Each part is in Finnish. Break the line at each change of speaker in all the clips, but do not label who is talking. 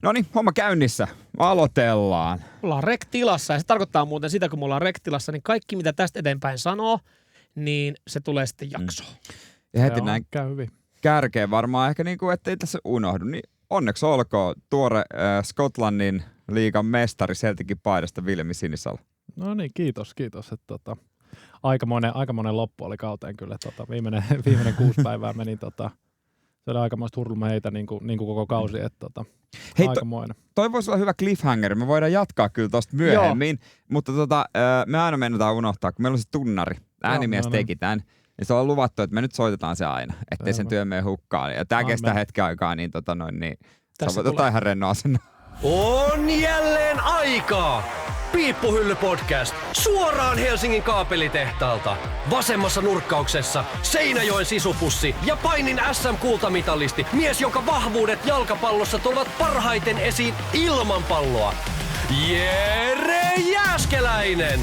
No niin, homma käynnissä. Aloitellaan.
Ollaan rek-tilassa ja se tarkoittaa muuten sitä, kun me ollaan rek-tilassa, niin kaikki mitä tästä eteenpäin sanoo, niin se tulee sitten jaksoon.
Ja heti näin
käy hyvin.
Kärkeen varmaan ehkä niin kuin, ettei tässä unohdu, niin onneksi olkoon tuore Skotlannin liigan mestari Celticin paidasta Viljami Sinisalo.
No niin, kiitos. Että aikamoinen loppu oli kauteen kyllä. Viimeinen 6 päivää meni se oli aikamoista hurlumheitä niin kuin koko kausi, että
Hei,
aikamoinen.
Toi voisi olla hyvä cliffhanger. Me voidaan jatkaa kyllä tosta myöhemmin, mutta me aina menetään unohtaa, kun meillä on se tunnari. Äänimies teki tämän. Ja se on luvattu, että me nyt soitetaan se aina, ettei sen työ mene hukkaan. Ja tää kestää hetken aikaa, niin, sä voit ottaa ihan rennon asennon.
On jälleen aikaa! Piippuhylly podcast suoraan Helsingin kaapelitehtaalta. Vasemmassa nurkkauksessa Seinäjoen sisupussi ja painin SM-kultamitalisti. Mies, jonka vahvuudet jalkapallossa tulevat parhaiten esiin ilman palloa. Jere Jääskeläinen!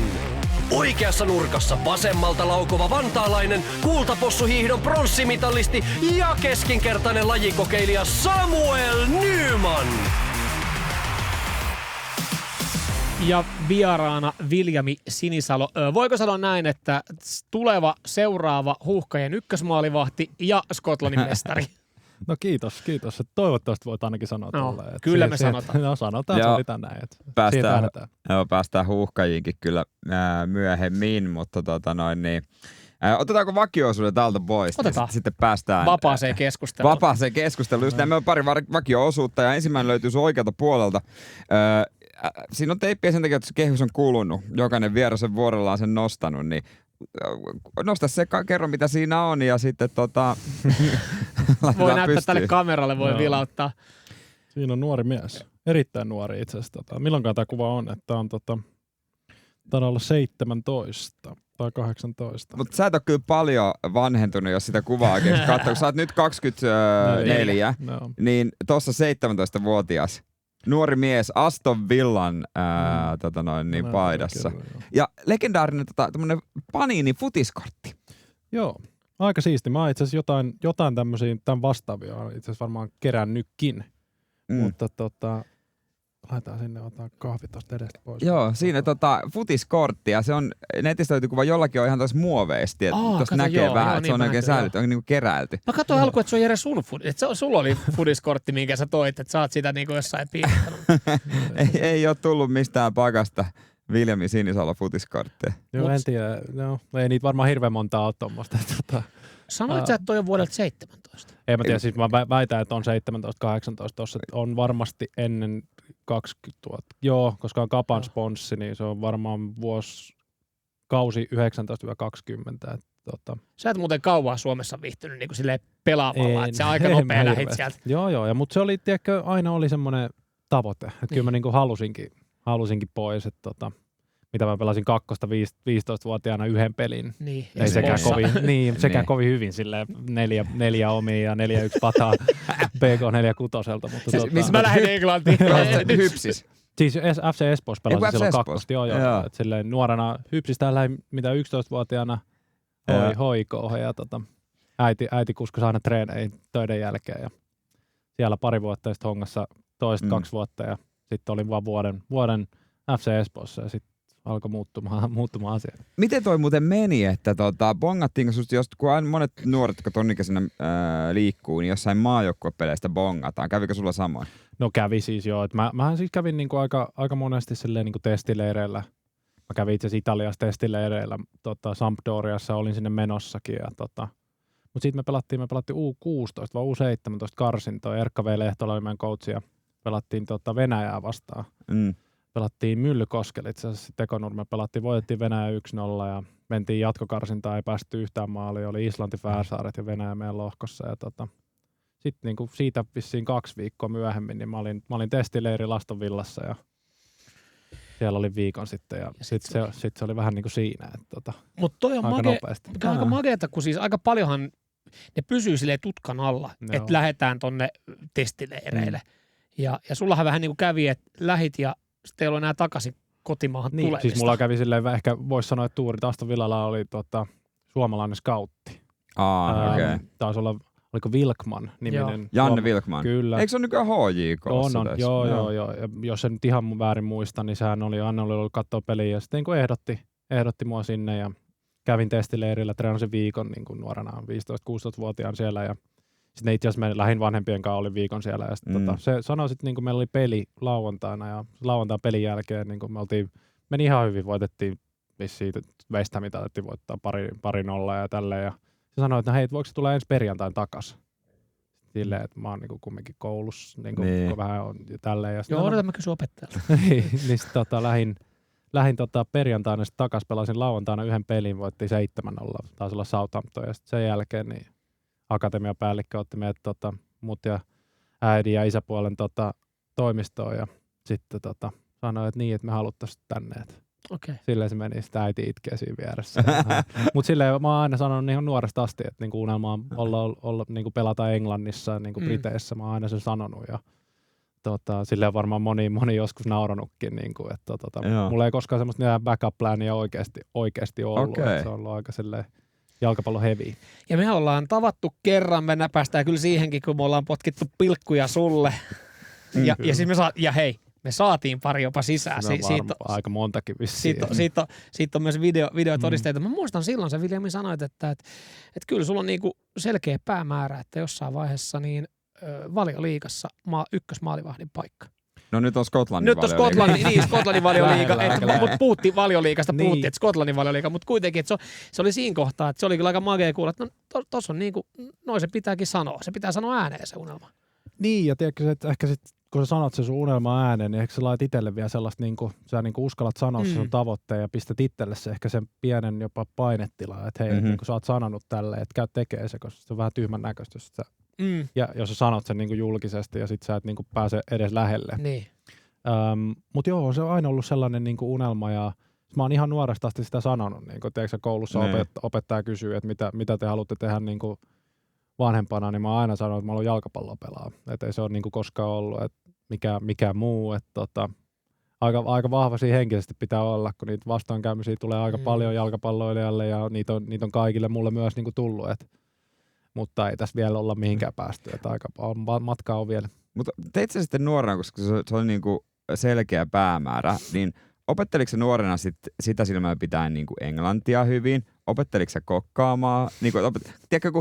Oikeassa nurkassa vasemmalta laukova vantaalainen kultapossuhiihdon pronssimitalisti ja keskinkertainen lajikokeilija Samuel Nyman.
Ja vieraana Viljami Sinisalo. Voiko sanoa näin, että seuraava Huuhkajien ykkösmaalivahti ja Skotlannin mestari?
No kiitos. Että toivottavasti voit ainakin sanoa tolleen.
Kyllä me sanotaan.
No sanotaan, sovitaan näin.
Päästään Huuhkajiinkin kyllä myöhemmin, mutta otetaanko vakio-osuuden täältä pois?
Otetaan.
Sitten päästään
Vapaaseen keskusteluun.
Just näin, meillä on pari vakio-osuutta ja ensimmäinen löytyy sun oikealta puolelta. Siinä on teippiä sen takia, että se kehys on kulunut. Jokainen vieras sen vuorollaan sen nostanut, niin nosta se, kerro mitä siinä on ja sitten
voi näyttää
pystyyn.
tälle kameralle, voi vilauttaa.
Siinä on nuori mies. Erittäin nuori itse asiassa. Milloinkaan tämä kuva on, että on taitaa olla 17 tai 18.
Mutta sä et ole kyllä paljon vanhentunut, jos sitä kuvaa oikein katsoo. Kun sä oot nyt 24, niin tuossa 17-vuotias nuori mies Aston Villan paidassa.
Kyllä,
ja legendaarinen tämmönen Panini futiskortti.
Joo, aika siisti. Mä oon itse asiassa jotain tämmöisiä, tämän vastaavia itse asiassa varmaan kerännytkin. Mutta laitetaan sinne, otetaan kahvit tuosta edestä pois.
Joo, siinä futiskortti ja se on, netistä löytyy kuva, jollakin on ihan taas muoveisti, että tuosta näkee vähän, että se on oikein säilytty, on niinku keräilty.
Mä katsoin alkuun, että se on Jere sun että sulla oli fudiskortti, minkä sä toit, että sä oot sitä niinku jossain piirtänyt.
ei ole tullut mistään pakasta Viljami Sinisalo futiskorttia.
Joo, en tiedä. No, ei niitä varmaan hirveän montaa ole tuommoista.
Sanoit sä, että toi on vuodelta 17?
Ei mä tiedä, siis mä väitän, että on 17-18 tuossa, on varmasti ennen 20 000. Joo, koska on Kapan sponssi, niin se on varmaan kausi 19-20.
Sä et muuten kauan Suomessa viihtynyt niin kuin silleen pelaamalla, että sä aika nopea lähit sieltä.
Joo, mutta se oli, tiedätkö, aina oli semmoinen tavoite, että kyllä mä niinku halusinkin pois, että mitä mä pelasin 15-vuotiaana yhden pelin.
Niin,
ei sekään kovin hyvin silleen 4 omia ja 4-1 pataa PK46. Mutta
missä mä lähdin Englantiin.
Hypsis.
Siis FC Espoossa pelasin silloin kakkosta. Joo. Et silleen nuorena Hypsistä lähdin mitä 11-vuotiaana hoikoon ja äiti kuskasi aina treeneihin töiden jälkeen ja siellä pari vuotta ja sitten hongassa toista 2 vuotta ja sitten olin vaan vuoden FC Espoossa ja sitten alkoi muuttumaan asiat.
Miten toi muuten meni, että bongattiinko susta, kun monet nuoret, jotka ton ikäisenä liikkuu, niin jossain maajoukkuepeleistä bongataan. Kävikö sulla samoin?
No kävi siis joo. Mähän siis kävin niinku aika monesti silleen niinku testileireillä. Mä kävin itse asiassa Italiassa testileireillä. Sampdoriassa olin sinne menossakin. Mutta sitten me pelattiin U16 vai U17 karsintoa. Erkka V. Lehtola oli meidän coach ja pelattiin Venäjää vastaan. Pelattiin Myllykoskella itse asiassa Tekonurme. Voitettiin Venäjä 1-0 ja mentiin jatkokarsintaan, ei päästy yhtään maaliin. Oli Islanti, Färsaaret ja Venäjä meidän lohkossa. Ja sitten niinku siitä vissiin 2 viikkoa myöhemmin, niin mä olin testileiri Aston Villassa ja siellä oli viikon sitten. Ja sitten se oli vähän niin kuin siinä.
Mutta toi on aika makeata, kun siis aika paljonhan ne pysyy silleen tutkan alla, että lähdetään tonne testileireille. Ja sullahan vähän niin kuin kävi, että lähit ja sitten ei ollut enää takaisin kotimaahan tulemista.
Siis mulla kävi silleen, ehkä voisi sanoa, että tuuri Aston Villalla oli suomalainen scoutti.
Okay.
Taisi olla oliko Wilkman niminen.
Janne Wilkman.
Kyllä.
Eikö se ole nykyään HJK:ssa?
On. Joo. Ja jos en nyt ihan väärin muista, niin sehän Anne oli ollut katsoa peliä ja sitten niin ehdotti mua sinne ja kävin testileirillä, treenasin viikon niin kuin nuorena 15-16-vuotiaan siellä ja sitten itse asiassa mä lähdin vanhempien kanssa, olin viikon siellä ja sitten se sanoi sitten, niin kuin meillä oli peli lauantaina ja lauantain pelin jälkeen niin kuin meni ihan hyvin, voitettiin vissiin veistä, mitä alettiin voittaa pari nollaa ja tälleen ja se sanoi, että hei, voiko se tulla ensi perjantain takaisin? Silleen, että mä oon niinku kumminkin koulussa, niinku vähän on tälleen. Ja
joo, odotan mä kysyn opettajalta.
niin sit lähin perjantaina sit takas, pelasin lauantaina yhden pelin, voittiin 7-0, taisi olla Southampton. Ja sit sen jälkeen niin akatemiapäällikkö otti meidät mut ja äidin ja isäpuolen toimistoon ja sitten sanoi, että niin, että me haluttais tänne.
Okay.
Silleen se meni, sitä äiti itkee siinä vieressä. Mutta silleen mä oon aina sanonut ihan nuoresta asti, että niinku unelma on olla niinku pelata Englannissa, niinku Briteissä. Mä oon aina sen sanonut ja silleen varmaan moni joskus nauranutkin. Niinku, että mulla ei koskaan semmoista mitään backup-plania oikeasti ollut. Okay. Se on ollut aika silleen jalkapallo heavy.
Ja me ollaan tavattu kerran, me päästään kyllä siihenkin, kun me ollaan potkittu pilkkuja sulle. Ja siis me saatiin pari jopa sisään.
Aika montakin vissiin.
Siitä on myös videotodisteita. Mä muistan silloin se Viljami sanoit, että kyllä sulla on niinku selkeä päämäärä, että jossain vaiheessa niin Valioliigassa ykkösmaalivahdin paikka.
No nyt on Skotlannin Valioliiga.
Skotlannin Valioliiga. Mutta puhuttiin Valioliigasta, että Skotlannin Valioliiga. Mutta kuitenkin, että se oli siinä kohtaa, että se oli kyllä aika magea kuulla, että no tossa on niinku, noin se pitääkin sanoa. Se pitää sanoa ääneen se unelma.
Niin, ja tiedätkö, että ehkä sitten kun sä sanot se sun unelma ääneen, niin ehkä sä lait itselle vielä sellaista, sä uskallat sanoa sen sun tavoitteen ja pistät itselle se ehkä sen pienen jopa painetilaa, että hei, niin kun sä oot sanonut tälleen, että käy tekee se, koska se on vähän tyhmän näköistä, jos sä sanot sen julkisesti ja sit sä et pääse edes lähelle.
Niin.
Mut joo, se on aina ollut sellainen unelma ja mä oon ihan nuoresta asti sitä sanonut, tiedätkö, koulussa opettaja kysyy, että mitä te haluatte tehdä vanhempana, niin mä oon aina sanonut, että mä haluan jalkapalloa pelaa. Että ei se ole koskaan ollut, että mikä muu. Että aika vahva siinä henkisesti pitää olla, kun niitä vastoinkäymisiä tulee aika paljon jalkapalloilijalle ja niitä on kaikille mulle myös tullut. Mutta ei tässä vielä olla mihinkään päästy. Että aika matkaa on vielä.
Mutta teit sä sitten nuorena, koska se oli selkeä päämäärä, niin opetteliko sä nuorena sitä silmällä pitäen englantia hyvin? Opetteliko sä kokkaamaan? Tiedätkö,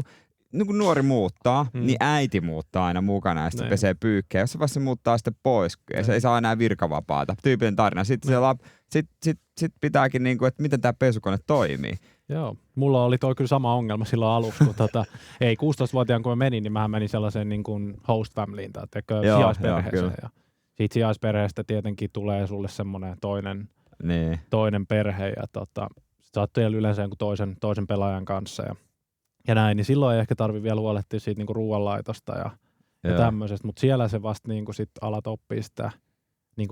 kun nuori muuttaa, niin äiti muuttaa aina mukana ja sitten pesee pyykkää. Jossain vaiheessa se muuttaa sitten pois ja se ei saa enää virkavapaata. Tyypillinen tarina. Sitten sit pitääkin, että miten tämä pesukone toimii.
Joo, mulla oli toi kyllä sama ongelma silloin alussa, kun 16-vuotiaan kun mä menin, niin mähän menin sellaiseen host familyin tai sijaisperheeseen. Ja siitä sijaisperheestä tietenkin tulee sulle semmoinen toinen perhe ja sä oot yleensä jonkun toisen pelaajan kanssa ja näin, niin silloin ei ehkä tarvitse vielä huolehtia siitä ruoanlaitosta ja tämmöisestä, mutta siellä se vasta sit alat oppia sitä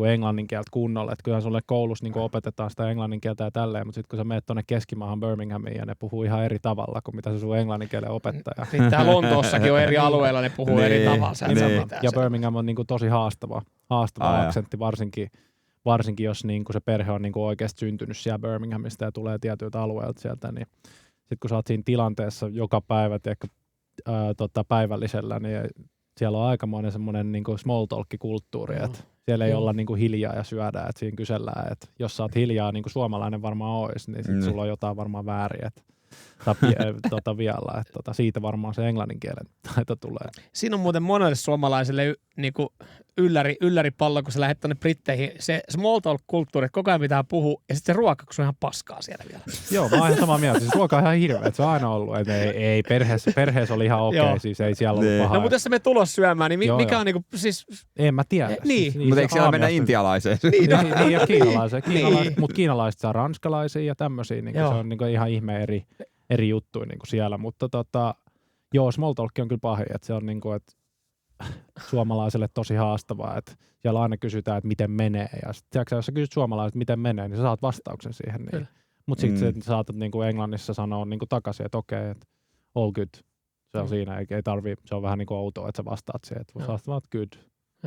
englannin kieltä kunnolla, että kyllähän sulle koulussa opetetaan sitä englannin kieltä ja tälleen, mutta sitten kun sä menet tuonne Keskimaahan Birminghamiin ja ne puhuu ihan eri tavalla kuin mitä se sun englannin kielen opettaja.
Sitten Lontoossakin on eri alueilla, ne puhuu eri tavalla.
Ja Birmingham on tosi haastava aksentti, varsinkin jos se perhe on oikeasti syntynyt siellä Birminghamista ja tulee tietyiltä alueilta sieltä, niin sitten kun sä oot siinä tilanteessa joka päivä päivällisellä, niin siellä on aikamoinen semmoinen small talk-kulttuuri, että siellä ei olla hiljaa ja syödään, että siinä kysellään, että jos sä oot hiljaa, niin kuin suomalainen varmaan olisi, niin sit sulla on jotain varmaan väärin, vielä, että siitä varmaan se englannin kielen taito tulee.
Siinä on muuten monelle suomalaiselle ylläripallo, kun sä lähdet tuonne Britteihin, se small talk-kulttuuri, että koko ajan pitää puhua, ja sitten se ruoka, kun se on ihan paskaa siellä vielä.
Joo, mä oon ihan samaa mieltä. Siis ruoka on ihan hirveä, että se on aina ollut. Että ei perheessä oli ihan okei, siis ei siellä ollut pahaa.
No mutta jos sä menet tulos syömään, niin mikä on siis...
En mä tiedä.
Niin.
Siis, mutta eikö siellä mennä intialaiseen?
Niin, ja kiinalaiset. Mutta kiinalaiset saa ranskalaisia ja tämmöisiä. Se on ihan ihme eri juttuja siellä. Mutta small talk on kyllä pahin, että se on että suomalaiselle tosi haastavaa, että siellä aina kysytään, että miten menee. Ja sitten jos sä kysyt suomalaiset, miten menee, niin sä saat vastauksen siihen. Niin. Mutta sitten saatat Englannissa sanoa takaisin, että okei, että all good. Se on siinä, ei tarvii, se on vähän outoa, että sä vastaat siihen, että sä vastaat good.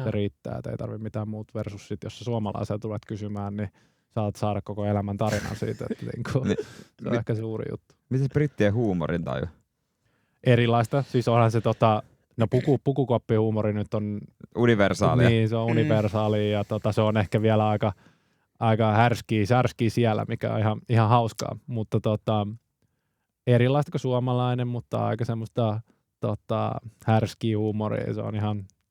Se riittää, että ei tarvii mitään muuta versus sit, jos sä suomalaisella tulet kysymään, niin saat saada koko elämän tarinan siitä, että se on ehkä suuri juttu.
Miten brittien huumorin taju?
erilaista. Siis onhan se no pukukoppihuumori nyt on
universaalia.
Niin, se on universaali ja se on ehkä vielä aika härskiä siellä, mikä on ihan hauskaa, mutta erilaista kuin suomalainen, mutta aika semmoista härskiä huumoria, se on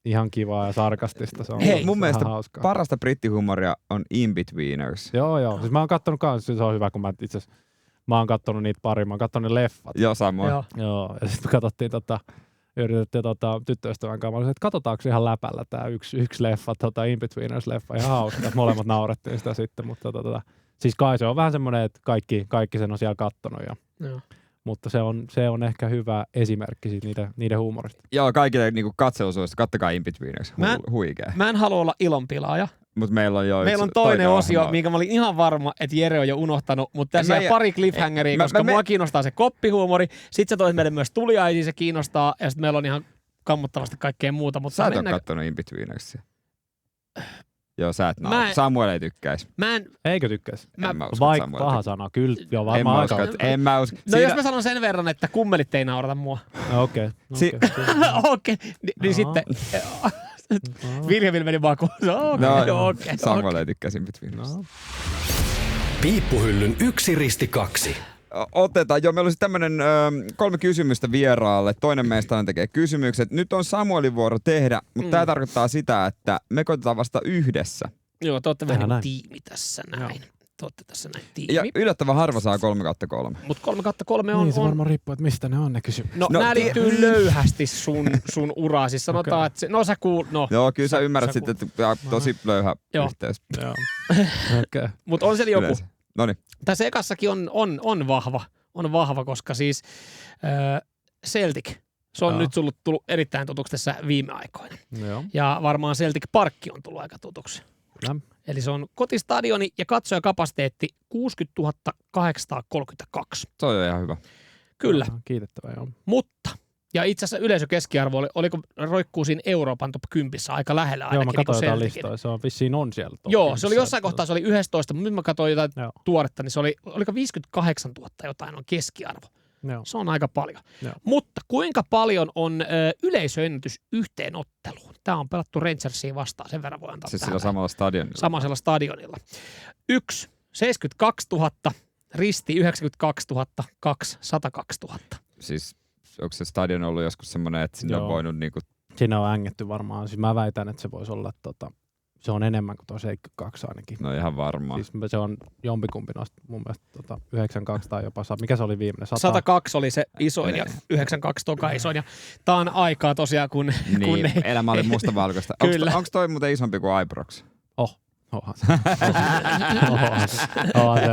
ihan kivaa ja sarkastista, se on
mun mielestä
hauskaa.
Parasta brittihuumoria on In-Betweeners.
Joo, siis mä oon kattonut kanssa, se on hyvä, kun mä oon kattonut niitä pari, mä oon kattonut ne leffat.
Joo, samoin.
Joo, ja sitten me katsottiin yritettiin tyttöystävän kanssa, että katsotaanko ihan läpällä tää yksi leffa, In-Betweeners-leffa, ihan hauska, että molemmat naurettiin sitä sitten, mutta siis kai se on vähän semmoinen, että kaikki sen on siellä kattonut, mutta se on ehkä hyvä esimerkki siitä niiden huumorista.
Joo, kaikille niinku katselusuista, kattokaa In-Betweeners, huikea.
Mä en halua olla ilonpilaaja.
Mut meillä on
toinen osio, minkä mä olin ihan varma, että Jere on jo unohtanut, mutta tässä on pari cliffhangeria, koska mua kiinnostaa se koppihuumori, sit sä toit meille myös tuliaisia, se kiinnostaa, ja sit meillä on ihan kammottavasti kaikkea muuta. Mutta
sä et ole kattonut In-Betweenersia. Joo, sä et Samuel ei tykkäisi.
Eikö tykkäisi?
Vaikka
paha sana, kyllä. Joo, varmaan
en mä usko.
No jos mä sanon sen verran, että kummelit ei naurata mua.
Okei.
Okei, niin sitten... Vilhelm meni makuun. Okei.
Samuel ei tykkäisi In-Betweenersia.
Piippuhyllyn 1-2.
Otetaan. Joo, meillä olisi tämmöinen 3 kysymystä vieraalle. Toinen meistä tekee kysymykset. Nyt on Samuelin vuoro tehdä, mutta tämä tarkoittaa sitä, että me koitetaan vasta yhdessä.
Joo, te olette vähän tiimi tässä näin.
Ja yllättävän harva saa 3/3.
Mutta 3/3 on...
Niin, se varmaan riippuu, että mistä ne on ne kysymykset.
No nämä liittyy löyhästi sun uraan. Siis sanotaan, että
Joo, kyllä sä ymmärrät sitten, että tosi löyhä yhteys.
Joo.
Mutta on siellä joku.
Noniin.
Tässä ekassakin on vahva, koska siis Celtic, se on nyt tullut erittäin tutuksi tässä viime aikoina.
Joo.
Ja varmaan Celtic Parkki on tullut aika tutuksi. Eli se on kotistadioni ja katsojakapasiteetti 60 832.
Se on jo ihan hyvä.
Kyllä.
Kiitettävä, joo.
Mutta, ja itse asiassa yleisökeskiarvo oliko roikkuu siinä Euroopan top 10 aika lähellä ainakin.
Joo, mä katsoin
niin
jotain listoja, se on vissiin on siellä.
Joo, se oli jossain kohtaa, se oli 11, mutta nyt mä katsoin jotain tuoretta, niin se oliko 58 000 jotain on keskiarvo.
Joo.
Se on aika paljon.
Joo.
Mutta kuinka paljon on yleisöennätys yhteenotteluun? Tämä on pelattu Rangersia vastaan, sen verran voi antaa
siis sillä samalla stadionilla.
Samaisella stadionilla. 1, 72 000, Risti 92 000, 2, 102 000.
Siis onko se stadion ollut joskus semmoinen, että sinne on voinut niinku...
Siinä on ängetty varmaan. Siis mä väitän, että se voisi olla, se on enemmän kuin tuo 72 ainakin.
No ihan varmaan.
Siis se on jompikumpi noista mun mielestä 92 tai jopa, mikä se oli viimeinen?
102 oli se isoin ja 92 toka isoin. Ja tää on aikaa tosiaan, kun
elämä oli mustavalkoista. Onko toi muuten isompi kuin Ibrox?
Onhan se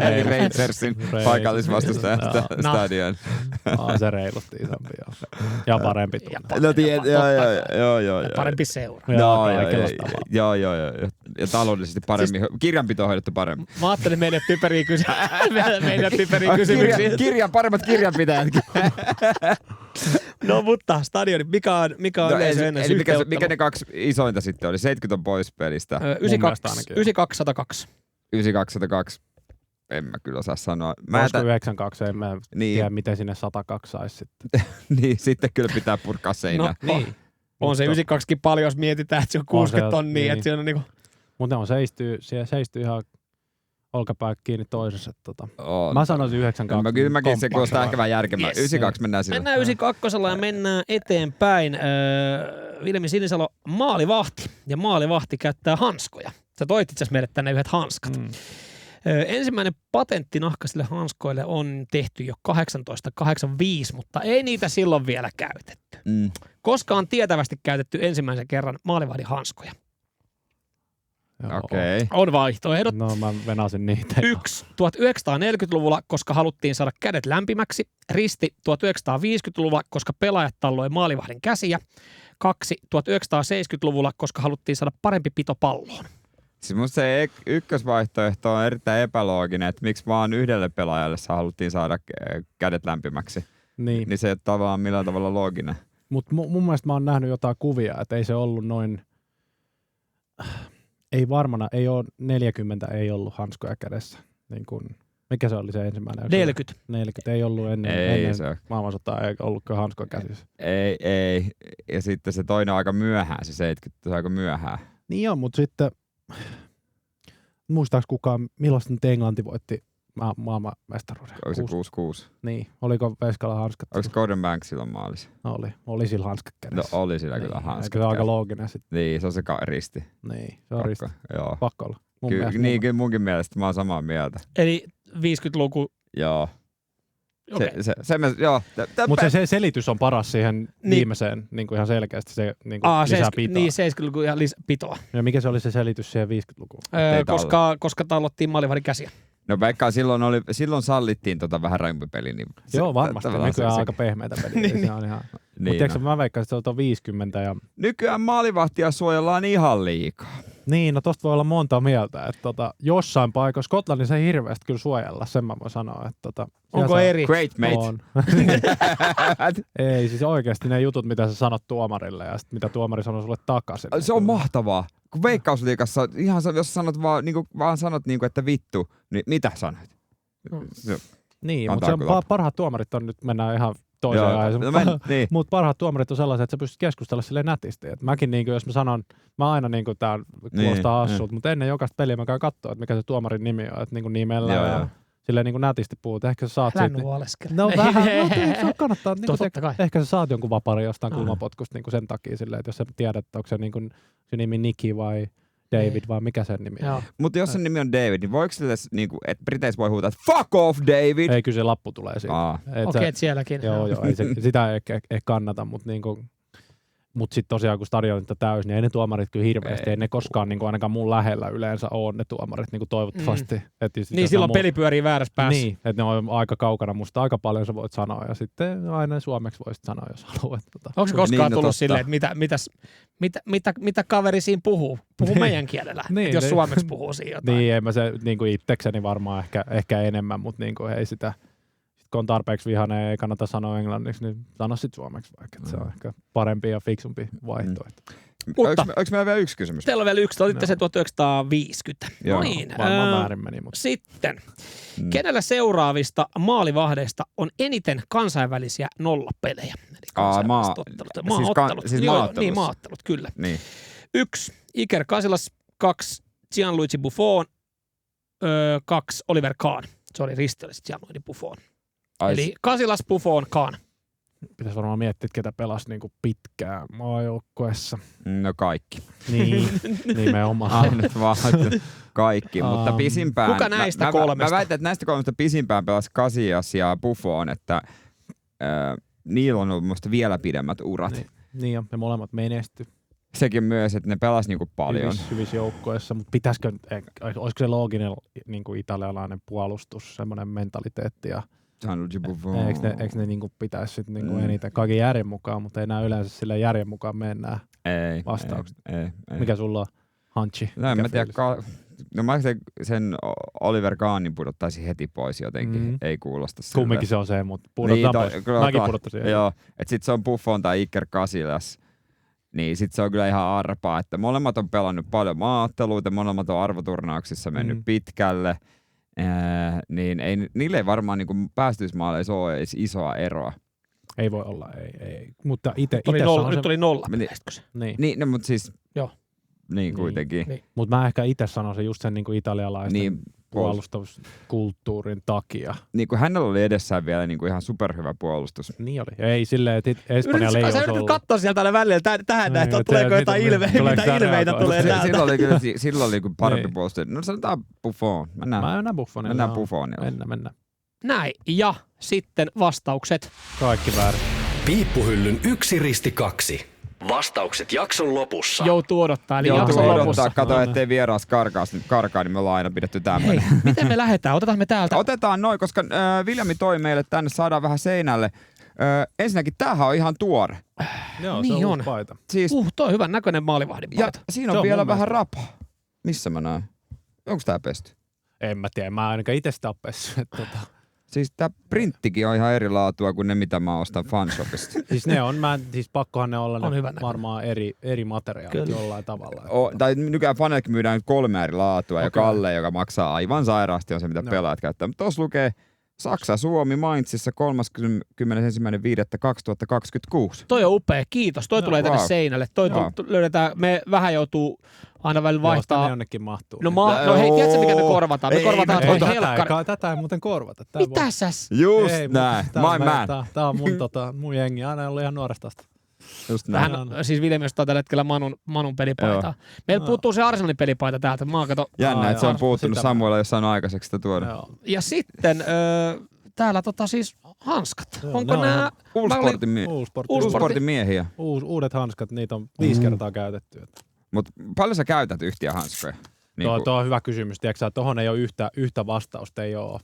Eli Rangersin paikallisvastustajan stadion.
Se reilusti isompi ja parempi tunne.
No joo.
Parempi seura.
Joo. Ja taloudellisesti paremmin. Siis, kirjanpito on hoidettu paremmin.
Mä ajattelin meidän typeriä kysymyksiä.
Paremmat kirjanpitäjät.
No mutta stadioni, mikä on yleisöennätys?
Eli mikä ne 2 isointa sitten oli? 70 on pois pelistä.
92 102.
92 102. En mä kyllä osaa sanoa.
Olisiko 92, en mä tiedä miten sinne 102 saisi sitten.
Niin, sitten kyllä pitää purkaa seinää.
No, niin. On se 92kin paljon, jos mietitään, että se on 60 tonnia. Niin. Että se on niinku...
Mutta siellä seistyy ihan olkapäät kiinni toisessa. Mä sanoisin 92.
Kyllä mäkin se kuulostaa ehkä vähän järkevää. Yes. 92 mennään sillä.
Mennään 92 ja mennään eteenpäin. Vilmi Sinisalo maalivahti. Ja maalivahti käyttää hanskoja. Sä toit itse asiassa meille tänne yhdet hanskat. Ensimmäinen patentti nahkaisille hanskoille on tehty jo 1885, mutta ei niitä silloin vielä käytetty. Koska on tietävästi käytetty ensimmäisen kerran maalivahdin hanskoja.
Okei.
On vaihtoehdot.
No mä venasin niitä.
1. 1940-luvulla, koska haluttiin saada kädet lämpimäksi. Risti 1950-luvulla, koska pelaajat talloi maalivahdin käsiä. 2. 1970-luvulla, koska haluttiin saada parempi pito palloon.
Siis musta se ykkösvaihtoehto on erittäin epälooginen, että miksi vaan yhdelle pelaajalle haluttiin saada kädet lämpimäksi. Niin se ei ole tavallaan millään tavalla looginen.
Mutta mun mielestä mä oon nähnyt jotain kuvia, että ei se ollut noin... Ei varmana, ei ole 40, ei ollut hanskoja kädessä. Niin kun, Mikä se oli se ensimmäinen?
40.
40 ei ollut ennen maailmansotaa, ei ollutkaan hanskoja käsissä.
Ei. Ja sitten se toinen aika myöhään, se 70, se aika myöhään.
Niin on, mutta sitten muistaaks kukaan, millaista nyt Englanti voitti maailmanmestaruuden?
Oliko se 6-6?
Niin, oliko Veskalla hanskat?
Oliko Gordon Banks silloin maalissa?
Oli sillä hanskat kädessä.
No oli sillä kyllä hanskat.
Eikö se aika looginen sitten?
Niin, se on se risti.
Niin, se on risti.
Joo.
Pakko olla.
Kyllä munkin mielestä, mä oon samaa mieltä.
Eli 50-luku.
Joo.
Okay.
Mutta se selitys on paras siihen viimeiseen niin kuin ihan selkeästi se niin kuin lisää pitoa.
Niin, 70-luku ja pitoa.
Ja mikä se oli se selitys siihen 50-lukuun?
Koska tallottiin maalivahdin käsiä.
No vaikka silloin sallittiin vähän rankpeliä. Niin
joo, varmasti. Nykyään on aika pehmeitä peliä. Se on ihan. Mutta tiedätkö, mä veikkaan, että se on 50 ja...
Nykyään maalivahtia suojellaan ihan liikaa.
Niin, no tosta voi olla monta mieltä, että jossain paikassa Skotlannissa ei hirveästi kyllä suojella, sen mä voin sanoa. Että
onko eri?
Great mate.
On. Ei, siis oikeasti ne jutut, mitä sä sanot tuomarille ja sit, mitä tuomari sanoo sulle takaisin.
Se on mahtavaa. Kun Veikkausliigassa, ihan jos sanot vaan sanot että vittu, niin mitä sanoit?
Niin, mutta parhaat tuomarit on, nyt mennään ihan toiseen aiheeseen.
Niin.
Mutta parhaat tuomarit on sellaiset, että sä pystyt keskustelemaan silleen nätisti. Et mäkin, jos mä sanon, mä aina tää kuulostaa hassulta, mutta ennen jokaista peliä mä käyn katsoa, että mikä se tuomarin nimi on, että nimellä ja silleen nätisti puhut. Ehkä sä saat siitä. No vähän, se kannattaa. Ehkä sä saat jonkun vaparin jostain kulmapotkusta sen takia silleen, että jos sä tiedät, että onko se nimi Niki vai David vai mikä sen nimi on.
Mutta jos sen nimi on David, niin voiko sille, että Briteissä voi huutaa, että fuck off David?
Ei, kyllä se lappu tulee siitä.
Okei, sielläkin.
Joo, sitä ei kannata, mutta mutta sitten tosiaan kun stadionit on täysin, niin ei ne tuomarit kyllä hirveästi, ei ne koskaan ainakaan mun lähellä yleensä ole ne tuomarit toivottavasti.
Niin silloin peli pyörii väärässä päässä.
Niin, että ne on aika kaukana, musta aika paljon sä voit sanoa ja sitten aina suomeksi voisit sanoa, jos haluat.
Onko se koskaan tullut silleen, että mitä kaveri siinä puhuu? Puhuu meidän kielellä, jos suomeksi puhuu siinä jotain.
Niin, en mä se itsekseni varmaan ehkä enemmän, mutta ei sitä... Kun on tarpeeksi vihainen ja ei kannata sanoa englanniksi, niin sano sitten suomeksi vaikka. Se on ehkä parempi ja fiksumpi vaihtoehto.
Mutta oliko meillä vielä yksi kysymys?
Teillä on vielä yksi. Te olitte se 1950.
Joo, no niin. Varmaan väärin meni. Mutta.
Sitten. Kenellä seuraavista maalivahdeista on eniten kansainvälisiä nollapelejä? Eli maaottelut. Niin, maaottelut, kyllä.
Niin.
1. Iker Casillas. 2. Gianluigi Buffon. 2. Oliver Kahn. Se oli risti, oli Gianluigi Buffon. Eli Casillas, Buffon, Kahn.
Pitäisi varmaan miettiä, että ketä pelasi pitkään maajoukkueessa.
No kaikki.
Niin, nimenomaan.
Nyt vaan kaikki, mutta pisimpään.
Kuka näistä kolmesta?
Mä väitän, että näistä kolmesta pisimpään pelasi Casillas ja Buffon, että niillä on ollut musta vielä pidemmät urat.
Niin ja molemmat menesty.
Sekin myös, että ne pelasi paljon.
Hyvissä joukkoissa, mutta olisiko se looginen italialainen puolustus, semmoinen mentaliteetti ja eikö ne pitäisi sitten eniten kaiken järjen mukaan, mutta ei nämä yleensä sillä järjen mukaan mennä vastaukset.
Ei.
Mikä sulla on, Hanchi?
No en mä tiedä. No mä sen Oliver Kahnin pudottaisi heti pois jotenkin. Ei kuulosta sille.
Kumminkin se on se, mutta pudotetaan pois. Mäkin pudottaisin.
Joo, että sit se on Buffon tai Iker Casillas. Niin sit se on kyllä ihan arpaa, että molemmat on pelannut paljon maaotteluita, molemmat on arvoturnauksissa mennyt pitkälle. Niin niille ei varmaan päästysmaaleissa ole edes isoa eroa.
Ei voi olla, ei. Mutta nyt
oli nolla.
Niin, no, mutta siis...
Joo.
Niin kuitenkin.
Niin. Mutta mä ehkä itse sanoisin just sen italialaisen puolustuskulttuurin takia.
Niin kuin hänellä oli edessään vielä ihan superhyvä puolustus.
Niin oli. Ei silleen, että Espanjalla ei olisi ollut.
Sä yrität katsoa sieltä aina välillä tähän näin, että tuleeko jotain ilmeitä tulee täältä.
Silloin oli parempi puolustus. No sanotaan Buffon.
Mä mennään Buffonilla.
Mennään Buffonilla.
Mennään.
Näin. Ja sitten vastaukset.
Kaikki väärin.
Piippuhyllyn 1-2. Vastaukset jakson lopussa.
Joutuu odottaa. Eli
jakson lopussa. Kato, ettei vieraas karkaa, niin me ollaan aina pidetty tämmöinen.
Hei, miten me lähdetään? Otetaan me täältä.
Otetaan noin, koska Viljami toi meille tänne, saadaan vähän seinälle. Ensinnäkin tämähän on ihan tuore.
Joo,
niin
se
on.
Paita.
Siis, toi hyvän näköinen maalivahdin paita.
Ja siinä on vielä vähän rapaa. Missä mä näen? Onko tää pesty?
En mä tiedä, mä ainakaan itse sitä ole pessyt.
Siis tää printtikin on ihan eri laatua kuin ne, mitä mä ostan fanshopista.
Siis ne on, siis pakkohan ne olla
on
ne varmaan eri materiaalit jollain tavalla.
Tai nykyään faneillekin myydään 3 eri laatua ja Kalle, joka maksaa aivan sairaasti, on se, mitä pelaajat käyttää. Mutta tuossa lukee Saksa, Suomi, Mainzissa 31.5.2026.
Toi on upea, kiitos. Toi tulee tänne seinälle. Toi löydetään, me vähän joutuu aina välillä vaihtaa.
Joo, jonnekin mahtuu.
No hei, tiedätkö mikä me korvataan? Me korvataan toi helkkari.
Tätä ei muuten korvata.
Mitä säs?
Just näin, my man.
Tää on mun jengi, aina ollut ihan nuoresta asti.
Just näin.
Siis Vilmi ostaa tällä hetkellä Manun pelipaitaa. Meillä puuttuu se Arsenalin pelipaita täältä.
Jännä, että se on puuttunut Samuella jossain aikaiseksi sitä tuoda.
Ja sitten täällä siis hanskat. Onko nämä
Uussportin miehiä?
Uudet hanskat, niitä on 5 kertaa käytetty.
Mutta paljon sä käytät yhtiöhanskoja? Niin
Tuo on hyvä kysymys. Tiedätkö, tuohon ei ole yhtä vastausta. Ei ole.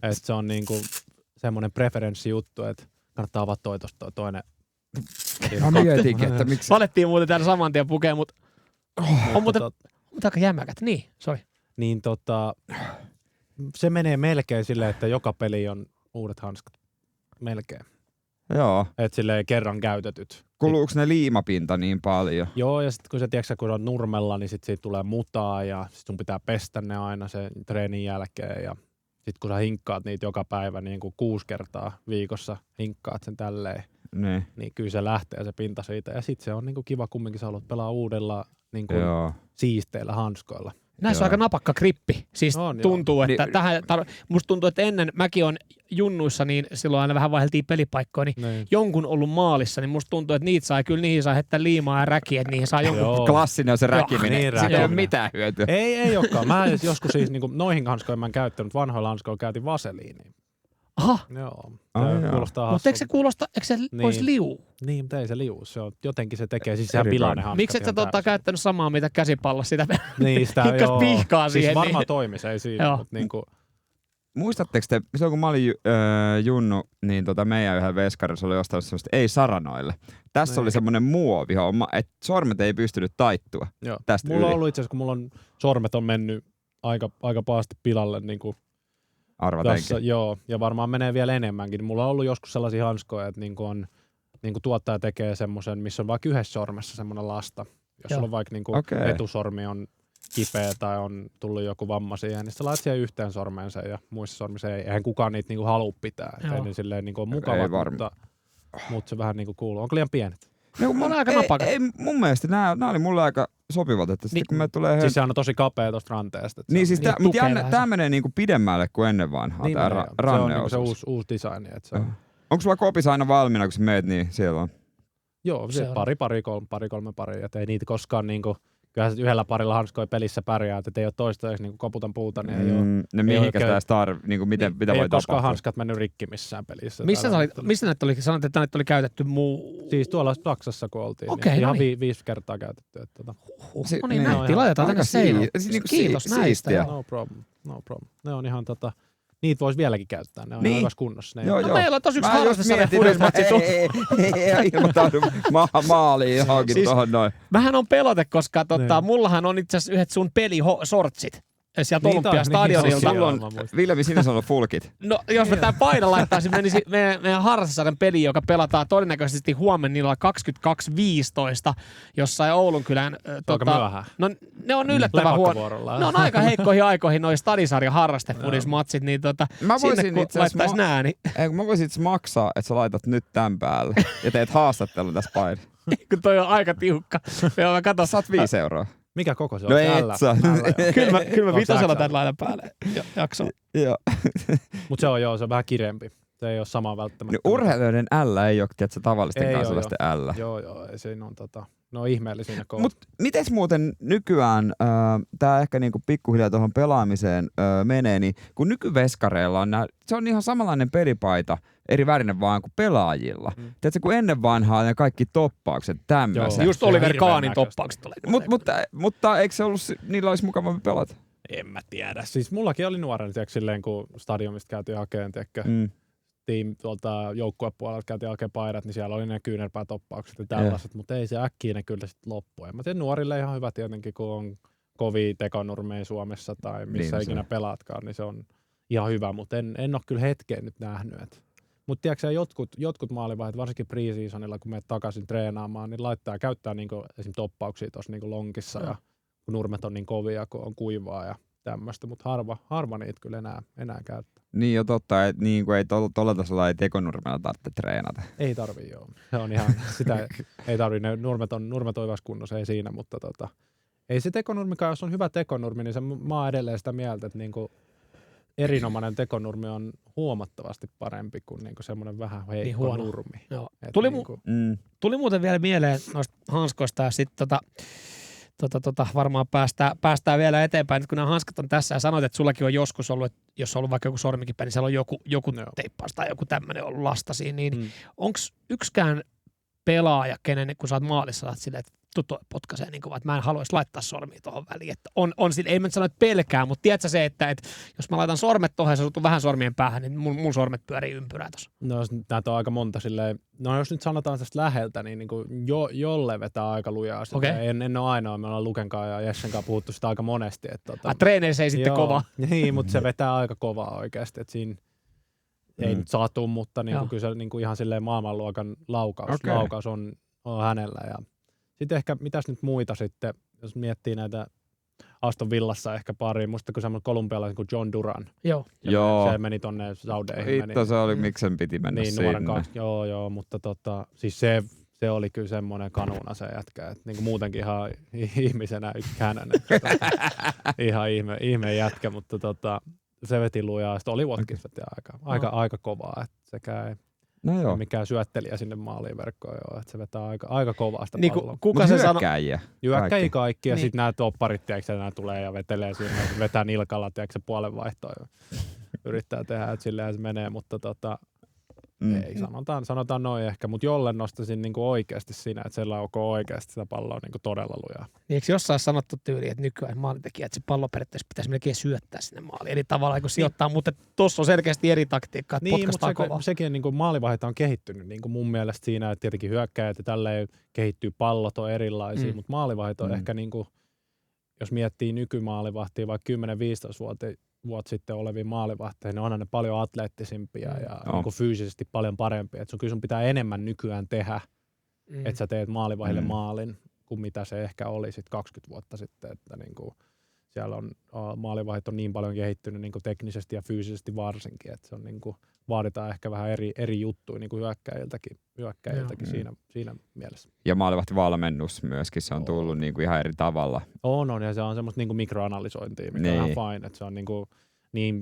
Et se on niinku semmoinen preferenssijuttu, että kannattaa avata toi toinen.
Mä mietinkin, että miksi.
Valettiin muuten täällä saman tien pukea, mutta on muuten aika jämäkät. Niin, sori.
Niin se menee melkein silleen, että joka peli on uudet hanskat. Melkein.
Joo.
Et silleen kerran käytetyt.
Kuluuko ne liimapinta niin paljon?
Joo, ja sitten kun on nurmella, niin siitä tulee mutaa ja sit sun pitää pestä ne aina sen treenin jälkeen. Ja sitten kun sä hinkkaat niitä joka päivä niin kuin 6 kertaa viikossa hinkkaat sen tälleen, niin kyllä se lähtee se pinta siitä. Ja sitten se on niin kuin kiva kumminkin, sä haluat pelaa uudella niin kuin siisteillä hanskoilla.
Näissä on aika napakka grippi. Siis tuntuu, että musta tuntuu, että ennen mäkin on junnuissa, niin silloin aina vähän vaihdeltiin pelipaikkoja, niin jonkun ollut maalissa, niin musta tuntuu, että niihin saa heittää liimaa ja räkiä, että niihin saa jonkun.
Klassinen on se räkiminen.
Niin,
ei ole mitään hyötyä.
Ei olekaan. Mä joskus siis niin kuin, noihin hanskoihin mä en käyttänyt, vanhoilla hanskoilla käytin vaseliiniin.
Aha.
Joo.
Kuulostaa mutta eikö se voisi liuu?
Niin, mutta ei se liuu. Se on, jotenkin se tekee siis ihan pilainen hanska.
Miksi et sä käyttänyt samaa, mitä käsipallossa sitä
niin, sitä
pihkaa siihen?
Siis varmaan toimi se, ei siinä. Mutta niin kuin.
Muistatteko te, silloin kun mä olin junnu, niin meidän yhden veskarissa oli ostanut semmoista ei-saranoille. Tässä oli semmoinen muovihomma, että sormet ei pystynyt taittua tästä
mulla on ollut itse asiassa, kun mulla on sormet on mennyt aika pahasti pilalle niin kuin
arvatenkin.
Joo, ja varmaan menee vielä enemmänkin. Mulla on ollut joskus sellaisia hanskoja, että niin kuin tuottaja tekee semmoisen, missä on vaikka yhdessä sormessa semmoinen lasta. Jos sulla on vaikka niin kuin etusormi on kipeä tai on tullut joku vamma siihen, niin sä laitat siihen yhteen sormeen sen ja muissa sormissa eihän kukaan niitä niin kuin halua pitää. Ei niin silleen niin kuin mukava, mutta se vähän niin kuin kuuluu. Onko liian pienet?
Ei, mun mielestä nämä oli mulle aika sopivat, että sitten kun me tulee...
Siis sehän on tosi kapea tosta ranteesta.
Niin siis tää menee niinku pidemmälle kuin ennen vanhaa,
niin
tää ranneosuus.
Se on se uusi design.
Onko sulla kopissa aina valmiina, kun sä meet, niin siellä on?
Joo, se pari-kolme pari, että ei niitä koskaan niinku... Kyllähän yhdellä parilla hanskoja pelissä pärjää, että ei ole toistaiseksi niinku koputan puuta, niin ei ole...
Ne mihinkä sitä niinku mitä voi tapahtua?
Ei ole koskaan hanskat mennyt rikki missään pelissä.
Missä näitä oli? Sanoit, että näitä oli käytetty
Siis tuolla Saksassa, kun oltiin.
Okei,
niin ihan 5 kertaa käytetty.
No niin, nätti laitetaan tänne seinään. Kiitos näistä.
No problem. Ne on ihan niitä voisi vieläkin käyttää, ne on ihan hyvässä kunnossa.
No meillä on tosi yksi harrastesarja fudismatsi.
Ei ilmoitaudu maaliin johonkin tuohon noin.
Vähän on pelote, koska mullahan on itse asiassa yhdet sun pelisortsit sieltä Olympiastadionilta.
Vilmi, sinä sanoo fulkit.
No jos me tää paino laittaisiin, menisi meidän harrastesarjan peli, joka pelataan todennäköisesti huomenna niillä 22.15 jossain Oulunkylän. No ne on yllättävän huono. Ne on aika heikkoihin aikoihin noi stadisarjan harrastefudismatsit, niin sinne kun laittais nää, niin...
Mä voisin itse maksaa, että sä laitat nyt tän päälle ja teet haastattelun tässä painissa.
Kun toi on aika tiukka.
Saat 5 euroa.
Mikä koko se on?
No et saa.
Kyllä mä vitosella tän laitan päälle jaksoon.
Joo.
Mut se on vähän kirempi. Se ei ole sama välttämättä.
No, urheilijoiden L ei ole, tiedätkö, tavallisten kansalaisten L.
Joo, siinä on ne on ihmeellisiä koot.
Mut mites muuten nykyään, tää ehkä niinku pikkuhiljaa tuohon pelaamiseen menee, niin kun nykyveskareilla on se on ihan samanlainen pelipaita, eri värinen vaan kuin pelaajilla. Tiedätkö, kun ennen vanhaa ne kaikki toppaukset, tämmöiset.
Just Oliver Kahnin toppaukset oli.
Mutta eikö se ollut, niillä olisi mukavampi pelata?
En mä tiedä. Siis mullakin oli nuorena, silleen kun stadionista käytiin hakemaan, tuolta joukkuepuolelta käytiin hakemaan paidat, niin siellä oli ne kyynärpäätoppaukset ja tällaiset, mutta ei se äkkiä ne kyllä sitten loppu. Mä tiedän, nuorille ihan hyvä tietenkin, kun on kovia tekonurmeja Suomessa tai missä ikinä pelaatkaan, niin se on ihan hyvä, mutta en ole kyllä hetkeen nyt nähnyt. Mutta tiedätkö jotkut maalivahdit, varsinkin pre-seasonilla, kun menet takaisin treenaamaan, niin käyttää niinku esim. Toppauksia tuossa niinku lonkissa, ja kun nurmet on niin kovia, kun on kuivaa ja tämmöistä, mutta harva niitä kyllä enää käyttää.
Niin jo totta, että niin ei tuolla tasolla ei tekonurmella tarvitse treenata.
Ei tarvii, joo. Se on ihan, sitä ei tarvii, ne nurmet on hyvässä kunnossa, ei siinä, mutta ei se tekonurmikaan, jos on hyvä tekonurmi, niin mä oon edelleen sitä mieltä, että niinku erinomainen tekonurmi on huomattavasti parempi kuin niinku semmoinen vähän heikko nurmi.
Joo.
Tuli
muuten vielä mieleen noista hanskoista ja sitten varmaan päästään vielä eteenpäin. Nyt kun nämä hanskat on tässä ja sanoit, että sullakin on joskus ollut, että jos on ollut vaikka joku sormikipeä, niin siellä on joku teippaus tai joku tämmöinen ollut lastasi, niin onko yksikään pelaaja, kenen kun sä oot maalissa, saat silleen, että potkaisee niin kovaa, että mä en haluaisi laittaa sormia tuohon väliin. Että on sille, ei mä nyt sano, että pelkää, mutta tiedätkö se, että jos mä laitan sormet tuohon ja se on vähän sormien päähän, niin mun sormet pyörii ympyrää tuossa.
No näitä on aika monta silleen, no jos nyt sanotaan tästä läheltä, niin niinku jolle vetää aika lujaa. Okay. En ole ainoa, me ollaan Lukenkaan ja Jessenkaan puhuttu sitä aika monesti.
Treeneissä ei sitten kova.
Niin, mutta se vetää aika kovaa oikeasti, että siinä ei nyt saatu, mutta niinku, kyllä se niinku ihan silleen maailmanluokan laukaus on hänellä. Ja sitten ehkä, mitäs nyt muita sitten, jos miettii näitä Aston Villassa ehkä pari, musta kun semmoinen kolumbialainen kuin John Duran.
Joo.
Se meni tonne Saudeihin.
Vittu se oli, miksen piti mennä
niin,
sinne.
Joo, mutta siis se oli kyllä semmoinen kanuna se jätkä, että niinku muutenkin ihan ihmisenä ykkönen. Ihan ihme jätkä, mutta se veti lujaa. Sitten oli Watkins veti aika kovaa, että sekään ei. No joo. Mikään syöttelijä sinne maaliin verkkoon, joo, että se vetää aika kovaa sitä palloa.
Kuka se hyökkääjiä?
Hyökkäjiä kaikki, ja sitten nämä topparit, tiedätkö, nämä tulee ja vetelee sinne, vetää nilkalla, tiedätkö, puolen vaihtoa ja yrittää tehdä, että silleen se menee, mutta ei, sanotaan noin ehkä, mutta jolle nostaisin niinku oikeasti siinä, että siellä on oikeasti sitä palloa niinku todella lujaa.
Niin eikö jossain sanottu tyyli, että nykyään maalintekijä, että se pallo periaatteessa pitäisi melkein syöttää sinne maaliin, eli tavallaan kun sijoittaa, mutta tuossa on selkeästi eri taktiikkaa, että potkastaan kovaa.
Sekin niinku maalivahdit on kehittynyt niinku mun mielestä siinä, että tietenkin hyökkäjät ja tälleen kehittyy, pallot on erilaisia, mutta maalivahdit on ehkä niinku, jos miettii nykymaalivahtia vaikka 10-15 vuotta sitten olevia maalivahteja, niin onhan ne paljon atleettisimpia ja niin kuin fyysisesti paljon parempia. Et sun pitää enemmän nykyään tehdä, että sä teet maalivahille maalin, kuin mitä se ehkä oli sit 20 vuotta sitten. Että niin kuin siellä on maalivahit on niin paljon kehittynyt niin kuin teknisesti ja fyysisesti varsinkin, että se on niin kuin, vaaditaan ehkä vähän eri juttuja niin kuin hyökkäjiltäkin siinä mielessä.
Ja maalivahtivalmennus myöskin, se on tullut niin kuin ihan eri tavalla.
On, ja se on semmoista niin kuin mikroanalysointia, mikä on ihan fine, että se on niin kuin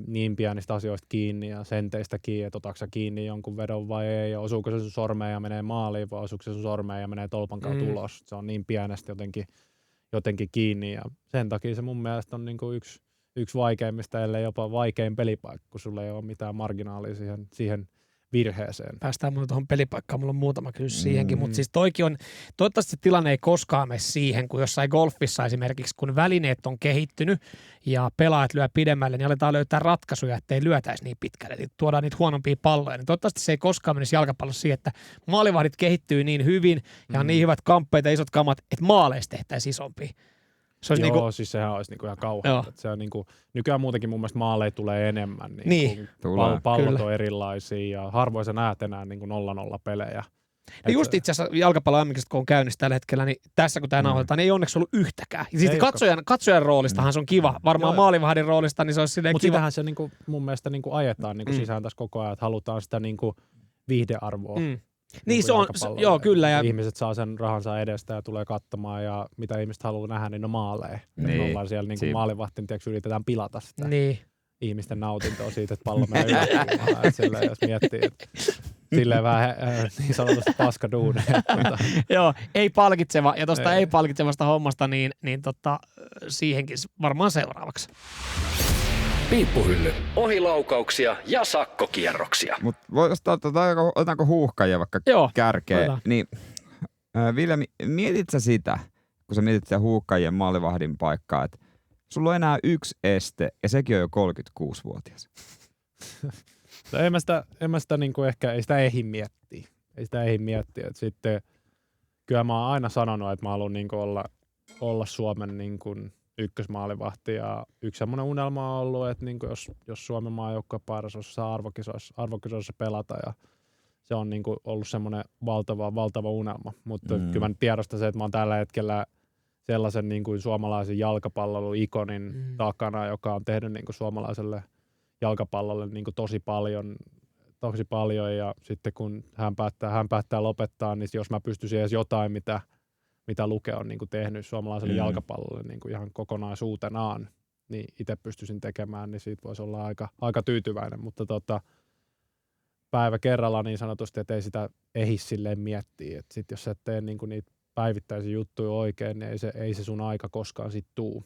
niin pienistä asioista kiinni ja senteistä kiinni, että otatko sä kiinni jonkun vedon vai ei, ja osuuko se sun sormeen ja menee maaliin, vai osuuko se sun sormeen ja menee tolpan kautta ulos. Se on niin pienestä jotenkin kiinni, ja sen takia se mun mielestä on niin kuin yksi vaikeimmista, ellei jopa vaikein pelipaikka, kun sulla ei ole mitään marginaalia siihen virheeseen.
Päästään mulle tuohon pelipaikkaan, mulla on muutama kysymys siihenkin, mutta siis toikin on, toivottavasti se tilanne ei koskaan mene siihen, kun jossain golfissa esimerkiksi, kun välineet on kehittynyt ja pelaajat lyö pidemmälle, niin aletaan löytää ratkaisuja, ettei lyötäisi niin pitkälle, eli tuodaan niitä huonompia palloja, niin toivottavasti se ei koskaan menisi jalkapallossa siihen, että maalivahdit kehittyy niin hyvin ja on niin hyvät kamppeet ja isot kamat, että maaleista tehtäisiin isompia.
Siis sehän olisi niinku ihan kauheaa. Se on niinku, nykyään muutenkin mun mielestä maaleja tulee enemmän. Pallot on erilaisia ja harvoin sä näet enää niinku 0-0 pelejä.
No just itse asiassa jalkapallon MM-kisat, kun on käynnissä tällä hetkellä, niin tässä kun tämä nauhoitetaan, niin ei onneksi ollut yhtäkään. Ja sitten katsojan roolistahan se on kiva. Varmaan maalivahdin roolista, niin se olisi silleen
kiva.
Mutta
sitähän se niinku, mun mielestä niinku ajetaan niinku sisään tässä koko ajan, että halutaan sitä niinku viihdearvoa.
Niin se on, joo kyllä. Ja
ihmiset saa sen rahansa edestä ja tulee katsomaan ja mitä ihmiset haluaa nähdä, niin maaleja. Niin. Me ollaan siellä niin maalivahtin, yritetään pilata sitä ihmisten nautintoa siitä, että pallo menee yhdessä. Silleen, jos miettii, että silleen vähän niin sanotusti paskaduuneja.
Joo, ei palkitseva. Ja tuosta ei palkitsevasta hommasta, niin siihenkin varmaan seuraavaksi.
Piippuhylly. Ohilaukauksia ja sakkokierroksia.
Mutta otetaanko huuhkajia vaikka kärkeen? Niin, Ville, mietit sä sitä, kun sä mietit sitä huuhkajien maalivahdin paikkaa, että sulla on enää yksi este ja sekin on jo 36-vuotias.
No en mä sitä niinku ehkä, ei sitä ehdi miettiä. Et sitten kyllä mä oon aina sanonut, että mä haluan niinku olla Suomen niinku ykkösmaalivahti. Ja yksi semmoinen unelma on ollut, että niin kuin jos Suomen maajoukkojen paidassa saa arvokisoissa pelata. Ja se on niin kuin ollut semmoinen valtava unelma. Mutta kyllä mä tiedostan se, että mä oon tällä hetkellä sellaisen niin kuin suomalaisen jalkapallon-ikonin takana, joka on tehnyt niin kuin suomalaiselle jalkapallolle niin kuin tosi paljon, ja sitten kun hän päättää lopettaa, niin jos mä pystyisin edes jotain, mitä Luke on niin kuin tehnyt suomalaiselle jalkapallolle niin kuin ihan kokonaisuutenaan, niin itse pystyisin tekemään, niin siitä voisi olla aika tyytyväinen, mutta päivä kerralla niin sanotusti, että ei sitä ehdi silleen miettiä, että sit jos sä et tee niin kuin niitä päivittäisiä juttuja oikein, niin ei se sun aika koskaan sit tuu.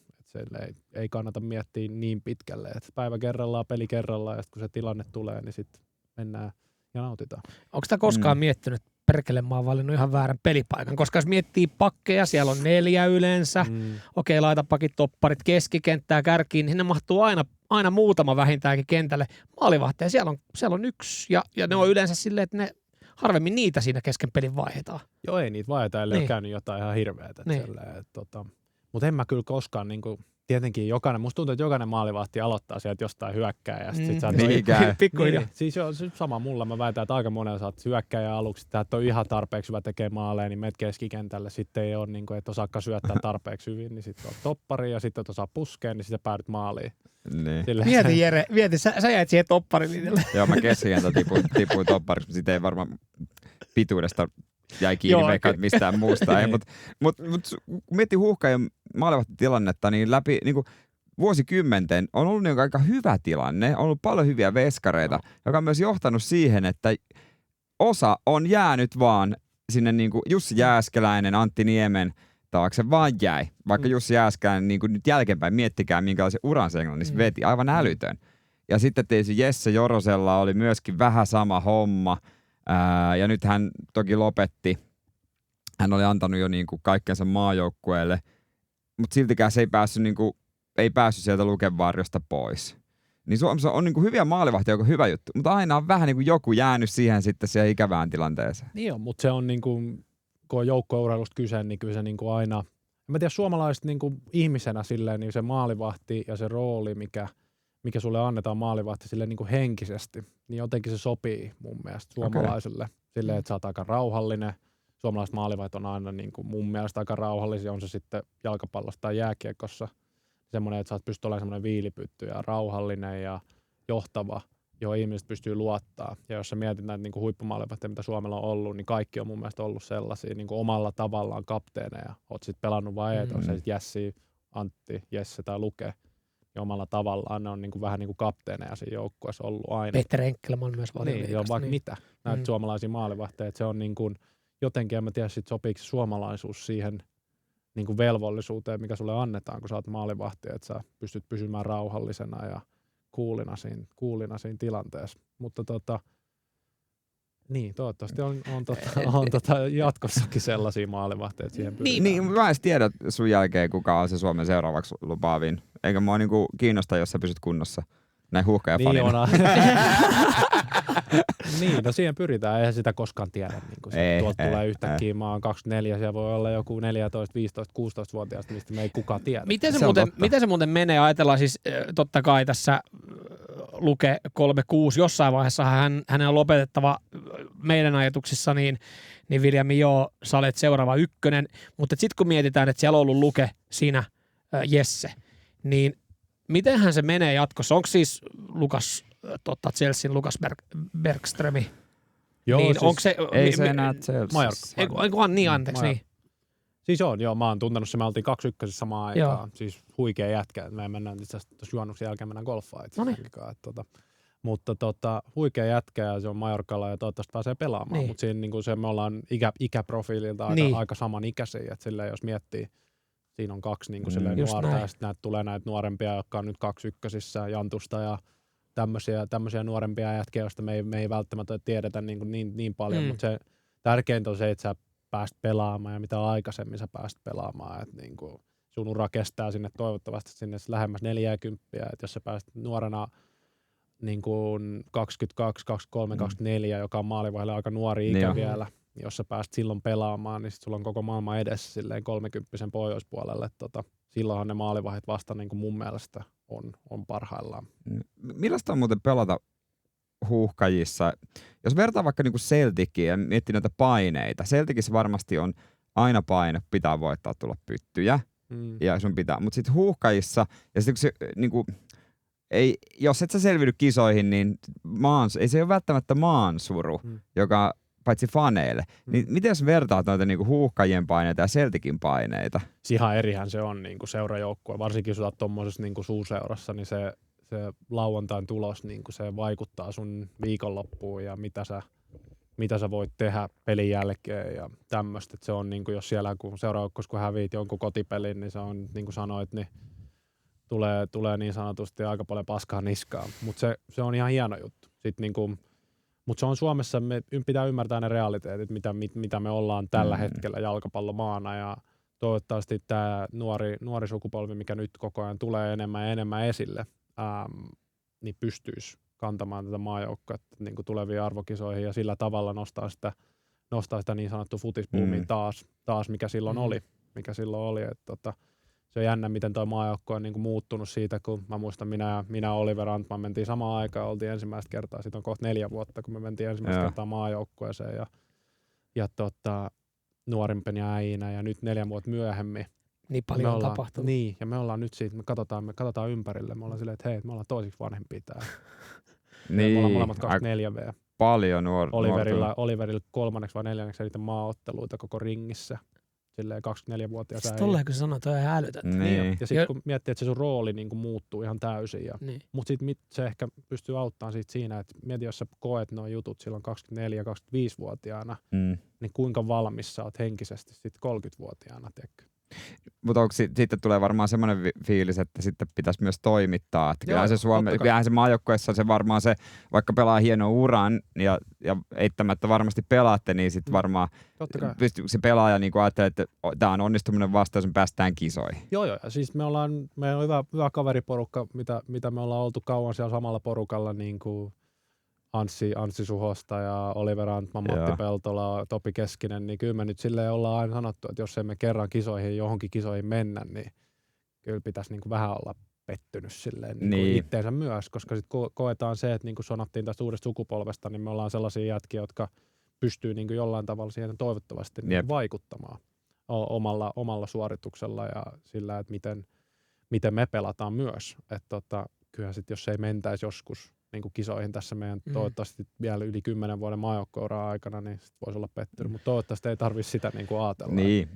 Ei kannata miettiä niin pitkälle, että päivä kerrallaan, peli kerrallaan, ja kun se tilanne tulee, niin sitten mennään ja nautitaan.
Onko sitä koskaan miettinyt, perkele mä oon valinnut ihan väärän pelipaikan? Koska jos miettii pakkeja, siellä on 4 yleensä, okei, laita pakit, topparit, keskikenttää, kärkiin, niin ne mahtuu aina muutama vähintäänkin kentälle. Maalivahteja, siellä on 1, ja ne on yleensä silleen, että ne harvemmin niitä siinä kesken pelin vaihdetaan.
Joo, ei niitä vaihdeta, ellei ole käynyt jotain ihan hirveätä. Niin. Mutta en mä kyllä koskaan, niin kuin, tietenkin musta tuntuu, että jokainen maalivahti aloittaa sieltä jostain hyökkää. Ja sit sä
pikkuhiljaa.
Siis se sama mulla, mä väitän, että aika monella saat hyökkääjä aluksi, että on ihan tarpeeksi hyvä tekee maaleja, niin menet keskikentälle. Sitten ei ole, niin kuin, että osaakaan syöttää tarpeeksi hyvin, niin sitten on toppari, ja sitten osaa puskea, niin sitten päädyt maaliin.
Niin.
Mieti Jere, sä jäit siihen topparilinjalle.
Joo, mä keskikentä tipuin toppariksi, mutta siitä ei varmaan pituudesta jäi kiinni meikä mistään muusta. Mutta miettii Huuhka ja maalivahtitilannetta, niin läpi niin vuosikymmenten on ollut niin aika hyvä tilanne. On ollut paljon hyviä veskareita, joka on myös johtanut siihen, että osa on jäänyt vaan sinne niin kuin Jussi Jääskeläinen, Antti Niemen taakse vaan jäi. Vaikka Jussi Jääskeläinen niin kuin nyt jälkeenpäin miettikää, minkälaisen uran se Englannissa veti. Aivan älytön. Ja sitten tietysti Jesse Jorosella oli myöskin vähän sama homma. Ja nyt hän toki lopetti. Hän oli antanut jo niinku kaikkensa maajoukkueelle, mutta siltikään se ei päässyt sieltä Luken varjosta pois. Niin Suomessa on niinku hyviä maalivahtia, joka on hyvä juttu, mutta aina on vähän niinku joku jäänyt siihen ikävään tilanteeseen.
Niin on, mutta se on niinku, kun on joukkueurheilusta kyse, niin kyllä se niinku aina, en mä tiedä, suomalaiset niinku ihmisenä silleen, niin se maalivahti ja se rooli, mikä sulle annetaan maalivahti silleen niinku henkisesti, niin jotenkin se sopii mun mielestä suomalaiselle. Silleen, että sä oot aika rauhallinen. Suomalaiset maalivahit on aina niin kuin mun mielestä aika rauhallisia, on se sitten jalkapallossa tai jääkiekossa. Semmoinen, että sä pystyt olemaan semmoinen viilipytty ja rauhallinen ja johtava, johon ihmiset pystyy luottaa. Ja jos sä mietit näitä niin kuin huippumaalivahtia, mitä Suomella on ollut, niin kaikki on mun mielestä ollut sellaisia niin kuin omalla tavallaan kapteeneja. Oot sitten pelannut vai et, on se sitten Jässi, Antti, Jesse tai Luke. Ja omalla tavallaan ne on niin kuin vähän niin kuin kapteeneja siinä joukkueessa ollut aina.
Peter Enkelman myös
niin, joo, vaikka mitä. Näitä suomalaisia maalivahteja. Se on niin kuin, jotenkin, en mä tiedä, sit sopiiko suomalaisuus siihen niin kuin velvollisuuteen, mikä sulle annetaan, kun sä oot maalivahti, että sä pystyt pysymään rauhallisena ja kuulina siinä tilanteessa. Mutta niin, toivottavasti on jatkossakin sellaisia maalivahtia, siihen pyritään.
Niin, mä edes tiedä sun jälkeen, kuka on se Suomen seuraavaksi lupaavin. Eikä mua niinku kiinnosta, jos sä pysyt kunnossa. Näin Huuhkaja-fanina.
Niin, no siihen pyritään. Eihän sitä koskaan tiedä. Niin tuolta tulee yhtäkkiä, mä oon 24, siellä voi olla joku 14, 15, 16-vuotiaasta, mistä me ei kukaan tiedä.
Miten se muuten menee? Ajatellaan siis totta kai tässä Luke 36. Jossain vaiheessa hänen on lopetettava meidän ajatuksissa, niin William, joo, sä olet seuraava ykkönen. Mutta sitten kun mietitään, että siellä on ollut Luke, sinä, Jesse, niin mitenhän se menee jatkossa? Onko siis Chelsean Lukas Bergströmi?
Joo,
niin,
siis
onko se,
ei se enää Chelsea.
Niin, anteeksi. Niin.
Siis on, joo, mä oon tuntenut se, me oltiin 2-1 samaan aikaan. Siis huikea jätkä. Me mennään itse asiassa tuossa juhannuksen jälkeen mennään golfaan itse asiassa. Mutta huikea jätkä ja se on Majorkalla ja toivottavasti pääsee pelaamaan. Mutta siinä niin se, me ollaan ikäprofiililta aika samanikäisiä. Että silleen, jos miettii, siinä on 2 niin nuorta ja sitten tulee näitä nuorempia, jotka on nyt 2-1 Jantusta ja tämmöisiä nuorempia jätkiä, joista me ei välttämättä tiedetä niin paljon, mutta se tärkeintä on se, että sä pääst pelaamaan ja mitä aikaisemmin sä pääst pelaamaan, että niin kuin sun ura kestää sinne toivottavasti sinne lähemmäs 40, että jos sä pääst nuorena niin kuin 22, 23, 24, joka on maalivahdelle aika nuori ikä vielä, jos sä pääst silloin pelaamaan, niin sit sulla on koko maailma edessä silleen 30 pohjoispuolelle silloinhan ne maalivahdit vasta niin kuin mun mielestä on parhaillaan.
Millaista on muuten pelata Huuhkajissa? Jos vertaa vaikka niinku Celticiin ja miettii näitä paineita. Celticissä varmasti on aina paine, pitää voittaa tulla pyttyjä. Ja sun pitää. Mutta sitten Huuhkajissa, ja sit, se, niinku, jos et sä selviydy kisoihin, niin ei se ole välttämättä maansuru, joka paitsi faneille. Niin miten jos vertaat noita niinku Huuhkajien paineita ja Celticin paineita?
Ihan erihän se on niinku seurajoukkue. Varsinkin jos olet tuommoisessa niinku suuseurassa, niin se lauantain tulos niinku se vaikuttaa sun viikonloppuun ja mitä sä voit tehdä pelin jälkeen ja tämmöistä. Se on niinku, jos siellä kun seurajoukkueessa kun häviit jonkun kotipelin, niin se on niin kuin sanoit, niin tulee niin sanotusti aika paljon paskaa niskaan. Mutta se on ihan hieno juttu. Mutta se on Suomessa, me pitää ymmärtää ne realiteetit, mitä me ollaan tällä hetkellä jalkapallomaana ja toivottavasti tämä nuori sukupolvi, mikä nyt koko ajan tulee enemmän ja enemmän esille, niin pystyisi kantamaan tätä maajoukkoa niin tuleviin arvokisoihin ja sillä tavalla nostaa sitä niin sanottua futisbuumia taas mikä silloin oli. Se on jännä, miten tuo maajoukko on niin muuttunut siitä, kun mä muistan minä ja Oliver Antman mentiin samaan aikaan, oltiin ensimmäistä kertaa, siitä on kohta 4 vuotta, kun me mentiin ensimmäistä kertaa maajoukkueeseen ja nuorimpeni äijinä ja nyt 4 vuotta myöhemmin.
Niin paljon on tapahtunut.
Niin, ja me ollaan nyt siitä, me katsotaan ympärille, me ollaan silleen, että hei, me ollaan toisiksi vanhempia täällä.
Niin,
me ollaan molemmat 24V.
Paljon
Oliverilla 3. vai 4. eniten maaotteluita koko ringissä. Silleen 24-vuotias äijä.
Tolleen kun sanoit, on ihan älytöntä.
Niin.
Ja sitten kun miettii, että se sun rooli niin kuin muuttuu ihan täysin.
Niin.
Mutta sitten se ehkä pystyy auttamaan siinä, että mieti, jos sä koet nuo jutut silloin 24-25-vuotiaana, niin kuinka valmis sä oot henkisesti sitten 30-vuotiaana, tiedätkö?
Mutta sitten tulee varmaan semmoinen fiilis, että sitten pitäisi myös toimittaa. Että kyllähän se maajoukkueessa se varmaan se, vaikka pelaa hienon uran ja eittämättä varmasti pelaatte, niin sitten varmaan se pelaaja niin ajattelee, että tämä on onnistuminen vastaus, me päästään kisoihin. Joo,
ja siis meillä on hyvä kaveriporukka, mitä me ollaan oltu kauan siellä samalla porukalla, niin kuin Anssi Suhosta ja Oliver Antman, Matti Peltola, Topi Keskinen, niin kyllä me nyt silleen ollaan aina sanottu, että jos emme kerran johonkin kisoihin mennä, niin kyllä pitäisi niin kuin vähän olla pettynyt silleen niin itteensä myös, koska sitten koetaan se, että niin kuin sanottiin tästä uudesta sukupolvesta, niin me ollaan sellaisia jätkiä, jotka pystyy niin kuin jollain tavalla siihen toivottavasti niin vaikuttamaan omalla suorituksella ja sillä, että miten me pelataan myös. Että kyllähän sitten, jos ei mentäisi joskus niin kuin kisoihin tässä meidän toivottavasti vielä yli 10 vuoden maajoukko-uran aikana, niin sit voisi olla pettynyt, mutta toivottavasti ei tarvitse sitä niin kuin ajatella.
Niin,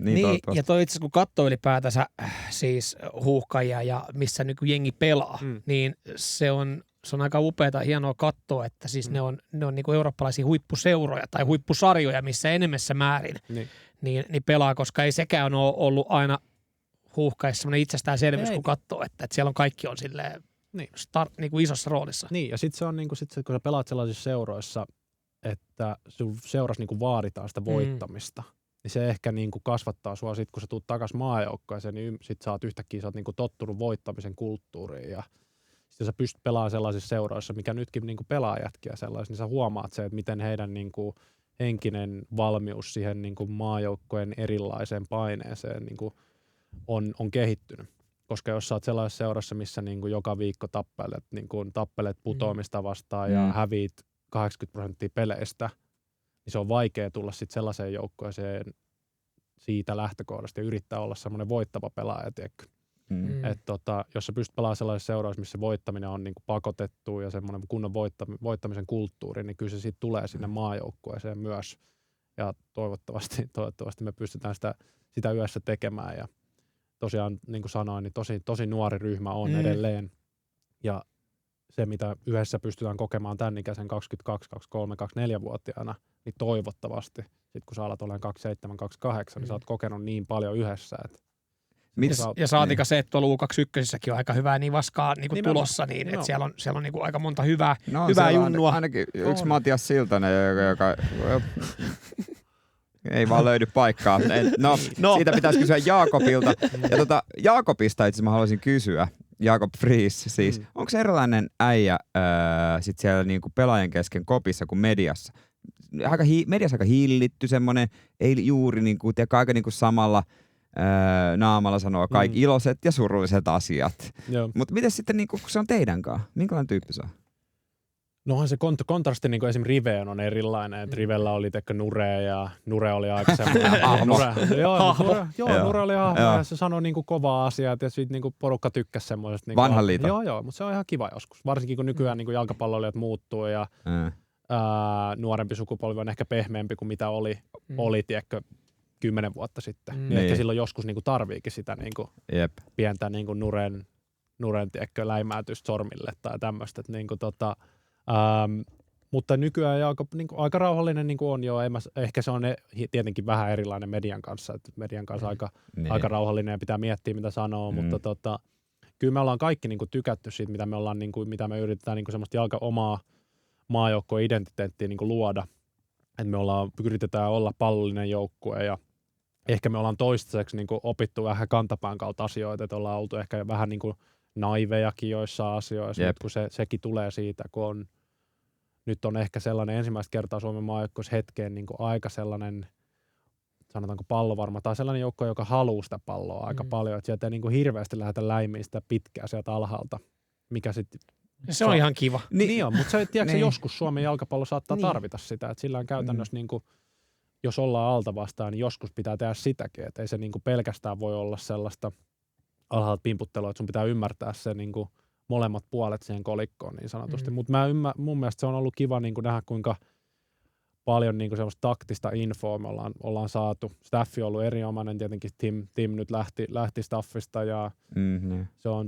ja toi itse asiassa kun katsoo ylipäätänsä siis Huuhkajia ja missä niin jengi pelaa, niin se on aika upeata, hienoa katsoa, että siis ne on niin kuin eurooppalaisia huippuseuroja tai huippusarjoja, missä enemmässä määrin niin pelaa, koska ei sekään ole ollut aina Huuhkajissa semmoinen itsestäänselvyys, kun katsoo, että siellä on kaikki on silleen niin kuin isossa roolissa.
Niin, ja sitten se on, niin kuin, kun sä pelaat sellaisissa seuroissa, että sun seurassa niin kuin vaaditaan sitä voittamista, niin se ehkä niin kuin kasvattaa sua sitten, kun sä tuut takaisin maajoukkoeseen, niin sit sä oot yhtäkkiä niin kuin tottunut voittamisen kulttuuriin. Ja sitten sä pystyt pelaamaan sellaisissa seuroissa, mikä nytkin niin kuin pelaa jätkiä sellaisissa, niin sä huomaat se, että miten heidän niin kuin henkinen valmius siihen niin kuin maajoukkojen erilaiseen paineeseen niin kuin on kehittynyt. Koska jos sä oot sellaisessa seurassa, missä niin kuin joka viikko tappelet putoamista vastaan ja häviit 80% peleistä, niin se on vaikea tulla sitten sellaiseen joukkoeseen siitä lähtökohdasta ja yrittää olla semmoinen voittava pelaaja, tiedätkö? Että jos sä pystyt pelaamaan sellaisessa seurassa, missä voittaminen on niin kuin pakotettu ja semmoinen kunnon voittamisen kulttuuri, niin kyllä se sitten tulee sinne maajoukkueeseen myös. Ja toivottavasti me pystytään sitä yhdessä tekemään. Ja tosiaan, niin kuin sanoin, niin tosi nuori ryhmä on edelleen. Ja se, mitä yhdessä pystytään kokemaan tämän ikäisen 22, 23, 24-vuotiaana, niin toivottavasti, sit kun sä alat olemaan 27, 28, niin sä oot kokenut niin paljon yhdessä.
Ja saatika se, että tuolla U21 on aika hyvää niin vaskaa niin tulossa, niin että siellä on niin kuin aika monta hyvää junnua.
Ainakin yksi Matias Siltanen, joka ei vaan löydy paikkaa. Siitä pitäisi kysyä Jaakopilta. Ja Jaakopista itse mä haluaisin kysyä, Jaakob Friis siis. Onko se erilainen äijä sit siellä niinku pelaajien kesken kopissa kuin mediassa? Mediassa aika hillitty semmoinen, ei juuri niinku, aika niinku samalla naamalla sanoo kaikki iloiset ja surulliset asiat. Mutta miten sitten, niin kun se on teidän kanssa? Minkälainen tyyppi se on?
Nohan se kontrasti niin esimerkiksi Riveen on erilainen. Et Rivellä oli Nure ja Nure oli aika semmoinen. Nure oli hahmo ja se sanoi niin kovaa asiaa ja sitten niin porukka tykkäsi semmoisesta. Niin
Vanhan liiton.
Joo, mutta se on ihan kiva joskus. Varsinkin kun nykyään niin jalkapalloilijat muuttuu ja nuorempi sukupolvi on ehkä pehmeämpi kuin mitä oli tiedätkö, 10 vuotta sitten. Niin ehkä silloin joskus niin tarviikin sitä niin pientä niin Nuren tiedätkö, läimäätystä sormille tai tämmöistä. Niin mutta nykyään aika rauhallinen niin on jo. Ehkä se on tietenkin vähän erilainen median kanssa. Että median kanssa aika rauhallinen ja pitää miettiä, mitä sanoo. Mutta kyllä me ollaan kaikki niin tykätty siitä, mitä me yritetään niin semmoista omaa maajoukkojen identiteettiä niin luoda. Että me yritetään olla pallollinen joukkue ja ehkä me ollaan toistaiseksi niin opittu vähän kantapään kautta asioita. Että ollaan oltu ehkä vähän niin naivejakin joissain asioissa, mutta kun sekin tulee siitä, kun nyt on ehkä sellainen ensimmäistä kertaa Suomen maajoukkueessa hetkeen niin aika sellainen, sanotaanko pallovarma, tai sellainen joukko, joka haluaa sitä palloa aika paljon, että sieltä ei niin hirveästi lähdetä läimiin sitä pitkää sieltä alhaalta, mikä sitten...
Se on ihan kiva.
Niin on, mutta tiedätkö, joskus Suomen jalkapallo saattaa tarvita sitä, että sillä on käytännössä, niin kuin, jos ollaan alta vastaan, niin joskus pitää tehdä sitäkin, että ei se niin pelkästään voi olla sellaista alhaalta pimputtelua, että sun pitää ymmärtää se niin kuin molemmat puolet siihen kolikkoon niin sanotusti. Mutta mun mielestä se on ollut kiva niin kuin nähdä, kuinka paljon niin kuin semmoista taktista infoa me ollaan saatu. Staffi on ollut erinomainen, tietenkin Tim nyt lähti staffista ja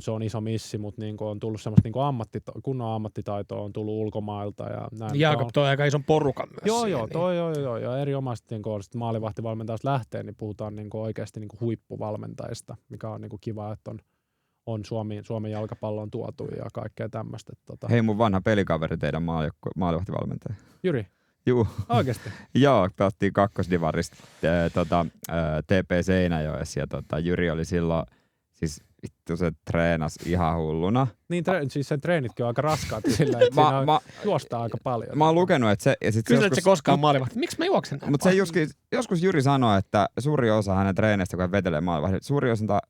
se on iso missi, mutta niin kuin on tullut semmoista niin kuin kunnon ammattitaitoa on tullut ulkomailta. Ja näin.
Jaakob toi aika ison porukan myös.
Joo. Ja erinomaisesti, niin kun maalivahtivalmentajasta lähtee, niin puhutaan niin kuin oikeasti niin kuin huippuvalmentajista, mikä on niin kuin kiva, että on Suomen jalkapallon tuotu ja kaikkea tämmöistä.
Hei, mun vanha pelikaveri teidän maalivahtivalmentaja.
Jyri.
Juu.
Oikeesti?
Joo, pelattiin kakkosdivarista TP Seinäjoessa ja Jyri oli silloin, siis vittu se treenasi ihan hulluna.
Niin, siis sen treenitkin on aika raskaat sillä, että siinä juostaa aika paljon.
Mä oon lukenut, että se...
Kyselet se koskaan maalivahti? Miksi mä juoksen näin?
Mutta joskus Jyri sanoi, että suuri osa hänen treeneistä, kun hän vetelee maalivahdille, suuri osa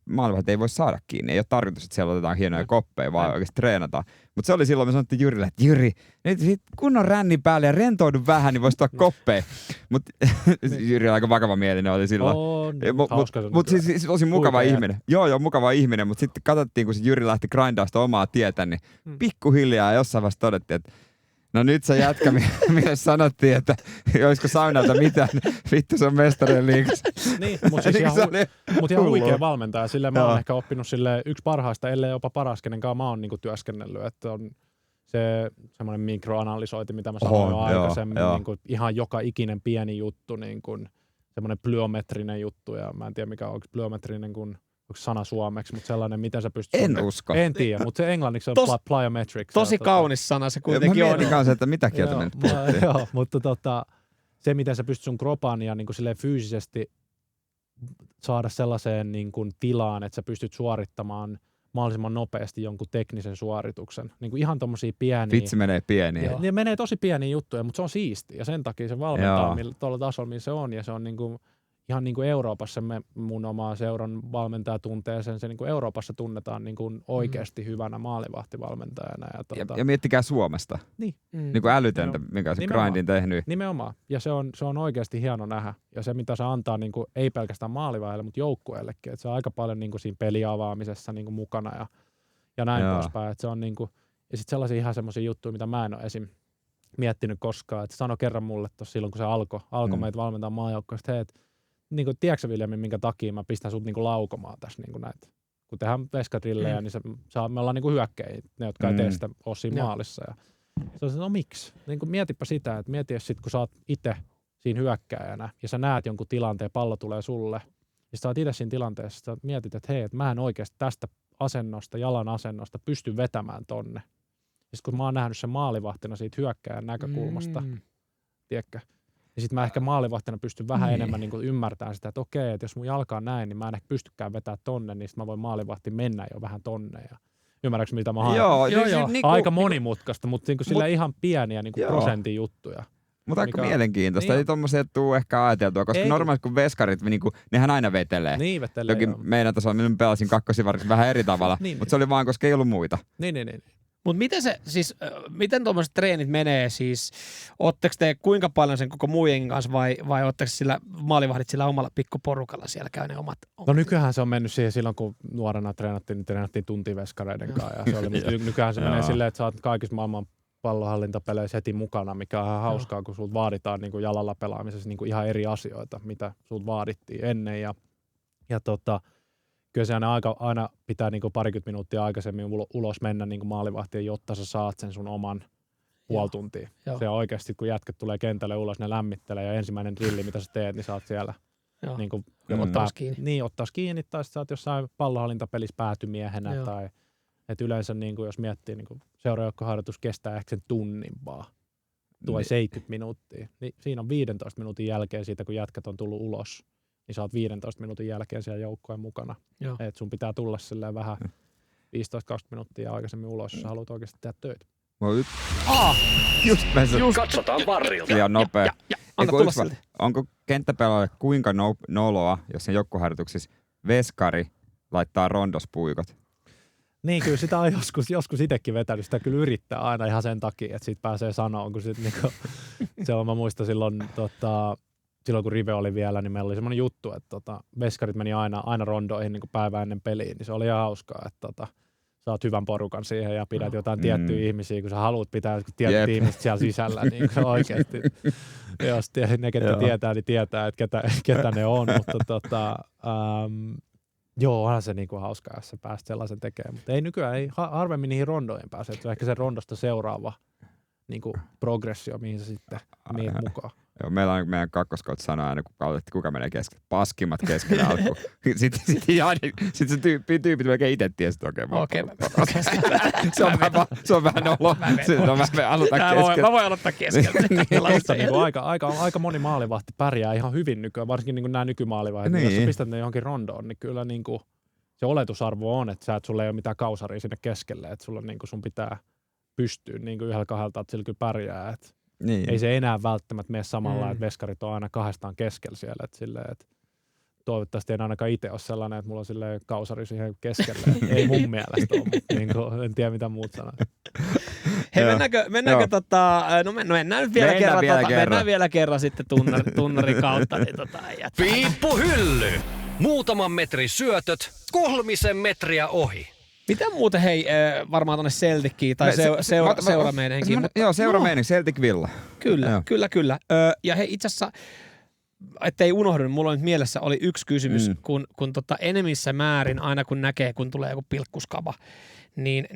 maalivahti ei voi saada kiinni. Ei ole tarkoitus, että siellä otetaan hienoja koppeja, vaan oikeasti treenataan. Mutta se oli silloin, me sanottiin Jyrille, että Jyri, nyt kunnon ränni päälle ja rentoudu vähän, niin voisi tuoda koppeja. Mutta Jyri aika vakava mielinen oli silloin. Mutta siis tosi mukava ihminen. Joo, mukava ihminen, mutta sitten katsottiin, kun se Jyri lähti grindaamaan sitä omaa tietä, niin pikkuhiljaa jossain vaiheessa todettiin, että no nyt se jätkä, mille sanottiin, että olisiko saunalta mitään, vittu se on mestarien liigassa.
Niin, mutta siis ihan huikea valmentaja. Silleen mä oon ehkä oppinut yksi parhaista, ellei jopa paras, kenen kanssa mä oon niinku työskennellyt. Että on se semmoinen mikroanalysointi, mitä mä sanoin jo aikaisemmin, niinku ihan joka ikinen pieni juttu, niinku semmoinen plyometrinen juttu. Ja mä en tiedä mikä on plyometrinen, kun onko sana suomeksi, mutta sellainen, miten sä pystyt...
usko.
En tiedä, mutta se englanniksi on plyometrics.
Tosi kaunis sana se kuitenkin on.
Mä mietin kanssa, että mitä kieltä me nyt puhuttiin.
Joo, mutta se, miten sä pystyt sun kropaan ja niin kuin silleen fyysisesti saada sellaiseen niin kuin tilaan, että sä pystyt suorittamaan mahdollisimman nopeasti jonkun teknisen suorituksen. Niin kuin ihan tommosia pieniä...
Vitsi menee pieniä.
Ne menee tosi pieniä juttuja, mutta se on siistiä. Ja sen takia se valmentaa tuolla tasolla, missä se on. Ja se on niin kuin... Ihan niin kuin Euroopassa mun oma seuran valmentaja tuntee sen. Se niin kuin Euroopassa tunnetaan niin kuin oikeasti hyvänä maalivahtivalmentajana.
Ja miettikää Suomesta.
Niin.
Niin kuin älytöntä, mikä on se grindin tehnyt.
Nimenomaan. Ja se on oikeasti hieno nähdä. Ja se, mitä se antaa niin kuin, ei pelkästään maalivahdille, mutta joukkueellekin. Että se on aika paljon niin kuin siinä peliavaamisessa niin kuin mukana ja näin poispäin. Että se on niin kuin, ja sitten sellaisia ihan semmoisia juttuja, mitä mä en ole esim. Miettinyt koskaan. Että sano kerran mulle tuossa silloin, kun se alkoi meitä valmentaa maajoukkueesta, hei, niin kuin, tiedätkö Viljami, minkä takia mä pistän sut niin kuin laukomaan tässä niin kuin näitä. Kun tehdään veskadrillejä, niin me ollaan niin kuin hyökkäjiä, ne jotka ei tee sitä ole siinä maalissa. Ja se on se, no miksi? Niin kuin, mietipä sitä, että mieti sit, kun sä oot itse siinä hyökkääjänä ja sä näet jonkun tilanteen, pallo tulee sulle. Ja sä oot itse siinä tilanteessa, sä mietit, että hei, että mä en oikeasti tästä asennosta, jalan asennosta pysty vetämään tonne. Ja sit, kun mä oon nähnyt sen maalivahtina siitä hyökkääjän näkökulmasta, tiedätkö? Ja sitten mä ehkä maalivahtina pystyn vähän enemmän niin kuin ymmärtämään sitä, että okei, että jos mun jalka on näin, niin mä en ehkä pystykään vetää tonne, niin sitten mä voin maalivahti mennä jo vähän tonne. Ja ymmärrätkö, mitä mä haen?
Joo.
Aika monimutkaista, mutta niin kuin sillä ihan pieniä niin kuin prosentin juttuja.
Mutta aika mielenkiintoista. Niin ei tommosia tuu ehkä ajateltua, koska normaalisti kun veskarit, niinku, nehän aina vetelee.
Niin vetelee,
toki meidän tasolla, minä pelasin kakkosivariksi vähän eri tavalla, mutta se oli vaan, koska ei ollut muita.
Niin.
Mutta miten tuommoiset treenit menee siis? Ootteko te kuinka paljon sen koko muiden kanssa vai ootteko sillä maalivahdit sillä omalla pikkuporukalla siellä käy ne omat?
No nykyään se on mennyt siihen silloin, kun nuorena treenattiin tuntiveskareiden kanssa. Ja se oli, nykyään se menee silleen, että sä oot kaikissa maailman pallonhallintapeleissä heti mukana, mikä on ihan hauskaa, kun sulta vaaditaan niin kuin jalalla pelaamisessa niin kuin ihan eri asioita, mitä sulta vaadittiin ennen. Ja kyllä se aina pitää niin kuin parikymmentä minuuttia aikaisemmin ulos mennä niin kuin maalivahtiin, jotta sä saat sen sun oman puoli tuntia. Se on oikeasti, kun jätket tulee kentälle ulos, ne lämmittelee ja ensimmäinen drilli, mitä sä teet, niin sä oot siellä niin kuin, ottaa kiinni, tai sä oot jossain pallonhallintapelissä päätymiehenä, tai että yleensä niin kuin, jos miettii, niin kuin seuraajoukkoharjoitus kestää ehkä sen tunnin vaan, tuo 70 minuuttia, niin siinä on 15 minuutin jälkeen siitä, kun jätkät on tullut ulos, niin sä oot 15 minuutin jälkeen siellä joukkojen mukana. Et sun pitää tulla silleen vähän 15-20 minuuttia aikaisemmin ulos, jos sä haluat oikeasti tehdä töitä.
Just.
Katsotaan varrilta.
Liian nopea.
Anna tulla silti.
Onko kenttäpelaajalle kuinka noloa, jos sen joukkueharjoituksissa veskari laittaa rondospuikot?
Niin, kyllä sitä on joskus itsekin vetänyt. Sitä kyllä yrittää aina ihan sen takia, että siitä pääsee sanoa. Kun sit, niinku, se on, mä muistan silloin kun Rive oli vielä, niin meillä oli semmoinen juttu, että veskarit meni aina rondoihin niin päivää ennen peliin. Niin se oli ihan hauskaa, että saat hyvän porukan siihen ja pidät jotain tiettyjä ihmisiä, kun sä haluat pitää tietyt ihmiset siellä sisällä. Niin se oikeasti, jos ne, ketkä tietää, niin tietää, että ketä ne on. Mutta onhan se niinku hauskaa, jos sä pääst sellaisen tekemään. Mutta ei nykyään, harvemmin niihin rondoihin pääse. Se on ehkä se rondosta seuraava niinku progressio, mihin sä sitten menet mukaan.
Joo, meidän kakkoskout sanoo aina, kun kautettiin, kuka menee keskelle. Paskimmat keskelle alkuun. Sitten se tyypit melkein itse tiesi oikein. Se on vähän olo.
Mä voin aloittaa keskelle.
Aika moni maalivahti pärjää ihan hyvin nykyään, varsinkin niin nämä nykymaalivahdit. Niin. Jos sä pistät ne johonkin rondoon, niin kyllä niin kuin se oletusarvo on, että sulla ei ole mitään kausaria sinne keskelle. Että sulla niin kuin sun pitää pystyä niin kuin yhdellä kahdelta, että sillä kyllä pärjää. Että niin. Ei se enää välttämättä mene samalla, että veskarit on aina kahdestaan keskellä siellä. Että silleen, että toivottavasti en ainakaan itse ole sellainen, että mulla on silleen kausari siihen keskelle. Ei mun mielestä ole, mutta niin kuin, en tiedä mitä muut sanoo.
Hei, mennäänkö mennään nyt vielä kerran sitten tunnarin kautta. Niin
Piippuhylly! Muutaman metrin syötöt, 3 metriä ohi.
Mitä muuten, hei, varmaan tuonne Celtickiin tai seurameinenkin.
Joo, seurameinenkin, Celtic Villa.
Kyllä. Ja hei, itse asiassa, ettei unohdu, niin mulla on nyt mielessä oli yksi kysymys, kun enemissä määrin, aina kun näkee, kun tulee joku pilkkuskaba, niin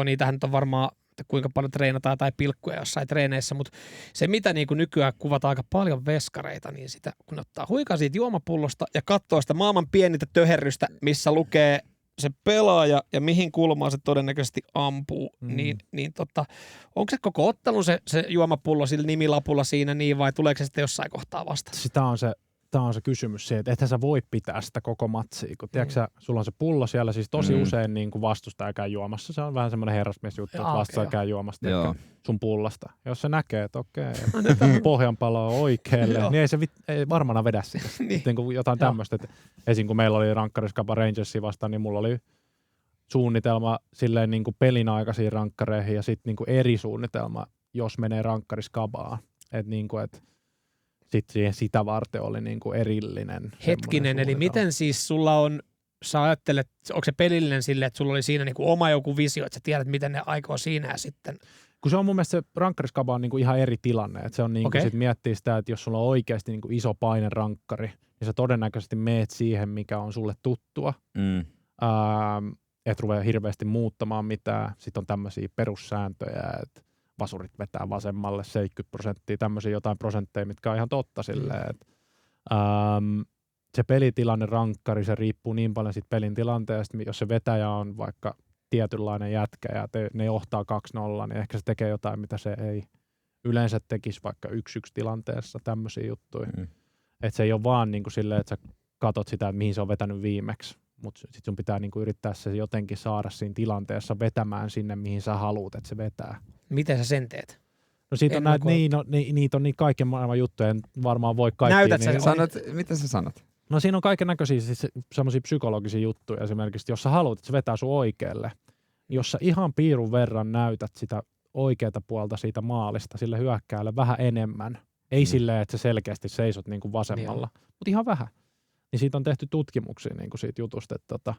niitähän nyt on varmaan, kuinka paljon treenataan tai pilkkuja jossain treeneissä, mutta se mitä niin kuin nykyään kuvataan aika paljon veskareita, niin sitä kun ottaa huikaa siitä juomapullosta ja katsoo sitä maailman pienintä töherrystä, missä lukee se pelaaja ja mihin kulmaan se todennäköisesti ampuu, niin onko se koko ottelun se juomapullo sillä nimilapulla siinä niin vai tuleeko se sitten jossain kohtaa vastaan?
Tämä on se kysymys se, että ethän sä voi pitää sitä koko matsia, kun tiedätkö sulla on se pullo siellä, siis tosi usein niin kuin vastustaja käy juomassa, se on vähän semmoinen herrasmiesjuttu, että vastustaja käy juomasta sun pullosta. Jos se näkee, että pohjanpalo on oikealle, niin ei se ei varmana vedä sitä. niin kuin jotain tämmöistä, että esim. Kun meillä oli rankkariskapa Rangersia vastaan, niin mulla oli suunnitelma silleen niin kuin pelin aikaisiin rankkareihin ja sitten niin kuin eri suunnitelma, jos menee rankkariskabaan. Että niin kuin, että sitten sitä varten oli niinku erillinen.
Hetkinen, eli miten siis sulla on, sä ajattelet, onko se pelillinen silleen, että sulla oli siinä niinku oma joku visio, että sä tiedät, miten ne aikoo siinä ja sitten?
Kun se on mun mielestä se rankkariskaba on niinku ihan eri tilanne. Että se on niinku sit miettii sitä, että jos sulla on oikeasti niinku iso paine rankkari, niin sä todennäköisesti meet siihen, mikä on sulle tuttua. Et ruvea hirveästi muuttamaan mitään. Sitten on tämmöisiä perussääntöjä, että vasurit vetää vasemmalle 70%, tämmöisiä jotain prosentteja, mitkä on ihan totta silleen, että se pelitilanne rankkari, se riippuu niin paljon siitä pelin tilanteesta, jos se vetäjä on vaikka tietynlainen jätkä ja ne johtaa 2-0, niin ehkä se tekee jotain, mitä se ei yleensä tekisi vaikka 1-1 tilanteessa, tämmöisiä juttuja. Että se ei ole vaan niin kuin silleen, että sä katot sitä, että mihin se on vetänyt viimeksi, mutta sitten sun pitää niin kuin yrittää se jotenkin saada siinä tilanteessa vetämään sinne, mihin sä haluat, että se vetää.
Miten sä sen teet?
No siitä on näitä, niitä on niin kaiken maailman juttuja, en varmaan voi kaikkia.
Näytät
niin,
mitä sä sanot?
No siinä on kaiken näköisiä siis semmoisia psykologisia juttuja esimerkiksi, jos sä haluat, että se vetää sun oikealle, jos sä ihan piirun verran näytät sitä oikeata puolta siitä maalista sille hyökkäälle vähän enemmän, ei silleen, että sä selkeästi seisot niin kuin vasemmalla, mutta ihan vähän. Niin siitä on tehty tutkimuksia niin kuin siitä jutusta, että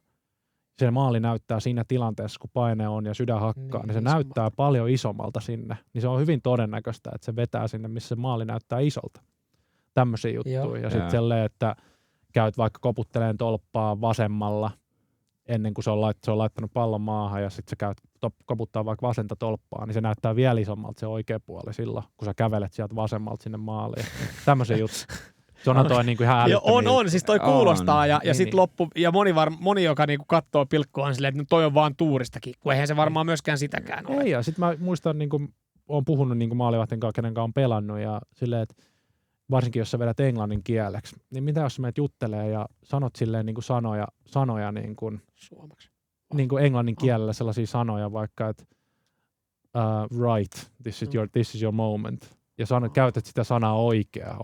se maali näyttää siinä tilanteessa, kun paine on ja sydän hakkaa, niin se näyttää paljon isommalta sinne. Niin se on hyvin todennäköistä, että se vetää sinne, missä se maali näyttää isolta. Tämmöisiä juttuja. Ja sitten sellainen, että käyt vaikka koputteleen tolppaa vasemmalla ennen kuin se on laittanut pallon maahan ja sitten sä käyt koputtaa vaikka vasenta tolppaa, niin se näyttää vielä isommalta se oikea puoli silloin, kun sä kävelet sieltä vasemmalta sinne maaliin. Tämmöisiä juttuja. Se on toi niinku ihan älyttömiä.
On, siis toi kuulostaa ja sit loppu, ja moni joka niinku kattoo pilkkua on silleen, että no toi on vaan tuuristakin, kun eihän se varmaan myöskään sitäkään ole.
Ei, ja sit mä muistan, niinku, oon puhunut niinku maalivahtin kanssa, kenen kanssa on pelannut, ja silleen, että varsinkin jos sä vedät englannin kieleksi, niin mitä jos sä menet juttelee ja sanot silleen niinku sanoja niinku,
suomeksi.
Niinku englannin kielellä sellaisia sanoja, vaikka että right, this is your moment. Ja käytät sitä sanaa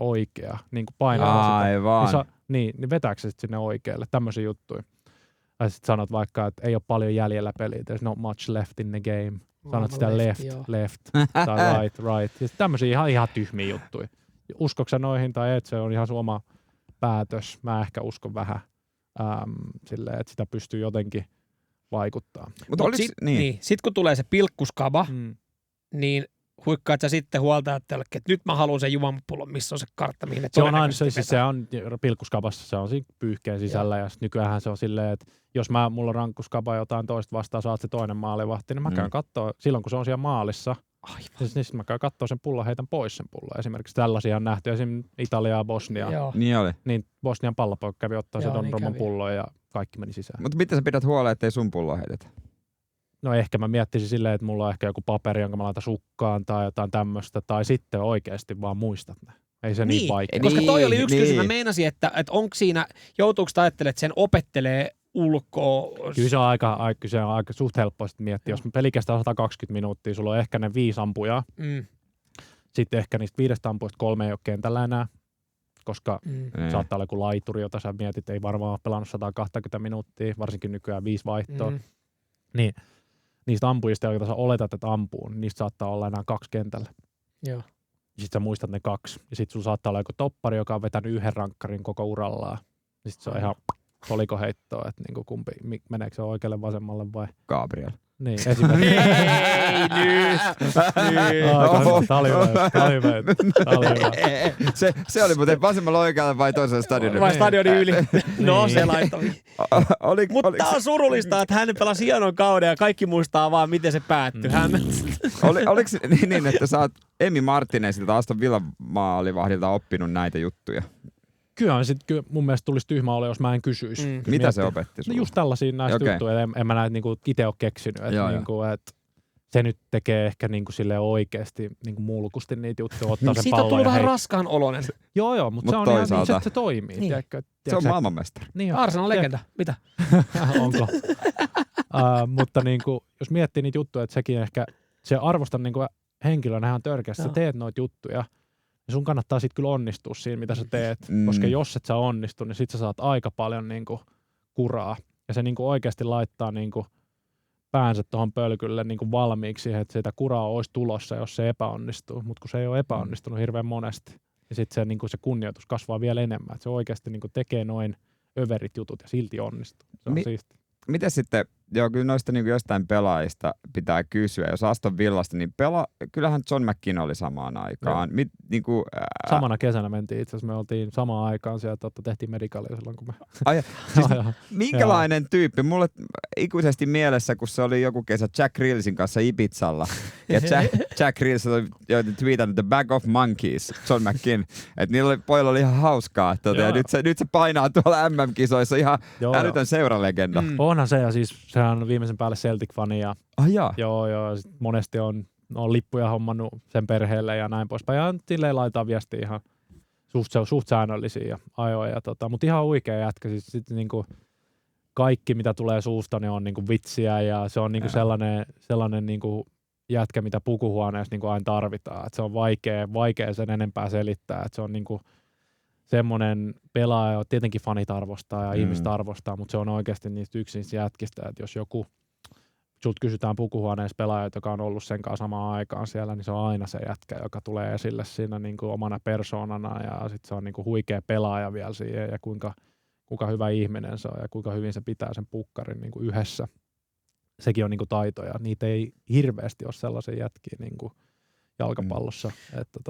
oikea, niin kuin painaa sitä. Niin vetääkö se sitten sinne oikealle, tämmöisiä juttuja. Ja sitten sanot vaikka, että ei ole paljon jäljellä peliä, there's not much left in the game. Sanot sitä left, tai right. Ja tämmöisiä ihan tyhmiä juttuja. Uskotko sä noihin tai et, se on ihan sun oma päätös. Mä ehkä uskon vähän silleen, että sitä pystyy jotenkin vaikuttaa.
Sitten kun tulee se pilkkuskaba, niin huikkaat sä sitten huoltajattellekin, että nyt mä haluan sen juomapullon, missä on se kartta, mihin ne
se on pilkkuskabassa, se on siinä pyyhkeen sisällä ja nykyään se on silleen, että jos mulla on rankkuskaba jotain toista vastaan, saat se toinen maalivahti, niin mä käyn kattoo, silloin kun se on siellä maalissa, niin sitten mä käyn kattoo sen pullon, heitän pois sen pullon. Esimerkiksi tällaisia on nähty, esimerkiksi Italiaa ja Bosniaa. Niin Bosnian pallopoika kävi ottaa se Donnarumman pullon ja kaikki meni sisään.
Mutta miten sä pidät huolta, ettei sun pulloa heitetä?
No ehkä mä miettisin silleen, että mulla on ehkä joku paperi, jonka mä laitan sukkaan tai jotain tämmöistä, tai sitten oikeasti vaan muistat ne. Ei se niin vaikea.
Koska toi oli yksi kysymys. Mä meinasin, että onko siinä, joutuuko sä ajattelemaan, että sen opettelee ulkoa?
Kyllä se on aika suht helppoa sitten miettiä. Jos peli kestää 120 minuuttia, sulla on ehkä ne 5 ampujaa. Sitten ehkä niistä 5 ampuista 3 ei ole kentällä enää, koska saattaa olla joku laituri, jota sä mietit, ei varmaan ole pelannut 120 minuuttia, varsinkin nykyään 5 vaihtoa. Niin niistä ampujista, joita sä oletat, että ampuu, niin niistä saattaa olla enää 2 kentällä.
Joo.
Sitten sä muistat ne 2. Ja sitten sulla saattaa olla joku toppari, joka on vetänyt 1 rankkarin koko urallaan. Sitten se on ihan kolikoheittoa, että niinku kumpi, meneekö se oikealle, vasemmalle vai?
Gabriel.
Niin, esimerkiksi.
Ei nyt!
Tää oli hyvä.
Se oli muuten vasemmalla oikealle vai toisella stadionilla?
Vai stadionin yli. No se laittoi. Mutta tää on surullista, että hän pelasi hienon kauden ja kaikki muistaa vaan, miten se päättyi.
Oliko niin, että sä oot Emi Martinezilta Aston Villan maalivahdilta oppinut näitä juttuja?
Kyllä mun mielestä tulisi tyhmä olla, jos mä en kysyisi.
Mitä se opetti sulle?
No just tällaisia näistä juttuja. En mä näitä niinku itse ole keksinyt. Että se nyt tekee ehkä niinku sille oikeasti niinku mulkusti niitä juttuja, ottaa sen
siitä
pallon.
Siitä on tullut vähän raskaan oloinen.
Joo, mutta se on ihan niin, se toimii.
Niin.
Tiedätkö,
se on maailmanmestari.
Niin Arsenal legenda. Mitä?
Onko? Mutta niinku, jos miettii niitä juttuja, että sekin ehkä, se arvostan niinku henkilönä ihan törkeästi. Sä teet noita juttuja. Ja sun kannattaa sitten kyllä onnistua siinä, mitä sä teet, koska jos et sä onnistu, niin sit sä saat aika paljon niinku kuraa. Ja se niinku oikeasti laittaa niinku päänsä tuohon pölkylle niinku valmiiksi siihen, että sitä kuraa olisi tulossa, jos se epäonnistuu. Mutta kun se ei ole epäonnistunut hirveän monesti, niin sitten se, niinku se kunnioitus kasvaa vielä enemmän. Et se oikeasti niinku tekee noin överit jutut ja silti onnistuu. Se on siisti.
Miten sitten, kyllä noista niin jostain pelaajista pitää kysyä. Jos Aston Villasta, niin kyllähän John McKinn oli samaan aikaan.
Samana kesänä mentiin itse asiassa, me oltiin samaan aikaan siellä, tehtiin medikalia silloin, kun me...
Minkälainen tyyppi? Mulle ikuisesti mielessä, kun se oli joku kesä Jack Reelsin kanssa Ibizalla. Ja Jack Reels oli tweetannut The Bag of Monkeys, John McKinn. Että niillä pojilla oli ihan hauskaa. Ja nyt se painaa tuolla MM-kisoissa ihan älytön seuralegenda.
Onhan se, ja siis sehän on viimeisen päälle Celtic-fani. Ja, joo, monesti on lippuja hommannut sen perheelle ja näin poispäin. Ja silleen laitetaan viestiä ihan suht säännöllisiä ajoja. Mutta ihan huikea jätkä. Siis niinku kaikki, mitä tulee suusta, niin on niinku vitsiä ja se on niinku sellainen niinku jätkä, mitä pukuhuoneessa niin kuin aina tarvitaan. Et se on vaikea sen enempää selittää. Et se on niin kuin semmoinen pelaaja, tietenkin fanit arvostaa ja ihmiset arvostaa, mutta se on oikeasti niistä yksin jätkistä, että jos sut kysytään pukuhuoneessa pelaajat, joka on ollut sen kanssa samaan aikaan siellä, niin se on aina se jätkä, joka tulee esille siinä niin kuin omana persoonana ja sitten se on niin kuin huikea pelaaja vielä siihen ja kuinka hyvä ihminen se on ja kuinka hyvin se pitää sen pukkarin niin kuin yhdessä. Sekin on niin kuin taitoja. Niitä ei hirveästi ole sellaisia jätkiä niin kuin jalkapallossa, että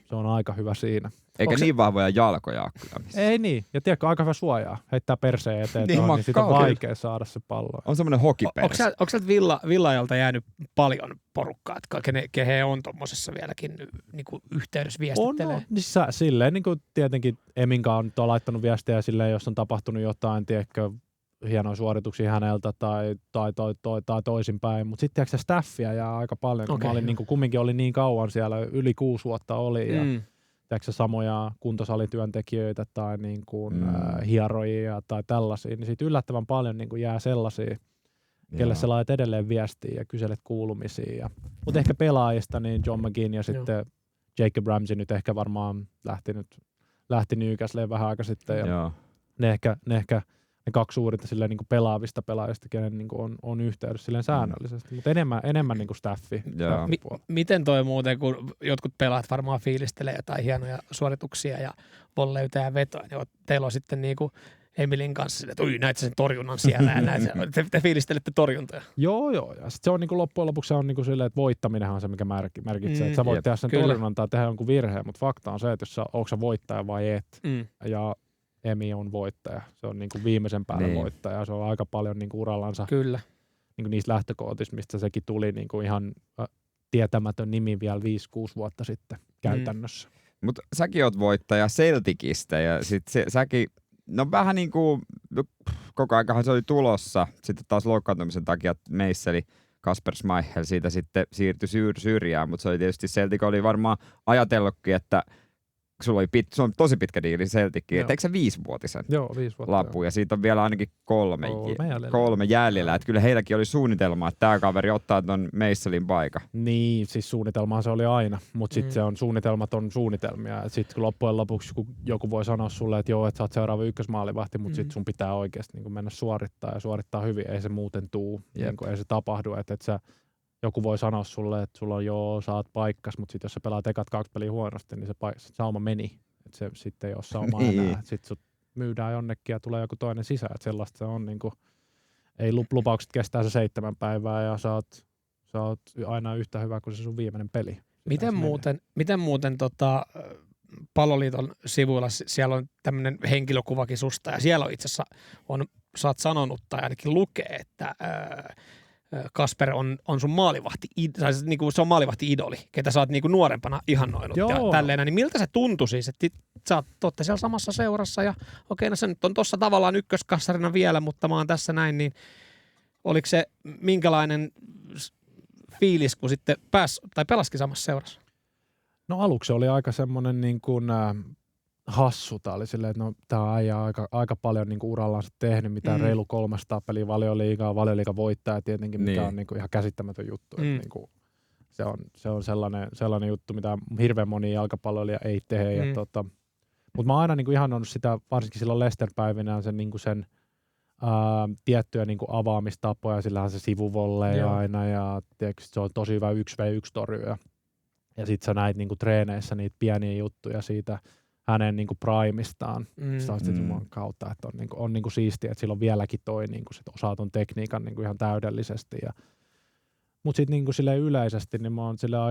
se on aika hyvä siinä.
Eikä niin vahvoja jalkoja ole kyllä missä.
Ei niin. Ja tiedätkö, aika hyvä suojaa. Heittää perseen eteen, niin siitä on vaikea saada se pallo.
On semmoinen hokiperse.
Onko sieltä Villaajalta jäänyt paljon porukkaa, kehen on tuommoisessa vieläkin niin kuin yhteydessä viestittelee?
On. Silleen niin kuin tietenkin Eminka on laittanut viestiä silleen, jos on tapahtunut jotain, tiedätkö, hienoja suorituksia häneltä tai toisinpäin, mutta sitten tiedätkö staffia jää aika paljon, kun mä olin niin kuin, kumminkin oli niin kauan siellä, yli 6 vuotta oli ja tiedätkö, samoja kuntosalityöntekijöitä tai niin kuin, hierojia tai tällaisia, niin sitten yllättävän paljon niin kuin jää sellaisia, kelle sä laitat edelleen viestiä ja kyselet kuulumisia. Mutta ehkä pelaajista, niin John McGinn ja sitten Jacob Ramsey nyt ehkä varmaan lähti Newcastleen vähän aika sitten ja ne ehkä ne 2 suurinta silleen niin kuin pelaavista pelaajista, kenen niin kuin on yhteydessä silleen säännöllisesti, mutta enemmän niin kuin staffi.
Miten toi muuten, kun jotkut pelaat varmaan fiilistelee jotain hienoja suorituksia ja volleyta ja vetoa, niin teillä on sitten niin kuin Emilin kanssa sille, että näet sen torjunnan siellä ja te fiilistelette torjuntoja.
Joo, ja sitten se on niin kuin loppujen lopuksi se on niin kuin silleen, että voittaminenhan on se, mikä merkitsee, että sä voit tehdä sen torjunnan tai tehdä jonkun virheen, mutta fakta on se, että jos onko sä voittaja vai et, ja Emi on voittaja. Se on niinku viimeisen päälle voittaja. Se on aika paljon niinku urallansa niinku niistä lähtökohdista, mistä sekin tuli niinku ihan tietämätön nimi vielä 5-6 vuotta sitten käytännössä.
Mutta säkin oot voittaja Celticistä ja sitten säkin, no vähän niin kuin koko aikahan se oli tulossa. Sitten taas loukkaantumisen takia meisseli Kasper Schmeichel siitä sitten siirtyi syrjään, mutta se oli tietysti Celtic oli varmaan ajatellutkin, että sulla on tosi pitkä diili Celtickiin. Teikö sä 5-vuotisen?
Joo, 5 vuotta.
Lappu, ja siitä on vielä ainakin 3 jäljellä. Että kyllä heilläkin oli suunnitelma, että tämä kaveri ottaa ton Meisselin paikan.
Niin, siis suunnitelmaa se oli aina, mutta sitten se on suunnitelmat on suunnitelmia. Sitten loppujen lopuksi joku voi sanoa sulle, että joo, että sä oot seuraava ykkösmaalivahti, mutta sitten sun pitää oikeasti niin mennä suorittaa hyvin. Ei se muuten tuu, niin ei se tapahdu, että sä joku voi sanoa sulle, että sulla on saat paikkas, mutta sitten jos sä pelaat ekat 2 peliä huonosti, niin se sauma meni. Että se sitten ei ole sauma enää. Sitten sut myydään jonnekin ja tulee joku toinen sisään. Että sellaista se on. Niinku, ei lupaukset kestää se 7 päivää ja sä oot aina yhtä hyvä kuin se sun viimeinen peli.
Miten muuten Palloliiton sivuilla siellä on tämmöinen henkilökuvakin susta ja siellä on itse asiassa sä oot sanonut tai ainakin lukee, että Kasper on sun maalivahti, niinku se on maalivahti-idoli, ketä sä oot niinku nuorempana ihannoinut ja tälleen. Niin miltä se tuntui siis, että sä ootte siellä samassa seurassa ja okei, no se nyt on tossa tavallaan ykköskassarina vielä, mutta mä oon tässä näin, niin oliko se minkälainen fiilis, kun sitten pelasikin samassa seurassa?
No aluksi oli aika semmoinen niin kuin hassu. Tää oli silleen, että no tää äijä aika paljon niinku urallaan tehnyt, mitä reilu 300 peliä Valioliigaa voittaja tietenkin, mikä on niinku ihan käsittämätön juttu. Niinku, se on sellainen juttu, mitä hirveän moni jalkapalloilija ei tee. Mutta mä oon aina niinku ihannut sitä, varsinkin silloin Leicester-päivinä sen tiettyjä niinku avaamistapoja, sillähän se sivuvolleja aina ja tietysti se on tosi hyvä 1v1 torjuja. Ja sit sä näit niinku treeneissä niitä pieniä juttuja siitä hänen niinku primistaan. Se on sitten Jumalan kautta, että on niinku siistiä, että sillä on vieläkin toi niinku sit osaa ton tekniikan niinku ihan täydellisesti. Mut sit niinku silleen yleisesti niin mä oon silleen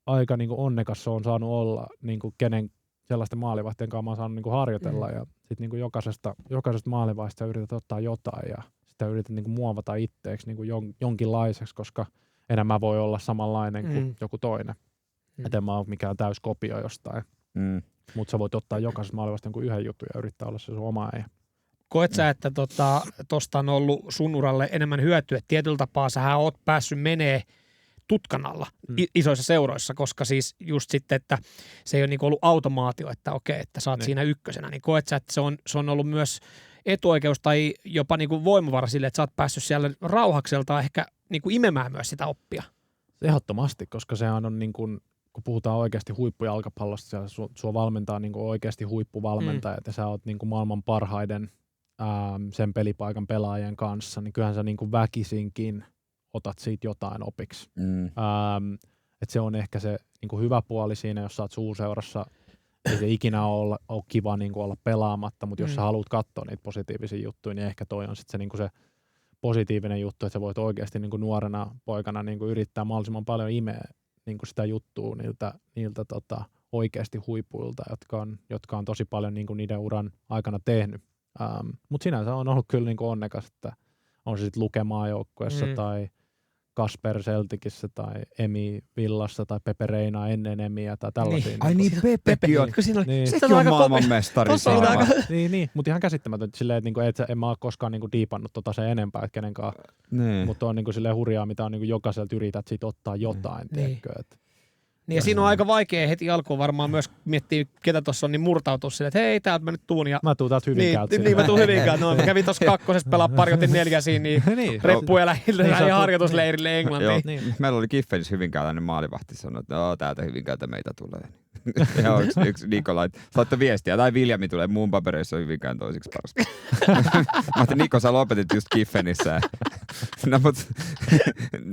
aika niinku onnekas on saanut olla niinku kenen sellaisten maalivahtien kanssa mä oon saanut niinku harjoitella ja sit niinku jokaisesta maalivahdista yrität ottaa jotain ja sitä yrität niinku muovata itteeksi niinku jonkinlaiseksi, koska enää voi olla samanlainen kuin joku toinen. Et en mä ole mikään täys kopio jostain. Mutta sä voit ottaa jokaisesta maalivasta jonkun yhden jutun ja yrittää olla se sun oma äijä.
Koet sä, että tosta on ollut sun uralle enemmän hyötyä? Tietyllä tapaa sähän oot päässyt menee tutkan alla isoissa seuroissa, koska siis just sitten, että se ei ole niinku ollut automaatio, että okei, että sä oot siinä ykkösenä. Niin koet sä, että se on ollut myös etuoikeus tai jopa niinku voimavara sille, että sä oot päässyt siellä rauhakselta ehkä niinku imemään myös sitä oppia?
Ehdottomasti, koska sehän on niin kuin, kun puhutaan oikeasti huippujalkapallosta, sua valmentaa niin kuin oikeasti huippuvalmentajat ja sä oot niin kuin maailman parhaiden sen pelipaikan pelaajien kanssa, niin kyllähän sä niin kuin väkisinkin otat siitä jotain opiksi. Että se on ehkä se niin kuin hyvä puoli siinä, jos sä oot suurseurassa, ei se ikinä ole kiva niin kuin olla pelaamatta, mutta jos sä haluat katsoa niitä positiivisia juttuja, niin ehkä toi on sitten se, niin kuin se positiivinen juttu, että sä voit oikeasti niin kuin nuorena poikana niin kuin yrittää mahdollisimman paljon imeä niin kuin sitä juttua niiltä oikeasti huipuilta, jotka on tosi paljon niin kuin niiden uran aikana tehnyt. Mutta sinänsä on ollut kyllä niin kuin onnekas, että on se sitten Lukemaa joukkueessa tai Kasper Celticissa tai Emi Villassa tai Pepe Reina ennen Emiä tai tällaisia.
Ai niin, Pepekin on.
Niin.
Sekin on maailmanmestari.
Niin, mutta ihan käsittämätöntä silleen, että niinku, en mä ole koskaan niinku diipannut sen enempää, että kenenkaan. Mutta on niinku silleen hurjaa, mitä on niinku jokaiselta yrität siitä ottaa jotain, tiedätkö.
Niin ja siinä on aika vaikea heti alkuun varmaan myös miettiä, ketä tuossa on, niin murtautua silleen, että hei, täältä mä nyt tuun. Ja
mä tuun täältä Hyvinkäältä.
Niin, mä tuun Hyvinkäältä. No, mä kävin tuossa kakkosessa pelaa pari, otin 4 siinä, niin reppuja lähdin harjoitusleirille Englantiin.
Niin. Meillä oli Kiffenissä Hyvinkääläinen maalivahti sanoi, että täältä Hyvinkäältä meitä tulee. Ja yksi Nikolai laittoi viestiä, tai Viljami tulee, muun papereissa on Hyvinkään toisiksi paras. Mä ajattelin, Niko, sä lopetit just Kiffenissä. No, mut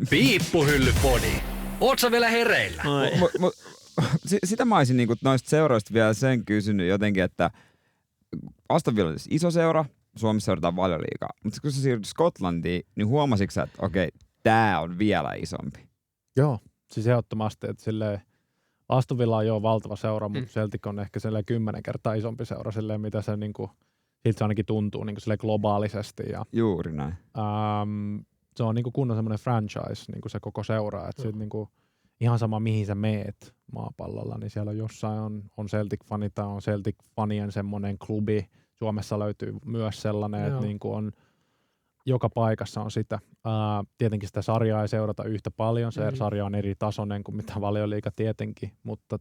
Piippuhyllypodi. Oot sä vielä hereillä?
Sitä mä olisin niinku noista seuroista vielä sen kysynyt jotenkin, että Aston Villa on iso seura, Suomessa seurataan Valioliigaa, mutta kun sä siirryt Skotlantiin, niin huomasitko sä, että okei, tää on vielä isompi?
Joo, siis ehdottomasti, että silleen Aston Villa on jo valtava seura, mutta Celtic on ehkä 10 kertaa isompi seura, silleen, mitä se niinku, siltä se ainakin tuntuu niinku silleen globaalisesti. Ja,
juuri näin.
Se on niinku kunnon semmoinen franchise, niinku se koko seura, että niinku, ihan sama mihin sä meet maapallolla, niin siellä jossain on Celtic-fani tai on Celtic-fanien semmoinen klubi. Suomessa löytyy myös sellainen, että niinku on, joka paikassa on sitä. Tietenkin sitä sarjaa ei seurata yhtä paljon, se sarja on eri tasoinen kuin mitä Valioliiga tietenkin, mutta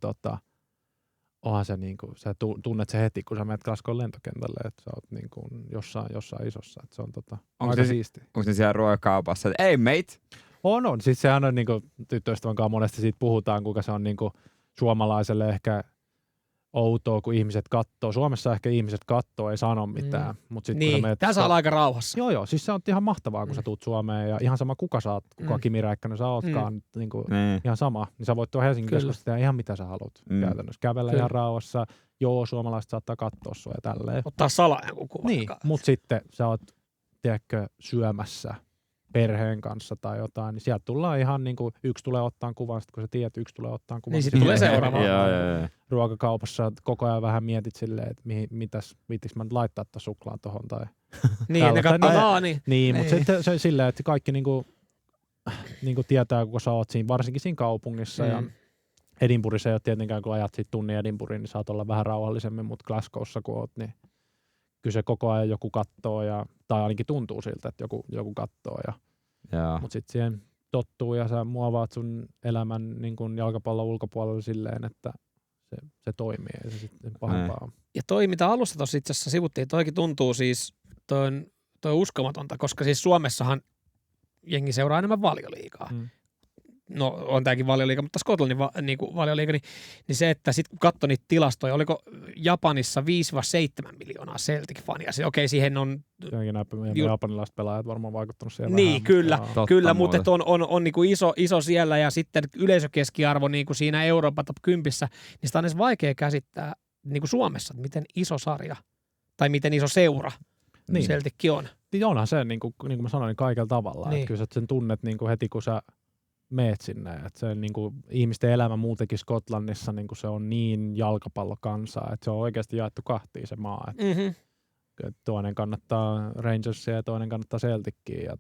onhan se niinku, sä tunnet se heti, kun sä menet Glasgown lentokentälle, että sä oot niinku jossain isossa, että se on aika siisti.
Onko se siellä ruokakaupassa, että ei mate?
On. Siis sehän on niinku, tyttöystävän kanssa monesti siitä puhutaan, kuinka se on niinku suomalaiselle ehkä outoa, kun ihmiset kattoo. Suomessa ehkä ihmiset kattoo, ei sano mitään. Mut sit,
niin, tässä on aika rauhassa.
Joo, siis se on ihan mahtavaa, kun sä tuut Suomeen ja ihan sama kuka sä oot, kuka Kimi Räikkönen sä ootkaan, niinku, ihan sama. Niin sä voit tuolla Helsingin keskustassa tehdä ihan mitä sä haluat käytännössä. Kävellä ihan rauhassa, suomalaiset saattaa katsoa sua ja tälleen.
Ottaa salaa joku kuva.
Niin, mut sitten sä oot, tiedätkö, syömässä perheen kanssa tai jotain, niin sieltä tullaan ihan niin kuin yksi tulee ottaan kuvan, sitten kun sä tiedät, yksi tulee ottaan kuvan.
Niin sitten tulee seuraava.
Ruokakaupassa koko ajan vähän mietit silleen, että viittikö mä nyt laittaa tuon suklaan tohon tai
niin, ne katsoo,
niin, mutta sitten se silleen, että kaikki niinku tietää, kun sä oot siinä, varsinkin siinä kaupungissa ja Edinburghissa ei ole tietenkään, kun ajat siitä tunnin Edinburghiin, niin saat olla vähän rauhallisemmin, mutta Glasgowssa kun oot, niin kyllä se koko ajan joku kattoo, tai ainakin tuntuu siltä, että joku kattoo. Mutta sitten siihen tottuu ja sä muovaat sun elämän niin kun jalkapallon ulkopuolella silleen, että se toimii ja se sitten pahempaa.
Ja toi, mitä alussa tuossa itse asiassa sivuttiin, toikin tuntuu siis, toi uskomatonta, koska siis Suomessahan jengi seuraa enemmän Valioliigaa. No on tämäkin Valioliiga, mutta Skotlannin Valioliiga, niin se, että sitten kun katsoi niitä tilastoja, oliko Japanissa 5-7 miljoonaa Celtic-fania. Siis, okei, siihen on...
Senkin nämä japanilaiset pelaajat varmaan vaikuttanut siellä
niin, vähän. Kyllä, mutta on niinku iso siellä ja sitten yleisökeskiarvo niinku siinä Euroopan top 10, niin sitä on edes vaikea käsittää niinku Suomessa, että miten iso sarja tai miten iso seura Celtic on.
Niin onhan se, niin kuin mä sanoin, niin kaikella tavalla. Niin. Että kyllä sä sen tunnet niin kuin heti, kun sä meet sinne. Että se niin kuin, ihmisten elämä muutenkin Skotlannissa, niin kuin se on niin jalkapallokansaa, että se on oikeasti jaettu kahtiin se maa. Että toinen kannattaa Rangersia ja toinen kannattaa Celticia. Ja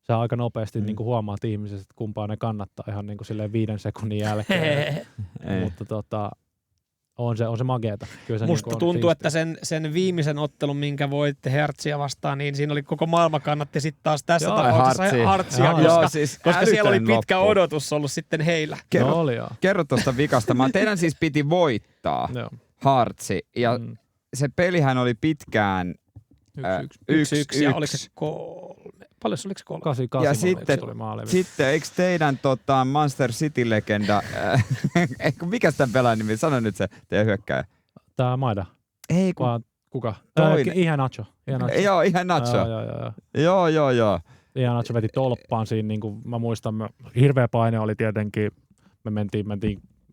sä aika nopeasti niin kuin huomaat ihmiset, että kumpaa ne kannattaa ihan niin kuin silleen 5 sekunnin jälkeen. Mutta on se mageeta.
Musta niin tuntuu, että sen viimeisen ottelun, minkä voitte Hertziä vastaan, niin siinä oli koko maailma kannatti sitten taas tässä tapauksessa Hartsia, koska siellä oli pitkä odotus ollut sitten heillä.
Kerro tuosta vikasta. Teidän siis piti voittaa Hartsi, ja se pelihän oli pitkään
1-1, ja oliko se 3? Paljon se oliko se 3?
88
ja sitten eikö teidän Manchester City-legenda, mikä sitä pelaajan nimi? Sano nyt se teidän hyökkääjä.
Tää Maida.
Ei kun...
Kuka?
Iheanacho.
Joo,
Iheanacho. Joo.
Iheanacho veti tolppaan siinä, niin kuin mä muistan, hirveä paine oli tietenkin,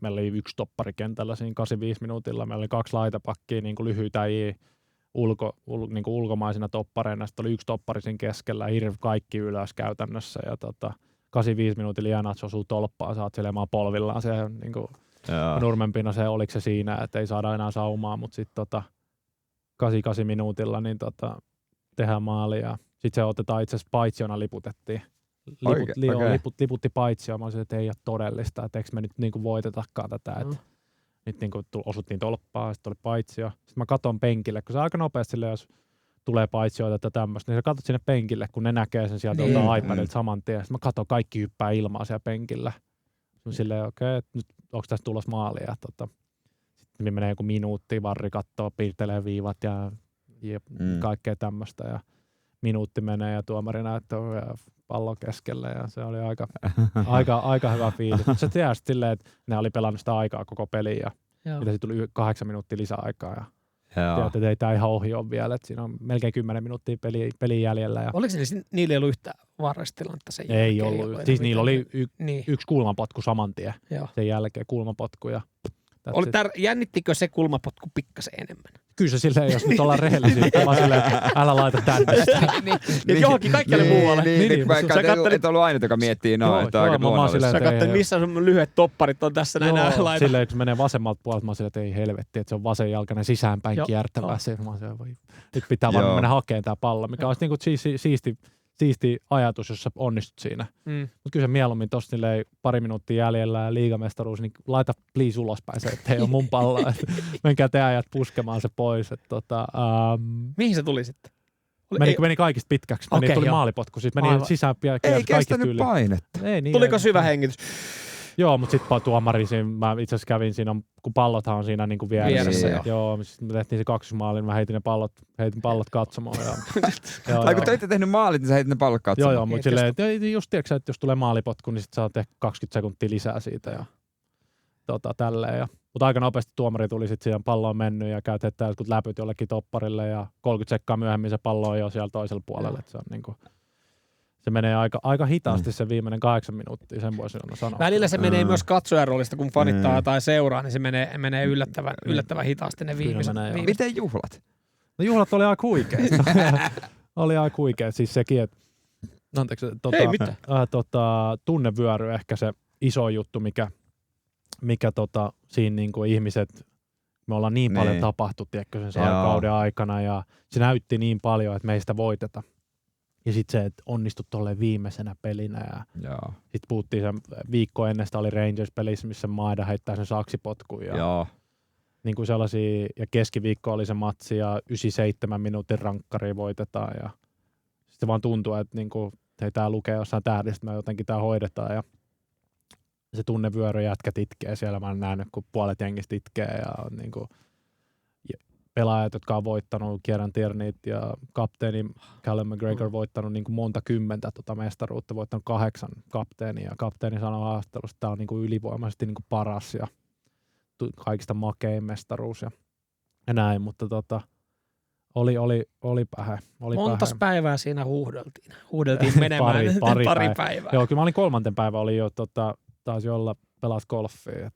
meillä oli 1 toppari kentällä siinä 85 minuutilla, meillä oli 2 laitapakkia, niin kuin lyhyitä niin kuin ulkomaisina toppareina, sitten oli 1 toppari siinä keskellä, kaikki ylös käytännössä, ja 85 minuutilla Iheanacho osuu tolppaan, saat selemaan polvillaan siellä niin kuin nurmenpina se, oliko se siinä, että ei saada enää saumaa, mutta sitten 88 minuutilla niin tehdään maali ja sitten se otetaan itse asiassa paitsiona liputettiin. Liputti paitsioon. Mä olisin, että ei ole todellista, että eikö me nyt niinku voitetakaan tätä. Että nyt niinku osuttiin tolppaa, sitten oli paitsio. Sitten mä katon penkille, kun se aika nopeasti, jos tulee paitsioita tai tämmöistä, niin sä katot sinne penkille, kun ne näkee sen sieltä iPadilta saman tien. Sitten mä katon kaikki hyppää ilmaa siellä penkillä. Silleen, okei, nyt onko tässä tulossa maalia? Sitten menee joku minuutti, varri kattoo, piirtelee viivat ja kaikkea tämmöistä. Ja minuutti menee ja tuomari näyttää pallon keskelle ja se oli aika hyvä fiilis. Mutta se tiedät silleen, että ne oli pelannut sitä aikaa koko peliin ja mitä se tuli 8 minuuttia lisäaikaa. Ja tiedät, että ei tämä ihan ohi ole vielä, että siinä on melkein 10 minuuttia pelin jäljellä. Ja
oliko niillä ei ollut yhtä vaarallistilannetta sen jälkeen?
Ei ollut. Siis niillä oli yksi kulmapotku saman tien sen jälkeen, kulmapotku. Ja
jännittikö se kulmapotku pikkasen enemmän?
Kyllä se silleen, jos nyt ollaan rehellisiä, vaan silleen, älä laita tänne sitä.
Johonkin kaikkialle muualle.
Niin, vaikka et ollut ainut, joka miettii noin.
Sä katsoit, missä sun lyhyet topparit on tässä näin laita.
Silleen, kun menee vasemmalta puolelta, mä oon silleen, että ei helvetti, että se on vasenjalkainen sisäänpäin kiertävää. Nyt pitää vaan mennä hakemaan tää pallo, mikä olisi niinku siisti ajatus, jos sä onnistut siinä. Mutta kyllä se mieluummin tossa pari minuuttia jäljellä ja liigamestaruus, niin laita please ulospäin se, ettei ole mun palloa. Menkää te ajat puskemaan se pois.
Mihin se tuli sitten?
Meni kaikista pitkäksi. Tuli maalipotku. Siis meni sisään ja
ei kestänyt painetta.
Tuliko syvä hengitys?
Joo, mutta sitten tuomari, mä itse asiassa kävin siinä, kun pallothan on siinä niin vieressä. Joo, sitten me tehtiin se 2 maali, mä heitin pallot katsomaan.
Tai kun te ette tehnyt maalit, niin sä heitit ne pallot katsomaan.
Joo, mutta silleen, just tiedätkö, että jos tulee maalipotku, niin sitten saa tehdä 20 sekuntia lisää siitä ja tälleen. Mutta aika nopeasti tuomari tuli sitten siihen, pallo on mennyt ja käytetään jotkut läpyt jollekin topparille ja 30 sekkaa myöhemmin se pallo on jo siellä toisella puolella. Se on niinku... Se menee aika hitaasti se viimeinen 8 minuuttia, sen voisi sanoa.
Välillä se menee myös katsojan roolista, kun fanittaa tai seuraa, niin se menee yllättävän hitaasti ne viimeiset.
Miten juhlat?
No juhlat oli aika huikeet. Oli aika huikeet, siis sekin, että tunnevyöry ehkä se iso juttu, mikä siinä niinku ihmiset, me ollaan niin paljon tapahtu, tiedätkö, sen kauden aikana ja se näytti niin paljon, että meistä voitetaan. Ja sitten se, että onnistui tolleen viimeisenä pelinä. Ja sitten puhuttiin sen viikko ennen, sitä oli Rangers-pelissä, missä Maida heittää sen saksipotkuun. Ja niin kuin sellaisia, ja keskiviikko oli se matsi ja 97 minuutin rankkari voitetaan. Ja sitten vaan tuntuu, että niinku, hei, tää lukee jossain tähdistä, me jotenkin tää hoidetaan. Ja se tunnevyöry jätkät itkee siellä. Mä oon nähnyt, kun puolet jengistä itkee ja niinku... Pelaajat, jotka on voittanut Kieran Tierneyt ja kapteeni Callum McGregor voittanut niin kuin monta kymmentä mestaruutta, voittanut 8 kapteenia. Ja kapteeni sanoi haastattelussa, että tämä on niin kuin ylivoimaisesti niin kuin paras ja kaikista makein mestaruus ja näin, mutta oli pähä.
Montas päivää siinä huudeltiin menemään pari päivää.
Joo, kyllä mä olin 3. päivä, oli jo taisi olla pelas golfia.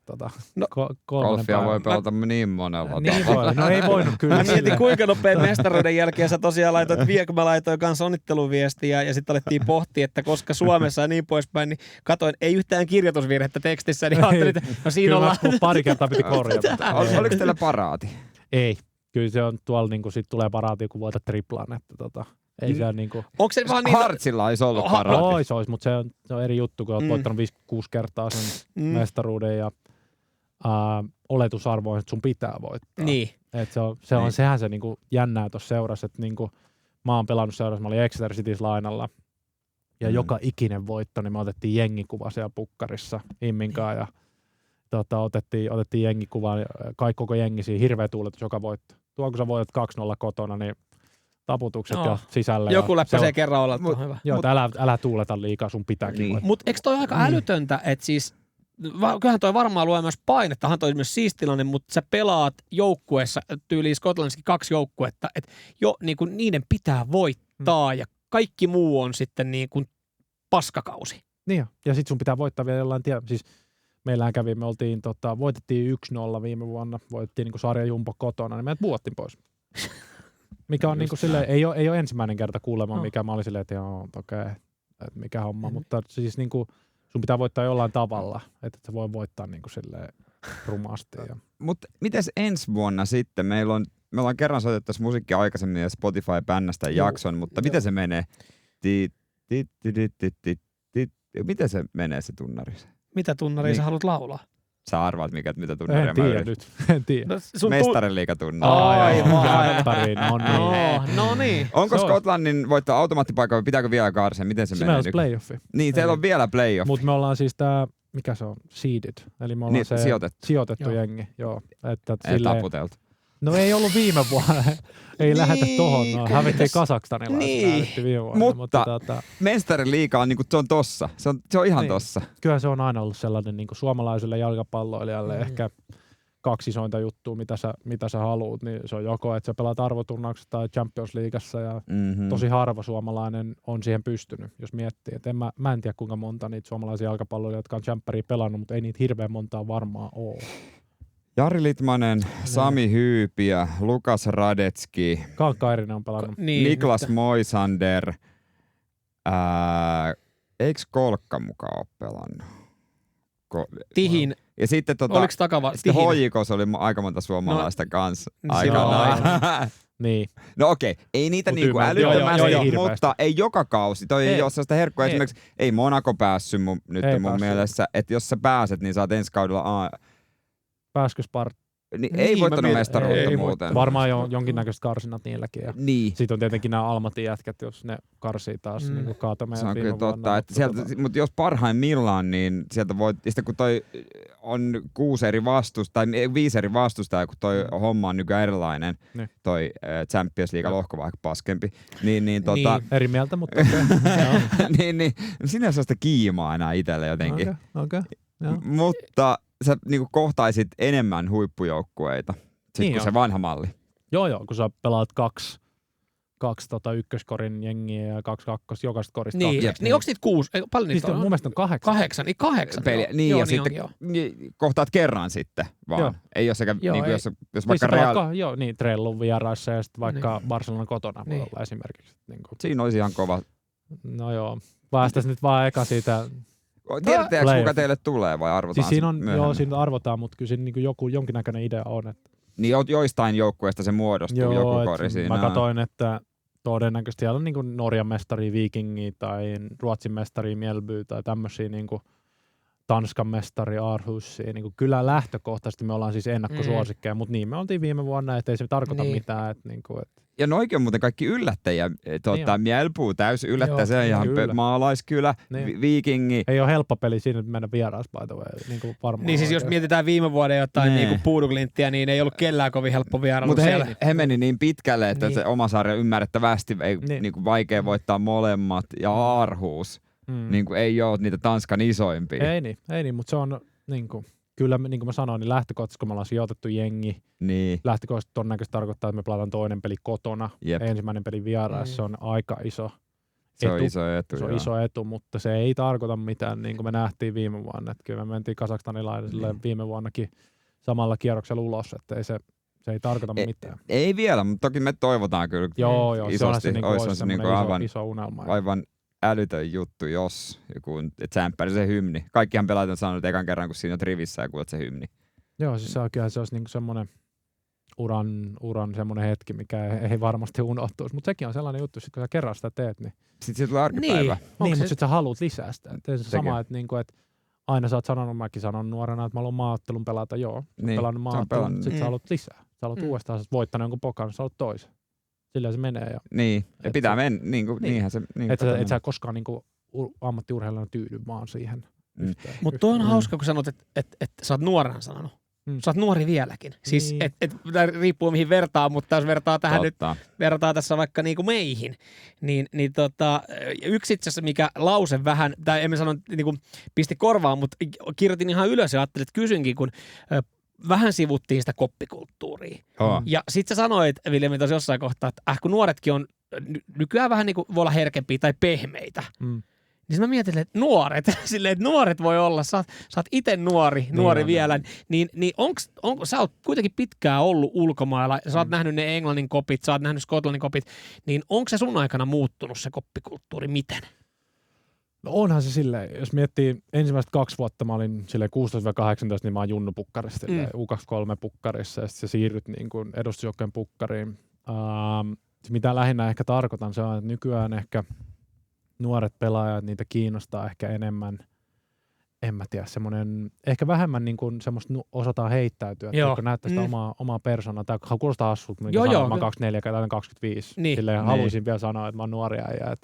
Golfia voi pelata niin monella tavalla.
No ei voinut kyllä.
Mä mietin kuinka nopein mestaruuden jälkeen sä tosiaan laitoit, kun mä laitoin kanssa onnitteluviestiä ja sitten alettiin pohtia, että koska Suomessa ja niin poispäin, niin katoin, ei yhtään kirjoitusvirhettä tekstissä, niin ajattelin, että no siinä ollaan.
Kyllä pari kertaa piti korjata.
Oliko teillä paraati?
Ei. Kyllä se on tuolla, niin sit tulee paraati, kun voitat triplan. Ei se niinku...
Onko se vaan niin... Hartsilla olisi ollut paraati?
Ois, mutta se on eri juttu, kun olet voittanut 5-6 kertaa sen mestaruuden ja oletusarvo on, että sun pitää voittaa.
Niin.
Et sehän se niinku jännää tuossa seurassa, että niinku, mä oon pelannut seurassa, mä olin Exeter Citys lainalla ja joka ikinen voitto, niin me otettiin jengikuva siellä pukkarissa Imminkaan ja otettiin jengikuva, koko jengi siinä, hirveä tuuletus joka voitto. Tuo kun sä voitat 2-0 kotona, niin taputukset ja sisälle.
Joku
ja
läppäsee kerran olla, että on hyvä.
Joo, älä tuuleta liikaa, sun pitääkin.
Niin.
Mutta eikö toi aika älytöntä, että siis kyllähän toi varmaan luo myös painettahan toi myös siistilanne, mutta sä pelaat joukkueessa, tyyliin Skotlannissakin 2 joukkuetta, että jo niin kuin niiden pitää voittaa ja kaikki muu on sitten niin kuin paskakausi.
Niin ja sit sun pitää voittaa vielä jollain siis meillähän me oltiin, voitettiin 1-0 viime vuonna, voitettiin niinku sarjajumpo kotona, niin meidät vuottiin pois. Mikä on niinku silleen, ei ole ensimmäinen kerta kuulemma, mikä mä olin silleen, että joo, okei, että mikä homma, mutta siis niinku sun pitää voittaa jollain tavalla, että se voi voittaa niinku silleen rumasti.
Mutta mites ensi vuonna sitten? Me ollaan kerran soitettu tässä musiikkia aikaisemmin ja Spotify bännästä jakson, mutta miten se menee? Miten se menee se tunnari?
Mitä tunnaria sä haluat laulaa?
Sä arvaat, mitä tunnaria mä yritän.
En tiedä.
No,
Mestariliigatunnari.
No niin.
Onko Skotlannin voitto automaattipaikka vai pitääkö vielä karsia? Miten se menee?
Se playoffi.
Niin, teillä on vielä playoff.
Mutta me ollaan siis tää, mikä se on? Seeded. Eli me ollaan
niin,
se sijoitettu jengi. Joo. Että
ei taputeltu.
No ei ollut viime vuonna. Ei lähetä tohon. No, hävittiin Kazakstanilla.
Niin, mutta mestariliiga on, niin kuin, se on tossa. Se on ihan tossa.
Kyllä se on aina ollut sellainen niin kuin suomalaiselle jalkapalloilijalle ehkä 2 isointa juttua, mitä sä haluut. Niin se on joko, että sä pelaat arvoturnauksessa tai Champions Leaguessa ja tosi harva suomalainen on siihen pystynyt, jos miettii. Et mä en tiedä, kuinka monta niitä suomalaisia jalkapalloilijoita, jotka on Champeria pelannut, mutta ei niitä hirveän montaa varmaan ole. Jari
Litmanen, Sami Hyypiä, Lukas Radetski,
Kankkairinen on pelannut.
Niklas Moisander, eikö Kolkka mukaan ole pelannut?
Tihin.
Ja sitten
oliko takava?
Sitten HJK:ssa oli aika monta suomalaista kanssa aikanaan.
Niin.
No okei, ei niitä niinku älyttömästi, mutta ei joka kausi. Toi ei ole sellaista herkkua. Esimerkiksi ei Monaco päässyt mun mielessä, että jos sä pääset, niin saat ensi kaudella
Pääskö Sparta?
Niin, ei voittanut mestaruutta muuten.
Varmaan jonkinnäköiset karsinat niilläkin. Ja
niin.
Sitten on tietenkin nämä Almatin jätkät, jos ne karsii taas niin kaato meidän viime vuonna.
Totta, että sieltä, mutta jos parhaimmillaan, niin sieltä voi, sitten kun toi on 5 eri vastustajaa, kun toi homma on nykyään erilainen, toi Champions League lohko vähän paskempi, niin
eri mieltä, mutta
niin, siinä ei ole sellaista kiimaa enää itselle jotenkin.
Okay.
Mutta sä niinku kohtaisit enemmän huippujoukkueita, sit kun se vanha malli.
Joo, kun sä pelaat kaksi ykköskorin jengiä ja 2 jokaisesta korista.
Niin onko niitä 6? Paljon niitä
on? Mun mielestä on 8.
8
peliä. Niin, ja sitten kohtaat kerran sitten vaan. Joo. Ei ole sekä, niinku, jos vaikka
Trellun vieraissa ja sitten vaikka Barcelonan kotona voi olla esimerkiksi. Niinku.
Siinä olisi ihan kova.
No joo, päästäisiin nyt vaan eka siitä.
Tiedättekö, kuka teille tulee vai arvotaan
siis siinä arvotaan, mutta kyllä siinä niin jonkinnäköinen idea on. Että
niin joistain joukkueesta se muodostuu joku kori siinä.
Mä katsoin, että todennäköisesti siellä on niin kuin Norjan mestari Vikingi tai Ruotsin mestari Mjällby tai tämmöisiä niin kuin Tanskan mestari Aarhusia. Niin kyllä lähtökohtaisesti me ollaan siis ennakkosuosikkeja, mutta niin me oltiin viime vuonna, että ei se tarkoita mitään. Että niin kuin, että
ja noikin on muuten kaikki yllättäjiä. Mjällby täysin yllättäjä, se on ihan maalaiskylä, Vikingi.
Ei ole helppo peli siinä, että mennä vieraspaitoon. Niin,
niin siis jos mietitään viime vuoden jotain niin Puuduglinttiä, niin ei ollut kellään kovin helppo vierailu siellä.
Mutta he meni niin pitkälle, että se oma sarja ymmärrettävästi ei niin vaikea voittaa molemmat ja Aarhus. Niin kuin ei ole niitä Tanskan isoimpia.
Ei niin, mutta se on niin kuin, kyllä niin kuin mä sanoin, niin lähtökohtaisesti kun me ollaan sijoitettu jengi, lähtökohtaisesti todennäköisesti tarkoittaa, että me pelataan toinen peli kotona, ensimmäinen peli vieraissa, se on aika iso etu.
Se on iso etu,
iso etu, mutta se ei tarkoita mitään, niin kuin me nähtiin viime vuonna. Että kyllä me mentiin Kazakstanilaisille viime vuonnakin samalla kierroksella ulos, että se ei tarkoita mitään.
Ei vielä, mutta toki me toivotaan kyllä
isosti. Se olisi niin iso unelma.
Aivan älytön juttu, jos joku tsämppäri se hymni. Kaikkihan pelaajat on sanonut ekan kerran, kun siinä on rivissä ja kuulet se hymni.
Joo, siis kyllähän se olisi niinku semmoinen uran semmoinen hetki, mikä ei varmasti unohtuisi. Mutta sekin on sellainen juttu, kun sä kerran sitä teet, niin
sitten siitä tulee arkipäivä.
Niin, mutta sitten sä haluat lisää sitä. Se sama, että niinku, et aina sä oot sanonut, mäkin sanon nuorena, että mä haluan maaottelun pelata. Joo, pelannut maaottelun, sitten sä haluat lisää. Sä haluat uudestaan, sä voittanut jonkun pokan, sä haluat toisen. Sillä se menee.
Niin, ja pitää mennä. Niinhän se.
Et sä koskaan niinku ammattiurheilijana tyydy vaan siihen.
Mutta toi on hauska, kun sanot, että sä oot nuorena sanonut. Sä oot nuori vieläkin. Siis riippuu mihin vertaa, mutta jos vertaa tähän vertaa tässä vaikka niinku meihin, niin yksi itse asiassa mikä lause vähän, tai emme sano niinku pisti korvaan, mutta kirjoitin ihan ylös ja ajattelin, että kysynkin, kun vähän sivuttiin sitä koppikulttuuria. Ja sit sä sanoit, Viljami, tuossa jossain kohtaa, että kun nuoretkin on nykyään vähän niinku voi olla herkempiä tai pehmeitä. Niin mä mietin, että nuoret voi olla, sä oot itse nuori vielä, niin sä oot kuitenkin pitkään ollut ulkomailla, sä oot nähnyt ne Englannin kopit, sä oot nähnyt Skotlannin kopit, niin onko se sun aikana muuttunut se koppikulttuuri, miten?
No onhan se silleen, jos miettii ensimmäiset 2 vuotta, mä olin silleen 16-18, niin mä oon junnupukkarissa, U23-pukkarissa, ja sitten sä siirryt niin kuin edustusjoukkojen pukkariin. Mitä lähinnä ehkä tarkoitan, se on, että nykyään ehkä nuoret pelaajat, niitä kiinnostaa ehkä enemmän, en mä tiedä, semmoinen, ehkä vähemmän niin kuin semmoista osataan heittäytyä, että näyttää sitä omaa persoonaa. Tämä kuulostaa hassulta, kun mä oon 24 tai 25. Niin. Silleen haluaisin vielä sanoa, että mä oon nuori äijä.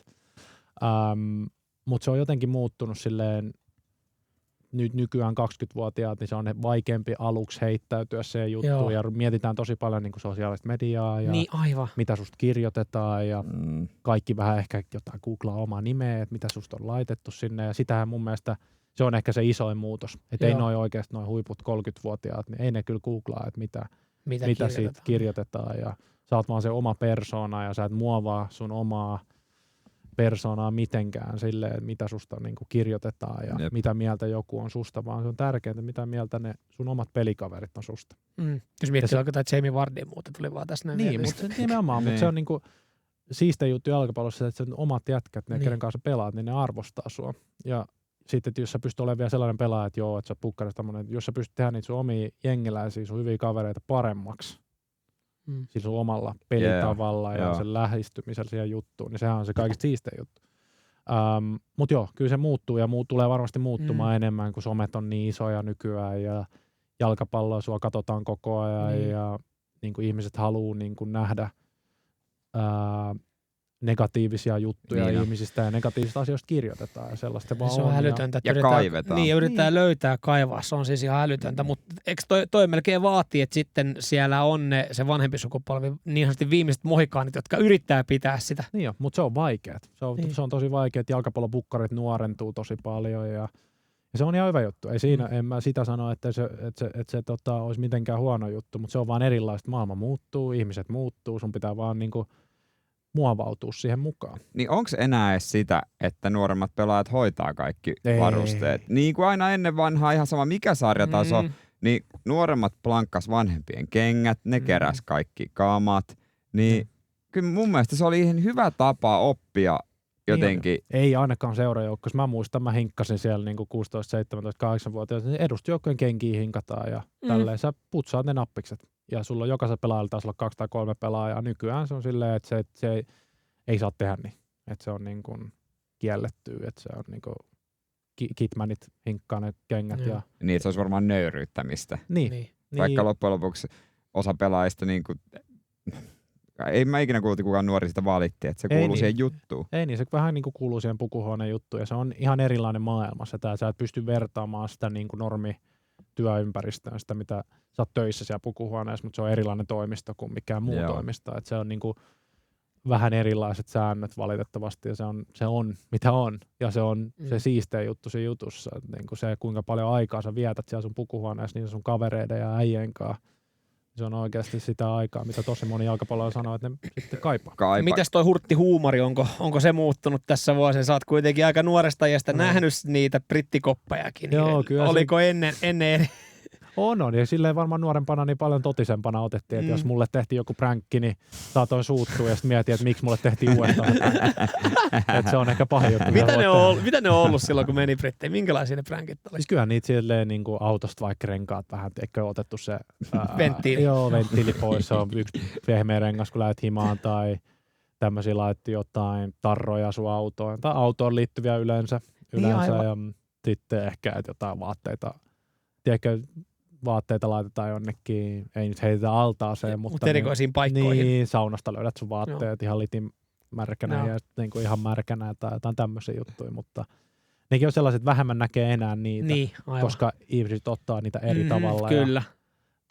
Mutta se on jotenkin muuttunut silleen, nyt nykyään 20-vuotiaat, niin se on vaikeampi aluksi heittäytyä se juttu, ja mietitään tosi paljon niin kuin sosiaalista mediaa, ja mitä susta kirjoitetaan, ja kaikki vähän ehkä jotain googlaa omaa nimeä, että mitä susta on laitettu sinne, ja sitähän mun mielestä se on ehkä se isoin muutos, että ei noi oikeasti noi huiput 30-vuotiaat, niin ei ne kyllä googlaa, että mitä siitä kirjoitetaan, ja sä oot vaan se oma persoona, ja sä et muovaa sun omaa persoonaa mitenkään silleen, että mitä susta niinku kirjoitetaan ja mitä mieltä joku on susta, vaan se on tärkeintä, mitä mieltä ne sun omat pelikaverit on susta.
Jos miettii vaikka tämä Jamie Vardy muuten tuli vaan tässä näin.
Niin, mutta nimenomaan, mutta se on niinku siistejä juttu jalkapallossa, että sen omat jätkät, ne kenen kanssa pelaat, niin ne arvostaa sua. Ja sitten, jos sä pystyt olemaan vielä sellainen pelaaja, että että sä pukkarissa tämmöinen, että jos sä pystyt tehdä niitä sun omia jengiläisiä, sun hyviä kavereita paremmaksi, siis sun omalla pelitavalla ja sen lähestymisellä siihen juttuun, niin sehän on se kaikista siistein juttu. Mutta joo, kyllä se muuttuu ja tulee varmasti muuttumaan enemmän, kun somet on niin isoja nykyään ja jalkapalloa sua katsotaan koko ajan ja niin kuin ihmiset haluaa niin kuin nähdä negatiivisia juttuja ihmisistä ja negatiivisista asioista kirjoitetaan ja sellaista vaan
se on älytöntä.
Ja kaivetaan.
Niin, yritetään löytää kaivaa, se on siis ihan älytöntä, mutta eikö toi melkein vaatii, että sitten siellä on se vanhempi sukupolvi, niin sanotusti viimeiset mohikaanit, jotka yrittää pitää sitä.
Niin jo, mutta se on vaikeet. Se on tosi vaikeet, jalkapallopukkarit nuorentuu tosi paljon ja se on ihan hyvä juttu. Ei siinä, en mä sitä sano, että se olisi mitenkään huono juttu, mutta se on vaan erilaista. Maailma muuttuu, ihmiset muuttuu, sun pitää vaan niinku muovautua siihen mukaan.
Niin onko enää edes sitä, että nuoremmat pelaajat hoitaa kaikki varusteet? Niin kuin aina ennen vanhaa, ihan sama mikä sarjataso, niin nuoremmat plankkas vanhempien kengät, ne keräs kaikki kamat. Niin kyllä mun mielestä se oli ihan hyvä tapa oppia jotenkin.
Niin, ei ainakaan seurajoukkoissa. Mä muistan, mä hinkkasin siellä niin 16, 17, 8-vuotiaat. Edustusjoukkojen kenkiä hinkataan ja tälleen. Sä putsaat ne nappikset. Ja sulla on jokaisella pelaajalla taas olla 2 tai 3 pelaajaa. Nykyään se on silleen, että se ei saa tehdä niin. Että se on niin kuin kielletty. Että se on niin kuin kitmanit hinkkaa ne kengät. Ja
niin, se olisi varmaan nöyryyttämistä.
Niin.
Vaikka loppujen lopuksi osa pelaajista niin kuin ei mä ikinä kuulti kukaan nuori sitä valitti, että se kuuluu siihen juttuun.
Ei niin, se vähän niin kuin kuuluu siihen pukuhuoneen juttuun ja se on ihan erilainen maailma. Sä et pysty vertaamaan sitä niin kuin normityöympäristöön, sitä mitä sä oot töissä siellä pukuhuoneessa, mutta se on erilainen toimisto kuin mikään muu toimisto. Että se on niin kuin vähän erilaiset säännöt valitettavasti ja se on mitä on. Ja se on se siistein juttu siinä jutussa. Että niin kuin se, kuinka paljon aikaa sä vietät siellä sun pukuhuoneessa niin sun kavereiden ja äijien kanssa. Se on oikeasti sitä aikaa, mitä tosi moni jalkapalloilla sanoo, että ne sitten kaipaa.
Mitäs toi hurtti-huumori, onko se muuttunut tässä vuosina? Sä oot kuitenkin aika nuoresta iästä nähnyt niitä brittikoppejakin.
Joo, kyllä.
Oliko ennen
On. Ja silleen varmaan nuorempana niin paljon totisempana otettiin, että jos mulle tehtiin joku pränkki, niin saatoin suuttua ja sitten mietin, että miksi mulle tehtiin uudestaan. Että se on ehkä pahin juttu.
Mitä ne on ollut silloin, kun meni Britteihin? Minkälaisia ne pränkit oli?
Siis kyllähän niitä silleen niin kuin autosta vaikka renkaat vähän, eikö otettu se
venttiili.
Joo, venttiili pois. Se on yksi pehmeä rengas, kun lähdet himaan tai tämmöisiä laitti jotain tarroja sun autoon. Tai autoon liittyviä yleensä
Niin,
ja sitten ehkä jotain vaatteita. Tiedätkö, vaatteita laitetaan jonnekin, ei nyt heitetä altaaseen, mutta
erikoisiin paikkoihin.
Niin, saunasta löydät sun vaatteet ihan litin märkänä ja niin kuin ihan märkänä tai jotain tämmöisiä juttuja, mutta nekin on sellaiset, vähemmän näkee enää niitä, koska ihmiset ottaa niitä eri tavalla.
Kyllä.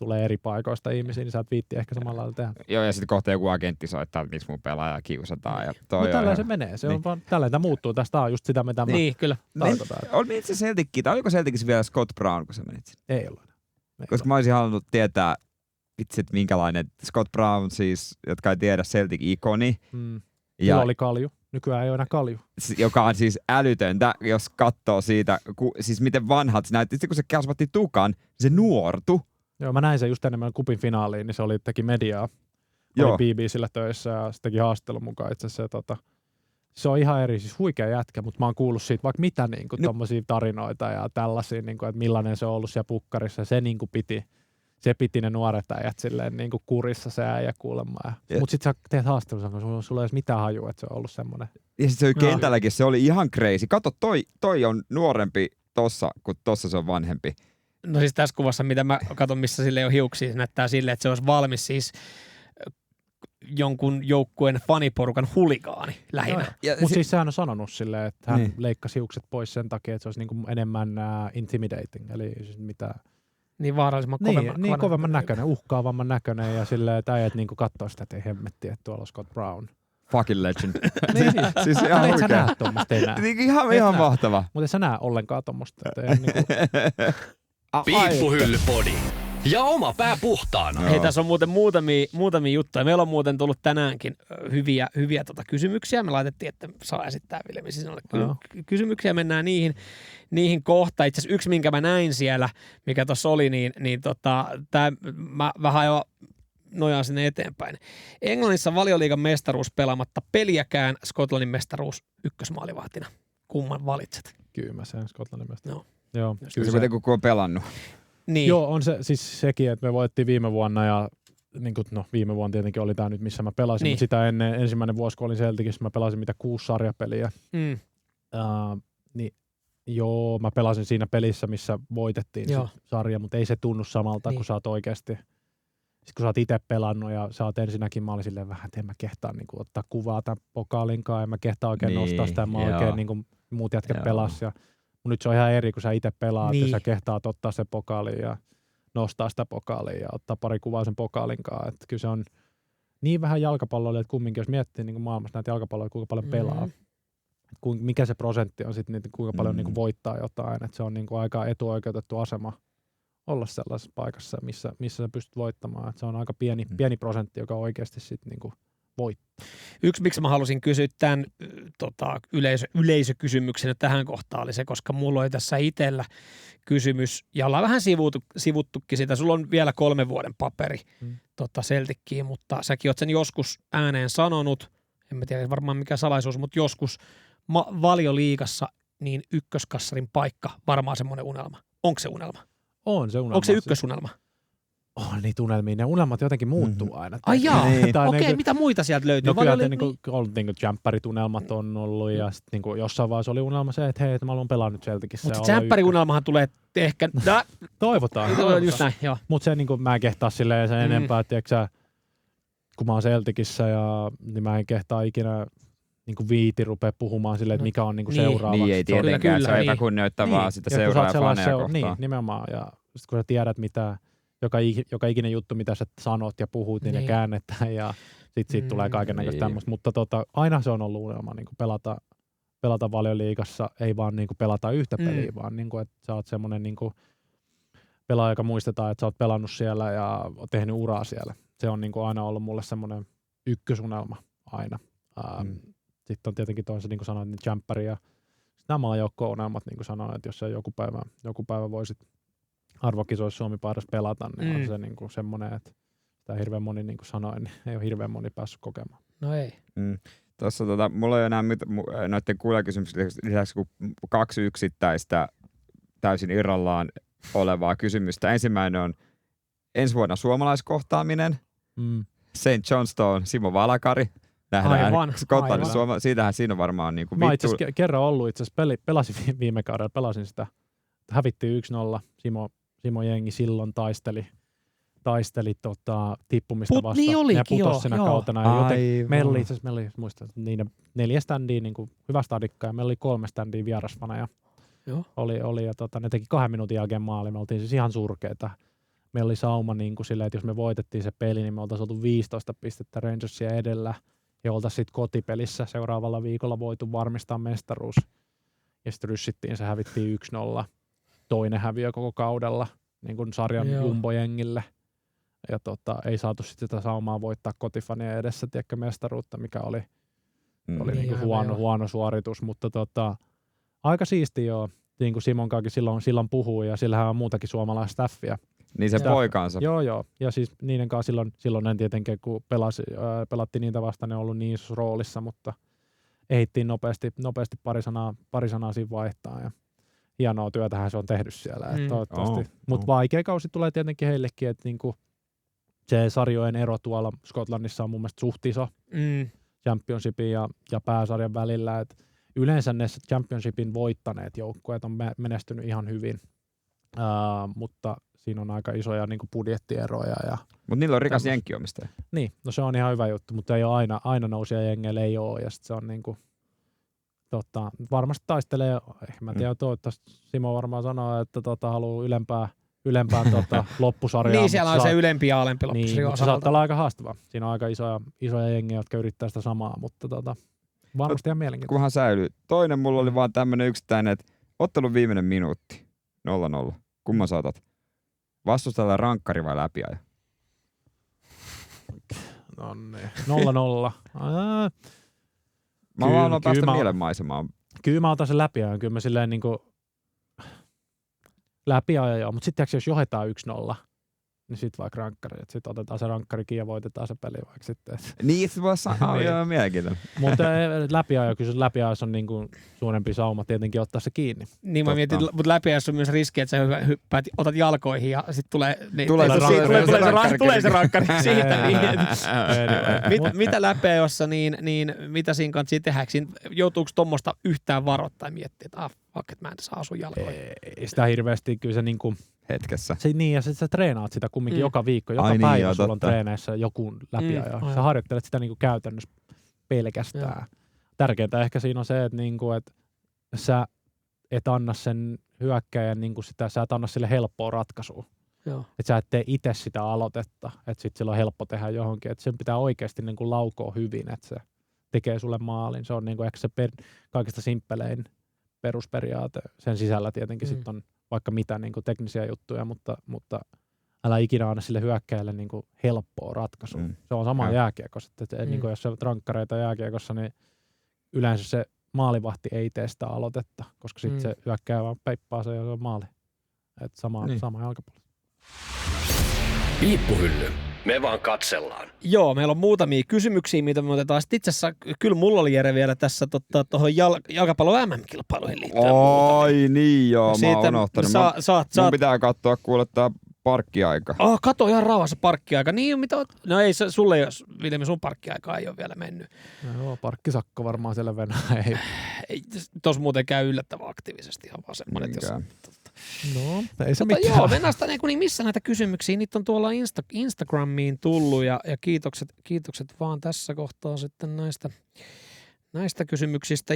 tulee eri paikoista ihmisiä, niin sä et viitti ehkä samalla lailla tehdä.
Joo, ja sitten kohta joku agentti soittaa, että miksi mun pelaajaa kiusataan.
Mutta tällä se menee. Se on vaan, tällä tämä muuttuu. Tästä on just sitä, mitä mä
kyllä.
tarkoitan.
Oli itse Celticki, tai oliko Celticissa vielä Scott Brown, kun sä menit sinne?
Ei ollut.
Koska mä olisin halunnut tietää, vitsit minkälainen Scott Brown siis, jotka ei tiedä Celtic-ikoni.
Ja oli kalju. Nykyään ei ole enää kalju.
Joka on siis älytöntä, jos katsoo siitä, siis miten vanhat se näytti. Sitten kun se kasvatti tukan, se nuortu.
Joo, mä näin sen just enemmän kupin finaaliin, niin se teki mediaa. Oli BBC:llä töissä ja se teki haastattelun mukaan itse asiassa. Se on ihan eri, siis huikea jätkä, mutta mä oon kuullut siitä vaikka mitä tommosia tarinoita ja tällaisia, että millainen se on ollut siellä pukkarissa. Se piti ne nuoret äijät silleen kurissa se äijä kuulemaan. Mutta sit sä teet haastattelun, kun sulla ei edes mitään hajua, että se on ollut semmoinen.
Ja sit se oli kentälläkin, se oli ihan crazy. Kato, toi on nuorempi tossa, kun tossa se on vanhempi.
No siis tässä kuvassa, mitä mä katson, missä sille on hiuksia, se näyttää silleen, että se olisi valmis siis jonkun joukkueen faniporukan huligaani lähinnä.
Mutta siis sehän on sanonut silleen, että hän leikkasi hiukset pois sen takia, että se olisi enemmän intimidating, eli siis mitä...
Niin vaarallisemman
kovemman näköinen, uhkaavamman näköinen ja silleen, että äijät katsoo sitä, että ei hemmetti, että tuolla on Scott Brown.
Fucking legend.
siis ihan huikea. Sä näe tommoista enää.
Ihan mahtava.
Mutta et sä näe ollenkaan tommoista.
Piippuhyllypodi. Ja oma pää puhtaana.
Hei, tässä on muuten muutamia juttuja. Meillä on muuten tullut tänäänkin hyviä kysymyksiä. Me laitettiin, että saa esittää Vilmi sinulle kysymyksiä. Mennään niihin kohta. Itse asiassa yksi, minkä mä näin siellä, mikä tuossa oli, mä vähän jo nojaan sinne eteenpäin. Englannissa Valioliigan mestaruus pelaamatta peliäkään, Skotlannin mestaruus ykkösmaalivahtina. Kumman valitset?
Kyllä mä sen Skotlannin mestaruus.
Joo. Kyllä se kuitenkin kun on pelannut.
Niin.
Joo, on se siis sekin, että me voittiin viime vuonna ja viime vuonna tietenkin oli tämä nyt, missä mä pelasin, mutta sitä ennen ensimmäinen vuosi, kun olin Celticissa, mä pelasin 6 sarjapeliä. Niin joo, mä pelasin siinä pelissä, missä voitettiin se sarja, mutta ei se tunnu samalta, kun sä oot oikeasti. Sitten kun sä oot itse pelannut ja sä oot ensinnäkin, mä olin silleen vähän, että en mä kehtaa ottaa kuvaa tämän pokaalinkaan, en mä kehtaa oikein nostaa sitä, mä oikein muut jätkät pelas ja nyt se on ihan eri, kun sä itse pelaat ja sä kehtaat ottaa sen pokaalin ja nostaa sitä pokaalia ja ottaa pari kuvaa sen pokaalinkaan. Että kyllä se on niin vähän jalkapalloille, että kumminkin jos miettii maailmassa näitä jalkapalloja, kuinka paljon pelaa, mikä se prosentti on sitten, kuinka paljon voittaa jotain. Että se on aika etuoikeutettu asema olla sellaisessa paikassa, missä sä pystyt voittamaan. Että se on aika pieni prosentti, joka oikeasti sitten voittaa.
Yksi, miksi mä halusin kysyä tämän yleisökysymyksenä tähän kohtaan oli se, koska mulla oli tässä itsellä kysymys, ja ollaan vähän sivuttukin sitä. Sulla on vielä 3 vuoden paperi Celtickiin, mutta säkin oot sen joskus ääneen sanonut, en mä tiedä varmaan mikä salaisuus, mutta joskus Valioliigassa niin ykköskassarin paikka varmaan semmoinen unelma. Onko se unelma?
On se unelma.
Onko se ykkösunelma?
Niitä unelmia. Ne unelmat jotenkin muuttuu aina.
Ai jaa, okei, mitä muita sieltä löytyy?
No kyllä jämppärit unelmat on ollut ja sitten jossain vaiheessa oli unelma se, että hei, että mä haluan pelaa nyt Celticissa.
Mutta jämppäriunelmahan tulee ehkä...
Toivotaan.
Just näin, joo.
Mutta se mä en kehtaa silleen sen enempää, että kun mä oon Celticissa niin mä en kehtaa ikinä viiti rupea puhumaan silleen, että mikä on seuraava.
Niin, ei tietenkään. Se on epäkunnioittavaa sitä seuraavaa faneja kohtaan.
Niin, nimenomaan. Ja sitten kun sä tiedät, mitä... Joka ikinen juttu, mitä sä sanot ja puhut, niin ne käännetään ja sitten siitä tulee kaikennäköistä tämmöistä. Mutta aina se on ollut unelma pelata Valioliigassa, ei vaan pelata yhtä peliä, vaan että sä oot semmoinen pelaaja, joka muistetaan, että sä oot pelannut siellä ja tehnyt uraa siellä. Se on aina ollut mulle semmoinen ykkösunelma aina. Sitten on tietenkin toinen, niin kuin sanoit, niin jämppäri ja nämä on joukko-unelmat, niin kuin sanoin, että jos sä joku päivä voisit arvokisoissa Suomi-paidassa pelata, niin on se semmoinen, että sitä hirveän moni, niin kuin sanoin, niin ei ole hirveän moni päässyt kokemaan.
No ei.
Tuossa mulla ei enää noiden kuulijakysymysten lisäksi kuin 2 yksittäistä täysin irrallaan olevaa kysymystä. Ensimmäinen on ensi vuonna suomalaiskohtaaminen. St. Johnstone, Simo Valakari. Nähdään Skotlandissa. Siitähän siinä on varmaan vittu.
Mä itse asiassa kerran ollut itse asiassa pelasin viime kaudella, pelasin sitä. Hävittiin 1-0. Simo jengi silloin taisteli tippumista vastaan.
Niin olikin,
ja putosi siinä kautena. Meillä oli itse asiassa, muistan, niiden 4 standia, hyvä stadikka, ja meillä oli 3 standia vierasfana. Oli ja ne teki 2 minuutin jälkeen maali. Me oltiin siis ihan surkeita. meillä oli sauma niin kuin silleen, että jos me voitettiin se peli, niin me oltaisiin oltu 15 pistettä Rangersia edellä ja oltaisiin sitten kotipelissä seuraavalla viikolla voitu varmistaa mestaruus. Ja sitten ryssittiin, se hävittiin 1-0. Toinen häviö koko kaudella niin kuin sarjan jumbojengille. Ja ei saatu sitten sitä saumaa voittaa kotifanien edessä, tiedätkö, mestaruutta, mikä oli niin kuin huono suoritus, mutta aika siisti joo, niin kuin Simon kanssa silloin puhuu, ja sillähän on muutakin suomalaista staffia.
Niin se poikaansa.
Joo, ja siis niiden kanssa silloin en tietenkin, kun pelattiin niitä vastaan, ne on ollut niin isossa roolissa, mutta ehdittiin nopeasti pari sanaa siinä vaihtaa, ja hienoa työtähän se on tehnyt siellä, toivottavasti. Mutta vaikea kausi tulee tietenkin heillekin, että niinku se sarjojen ero tuolla Skotlannissa on mun mielestä suht iso Championshipin ja pääsarjan välillä. Et yleensä ne Championshipin voittaneet joukkueet on menestynyt ihan hyvin, mutta siinä on aika isoja niin kuin budjettieroja.
Mutta niillä on rikas jenkkiomistaja.
Niin, no se on ihan hyvä juttu, mutta ei ole aina nousia jengeillä ei ole. Ja sit se on niin kuin, varmasti taistelee, mä tiedän, toivottavasti Simo varmaan sanoo, että haluaa ylempään loppusarjaa.
Niin, siellä on se ylempi ja alempi loppusarja.
Niin, mutta se saattaa olla aika haastava. Siinä on aika isoja jengiä, jotka yrittää sitä samaa, mutta varmasti ihan mielenkiintoista.
Kunhan säilyy. Toinen mulla oli vaan tämmönen yksittäinen, että ottelun viimeinen minuutti, 0-0. Kumman sä otat? Vastustajalla rankkari vai läpiaja?
No niin. 0-0.
Mä vaan päästä mielenmaisemaan.
Kyllä mä otan sen läpiajan. Kyllä mä silleen niinku läpiajan joo. Mutta sitten jos johdetaan 1-0, niin sitten vaikka rankkari. Sitten otetaan se rankkarikin ja voitetaan se peli vaikka sitten.
Niin, se voi sanoa mielenkiintoinen.
Mutta läpiajan, kyllä läpiajassa on niinku suurempi sauma tietenkin ottaa se kiinni.
Niin mä mietin, mutta läpiajassa on myös riski, että sä hyppäät, otat jalkoihin ja sitten tulee se rankkari siitä. Mitä läpiajossa, niin mitä siinä kanssa tehdään? Joutuuko tuommoista yhtään varoittaa ja miettiä, että vaikka mä en saa asua jalkoihin?
Ei sitä hirveästi, kyllä se niinku
hetkessä.
Niin, ja sä treenaat sitä kumminkin joka viikko, joka päivä sulla on treeneissä joku läpiajo. Sä harjoittelet sitä niinku käytännössä pelkästään. Tärkeintä ehkä siinä on se, että niinku, et sä et anna sen hyökkäjän, niinku sä et anna sille helppoa ratkaisua. Että sä et tee itse sitä aloitetta, että sit sillä on helppo tehdä johonkin. Että sen pitää oikeasti niinku laukoa hyvin, että se tekee sulle maalin. Se on niinku ehkä se kaikista simppelein perusperiaate. Sen sisällä tietenkin sit on vaikka mitä niin kuin teknisiä juttuja, mutta älä ikinä anna sille hyökkäjälle niin kuin helppoa ratkaisua. Se on sama jääkiekossa. Niin kuin jos se rankkareita jääkiekossa, niin yleensä se maalivahti ei tee sitä aloitetta, koska sitten se hyökkäjä vaan peippaa se ja se on maali. Että sama jalkapallo.
Piippuhylly. Me vaan katsellaan.
Joo, meillä on muutamia kysymyksiä, mitä me otetaan. Sitten itse asiassa kyllä mulla oli Jere vielä tässä tuohon jalkapallon MM-kilpailuihin liittyen.
Oi niin joo, mä oon unohtanut. Mun pitää katsoa kuulettaa parkkiaika.
Kato ihan rauhassa parkkiaika. Niin, no ei, sulle ei ole, Viljami, sun parkkiaika ei ole vielä mennyt.
No joo, parkkisakko varmaan siellä Venäjä.
Ei, tos muuten käy yllättävän aktiivisesti ihan vaan semmoinen.
No, ei se mitään.
Joo, mennään sitä niin missä näitä kysymyksiä. Niitä on tuolla Instagramiin tullut ja kiitokset vaan tässä kohtaa sitten näistä kysymyksistä.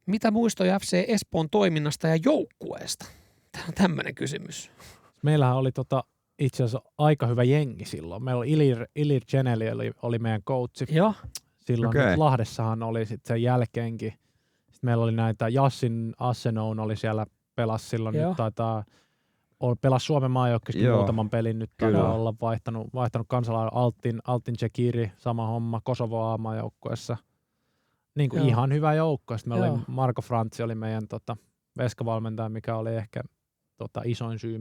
Mitä muistoja FC Espoon toiminnasta ja joukkueesta? Tämä on tämmöinen kysymys.
Meillähän oli itse asiassa aika hyvä jengi silloin. Meillä oli Ilir Geneli oli meidän coachi.
Joo.
Silloin Lahdessahan oli sitten sen jälkeenkin. Sitten meillä oli näitä, Jassin Assenoun oli siellä, pelasi silloin, nyt taitaa, pelasi Suomen maajoukkueessakin muutaman pelin, nyt taitaa olla vaihtanut kansalainen Altin Cekiri, sama homma, Kosovo A-maajoukkueessa. Niin kuin ihan hyvä joukkue. Sitten meillä oli Marko Frantzi oli meidän veskavalmentaja, mikä oli ehkä isoin syy,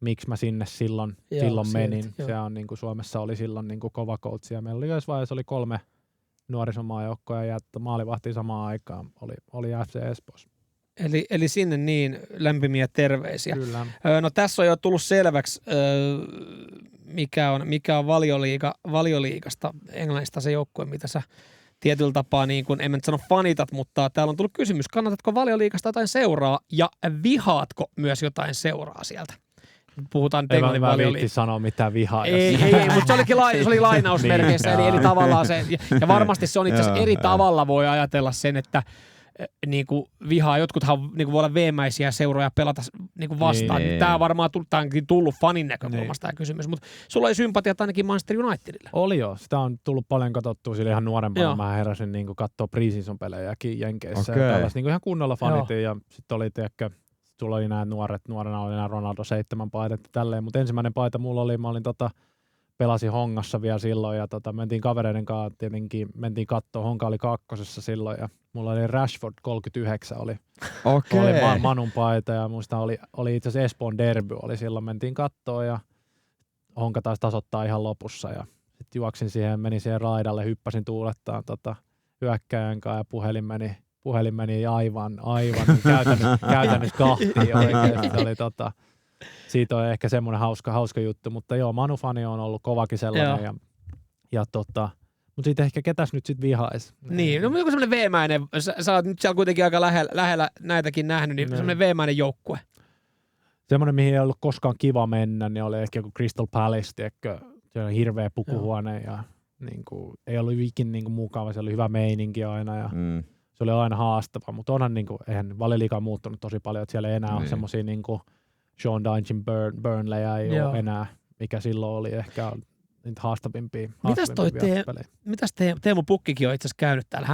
miksi mä sinne silloin menin. Se on niin kuin Suomessa oli silloin niin kuin kova coach, ja meillä oli yhdessä vaiheessa 3 nuorisomaajoukkoja ja maalivahti samaan aikaan oli FC Espoossa.
Eli sinne niin lämpimiä terveisiä.
Kyllä.
No tässä on jo tullut selväksi, mikä on Valioliigasta, Englannista se joukkue, mitä sä tietyllä tapaa, niin kuin, en mä nyt sano fanitat, mutta täällä on tullut kysymys, kannatatko Valioliigasta jotain seuraa ja vihaatko myös jotain seuraa sieltä? Puhutaan Englannin Valioliigasta. Ei
sanoa mitään vihaa.
Ei, mutta se oli lainausmerkeissä, eli tavallaan se, ja varmasti se on itse asiassa eri tavalla voi ajatella sen, että niinku vihaa. Jotkuthan niinku voi olla veemäisiä seuroja pelata niinku vastaan. Niin. Tämä on varmaan tullut fanin näkökulmasta tämä kysymys, mutta sulla oli sympatiat ainakin Manchester Unitedille.
Oli jo. Sitä on tullut paljon katsottua sillä ihan nuorempana. Mä heräsin niinku katsoa pre-season pelejäkin Jenkeissä.
Okay.
Ja tällaista niinku ihan kunnolla fanitin. Ja sitten oli, sulla oli nämä nuorena oli nämä Ronaldo 7 paidat ja tälleen. Mutta ensimmäinen paita mulla oli, mä olin pelasin Hongassa vielä silloin ja mentiin kavereiden kanssa tietenkin, mentiin katsoa, Honka oli 2. silloin ja mulla oli Rashford 39 oli Manun paita ja muista oli itse asiassa Espoon derby oli silloin, mentiin katsoa ja Honka taisi tasoittaa ihan lopussa ja sitten juoksin siihen, menin siihen raidalle, hyppäsin tuulettaan hyökkääjän kanssa ja puhelin meni aivan käytännössä kahtiin oikeasti, oli siitä on ehkä semmoinen hauska juttu, mutta joo, Manu-fani on ollut kovakin sellainen mutta siitä ehkä ketäs nyt sitten vihaisi.
Niin, no joku semmoinen veemäinen, sä oot nyt siellä kuitenkin aika lähellä näitäkin nähnyt, niin semmoinen veemäinen joukkue.
Semmoinen, mihin ei ollut koskaan kiva mennä, niin oli ehkä joku Crystal Palace, tiedätkö, se oli hirveä pukuhuone ja niin kuin, ei ollut ikin niin kuin mukava, se oli hyvä meininki aina ja se oli aina haastava, mutta onhan niin kuin, eihän Valioliiga muuttunut tosi paljon, että siellä ei enää ole semmoisia niin kuin Sean Dychen Burnleyä ei ole enää, mikä silloin oli ehkä niitä haastavimpia
Mitäs Teemu Pukkikin on itse asiassa käynyt täällä?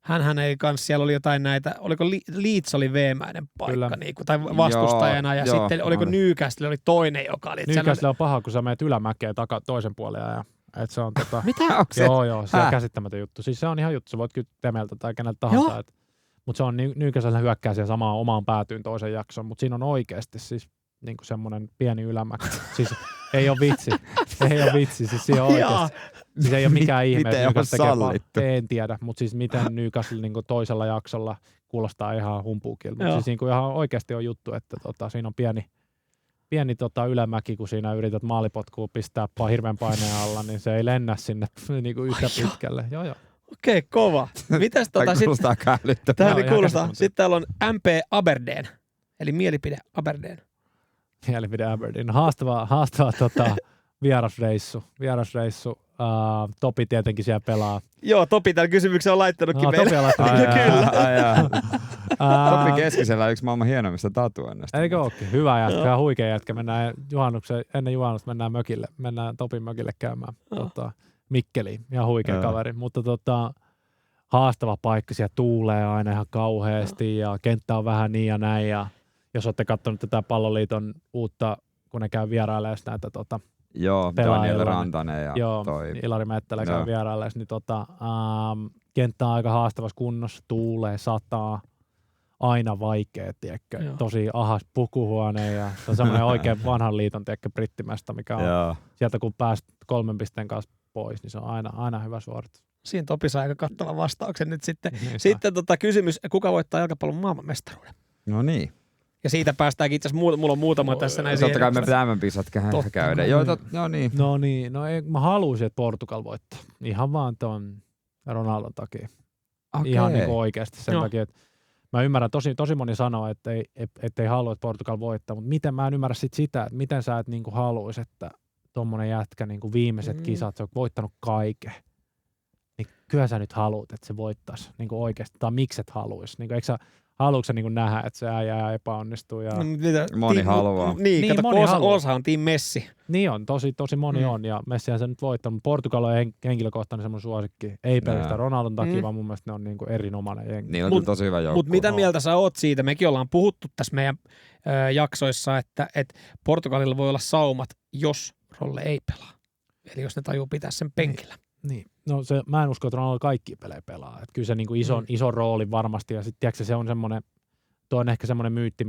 Hänhän ei kanssa, siellä oli jotain näitä, oliko Leeds oli veemäinen paikka niinku, tai vastustajana, ja sitten oliko Newcastle oli toinen, joka oli.
Newcastle on paha, kun sä menet ylämäkeen toisen puolella, ja et se on
Mitä?
Joo, se on käsittämätön juttu. Siis se on ihan juttu, sä voit kyllä Temeltä tai keneltä tahansa, mutta se on Newcastle hyökkää siihen samaan omaan päätyyn toisen jakson, mutta siinä on oikeasti siis niinku semmoinen pieni ylämäki. Siis ei ole vitsi, siis siinä on oikeasti. Siis ei ole mikään ihme, että Newcastle tekee, en tiedä, mutta siis miten Newcastle niinku toisella jaksolla kuulostaa ihan humpuukilta. Mutta siis niinku ihan oikeasti on juttu, että siinä on pieni ylämäki, kun siinä yrität maalipotkua pistää hirveän paineen alla, niin se ei lennä sinne niinku yhtä pitkälle. Joo.
Okei, kova. Mitäs
kuulostaa älyttömältä.
Tämä kuulostaa. Sitten täällä on MP Aberdeen, eli mielipide Aberdeen.
Mielipide Aberdeen. Haastava vierasreissu. Topi tietenkin siellä pelaa.
Joo, Topi tämän kysymyksen on laittanutkin meille.
Topi on laittanut.
Kyllä.
Topi Keskisellä yksi maailman hienoimmista tatuoinnista.
Eikö ookin? Hyvä jätkä ja huikea jätkä. Mennään ennen juhannusta mennään mökille. Mennään Topin mökille käymään Mikkeliin. Ihan huikea kaveri. Mutta haastava paikka. Siellä tuulee aina ihan kauheasti ja kenttä on vähän niin ja näin. Ja jos olette katsonut tätä Palloliiton uutta, kun ne käy vierailemaan näitä
joo, Daniel Rantanen ja
Ilari Mettälä käy vieraillemaan, niin kenttä on aika haastavassa kunnossa, tuulee, sataa, aina vaikea, tiedätkö, tosi ahas pukuhuone ja se on semmoinen oikein vanhan liiton, tiedätkö, brittimästä, mikä on sieltä kun pääst 3 pisteen kanssa pois, niin se on aina hyvä suoritus.
Siinä Topi saa aika kattavan vastauksen nyt sitten. Sitten kysymys, kuka voittaa jalkapallon maailmanmestaruuden?
No niin.
Ja siitä päästäänkin itse asiassa, mulla on muutama tässä näin.
Totta kai me pitää pisat käydä.
No niin, mä haluaisin, että Portugal voittaa. Ihan vaan ton Ronaldon takia.
Okay.
Ihan niin kuin oikeasti sen takia, että mä ymmärrän, tosi moni sanoo, että ei halua, että Portugal voittaa, mutta miten mä en ymmärrä sitä, että miten sä et niin kuin haluaisi, että tommonen jätkä niin kuin viimeiset kisat, se on voittanut kaiken. Niin kyllä sä nyt haluat, että se voittaisi niin kuin oikeasti, tai miksi et haluaisi. Niin kuin, haluatko sä niin nähdä, että se äijä epäonnistuu? Ja
moni haluaa.
Niin, kato, osa on Team Messi.
Niin on, tosi moni on, ja Messihän se nyt voittanut. Portugal on henkilökohtainen semmoinen suosikki. Ei pelkästään Ronaldon takia, vaan mun mielestä ne on niin kuin erinomainen jengi.
Niin on tosi hyvä joukkue.
Mutta mitä mieltä sä oot siitä? Mekin ollaan puhuttu tässä meidän jaksoissa, että Portugalilla voi olla saumat, jos Rolle ei pelaa. Eli jos ne tajuu pitää sen penkillä.
Niin. No mä en usko, että Ronaldo kaikki pelejä pelaa. Et kyllä se niinku iso rooli varmasti, ja sitten tiedätkö, se on semmoinen, tuo on ehkä semmoinen myytti,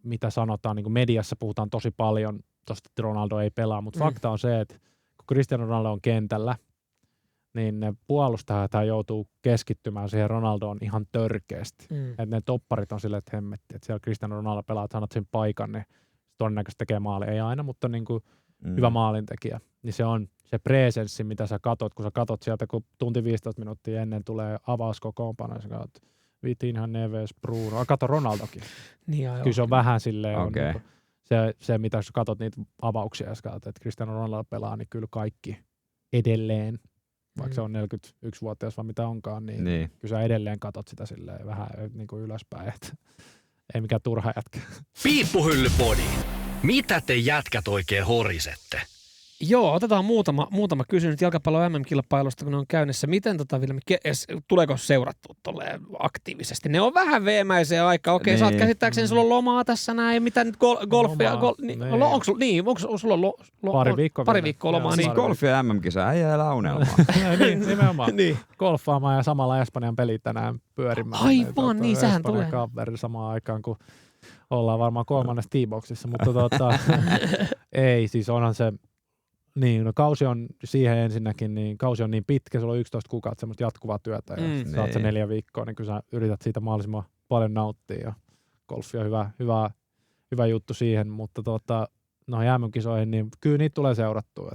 mitä sanotaan, niinku mediassa puhutaan tosi paljon tosta, että Ronaldo ei pelaa, mutta fakta on se, että kun Cristiano Ronaldo on kentällä, niin ne puolustajat joutuu keskittymään siihen Ronaldoon ihan törkeästi. Että ne topparit on silleen, että hemmetti, että siellä Cristiano Ronaldo pelaa, että sanot sen paikan, niin todennäköisesti tekee maali. Ei aina, mutta niinku hyvä maalintekijä. Niin se on se presenssi, mitä sä katot, kun sä katot sieltä, kun tunti 15 minuuttia ennen tulee avauskokoonpano, ja sä katot Vitinha, Neves, Bruno, kato Ronaldokin.
Niin,
kyllä se on vähän silleen, niin se mitä sä katot niitä avauksia, ja sä katot, että Cristiano Ronaldo pelaa, niin kyllä kaikki edelleen vaikka se on 41-vuotias vai mitä onkaan, niin kyllä sä edelleen katot sitä silleen vähän niin kuin ylöspäin, että ei mikään turha jätkä.
Piippuhyllypodi. Mitä te jätkät oikein horisette?
Joo, otetaan muutama kysymys jalkapallon MM-kilpailusta, kun ne on käynnissä. Miten Vilmi, tuleeko seurattua tolleen aktiivisesti? Ne on vähän veemäiseen aikaan. Okei, sä oot käsittääkseni, sulla on lomaa tässä näin, mitä nyt golfia? Onko sulla pari viikkoa lomaa?
Siis golfia ja MM-kisa, ei elä unelmaa.
Niin, nimenomaan. Niin. Golfaamaan ja samalla Espanjan pelit tänään pyörimään.
Aivan, niin sehän tulee.
Espanjan kaveri samaan aikaan, kun ollaan varmaan 3. T-boxissa, mutta ei, siis onhan se. Niin, no kausi on siihen ensinnäkin, niin kausi on niin pitkä, sulla on 11 kuukautta semmoista jatkuvaa työtä ja saat se 4 viikkoa, niin kyllä sä yrität siitä mahdollisimman paljon nauttia ja golfi on hyvä juttu siihen, mutta noihin MM-kisoihin, niin kyllä niitä tulee seurattua.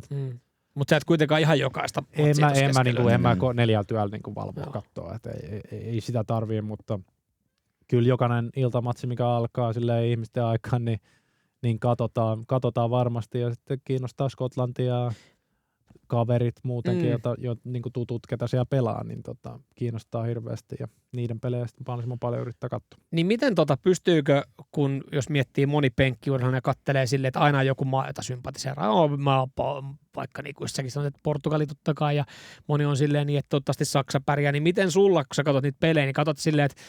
Mutta sä et kuitenkaan ihan jokaista.
En mä 4 työllä niin valvoa katsoa, että ei sitä tarvii, mutta kyllä jokainen iltamatsi, mikä alkaa silleen ihmisten aikaan, niin katsotaan varmasti ja sitten kiinnostaa Skotlantia kaverit muutenkin, jo niin kuin tutut, ketä siellä pelaa, niin kiinnostaa hirveästi ja niiden pelejä sitten mahdollisimman paljon yrittää katsoa.
Niin miten pystyykö, kun jos miettii moni penkkiurheilija ja kattelee silleen, että aina joku maa, jota sympatiseeraa, vaikka niin kuin säkin sanot, että Portugali totta kai ja moni on silleen niin, että toivottavasti Saksa pärjää, niin miten sulla, kun sä katsot niitä pelejä, niin katsot silleen, että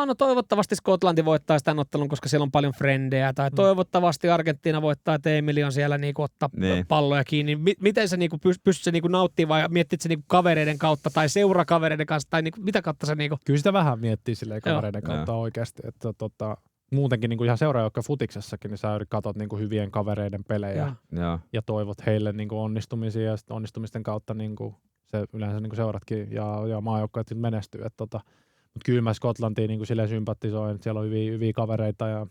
no toivottavasti Skotlanti voittaa tämän ottelun, koska siellä on paljon frendejä, tai toivottavasti Argentiina voittaa, että Emili on siellä niinku ottaa palloja kiinni. Miten sä niinku pystyt se niinku nauttimaan vai miettit se niinku kavereiden kautta tai seurakavereiden kanssa, tai niinku, mitä kautta se niinku?
Kyllä sitä vähän miettii silleen kavereiden kautta oikeasti, että muutenkin niinku ihan seuraajoukkojen futiksessakin, niin sä katot niinku hyvien kavereiden pelejä ja toivot heille niinku onnistumisia ja onnistumisten kautta niinku se yleensä niinku seuratkin ja maajoukkoja menestyy, että mutta kyllä mä Skotlantiin niin silleen sympatisoin, että siellä on hyviä kavereita ja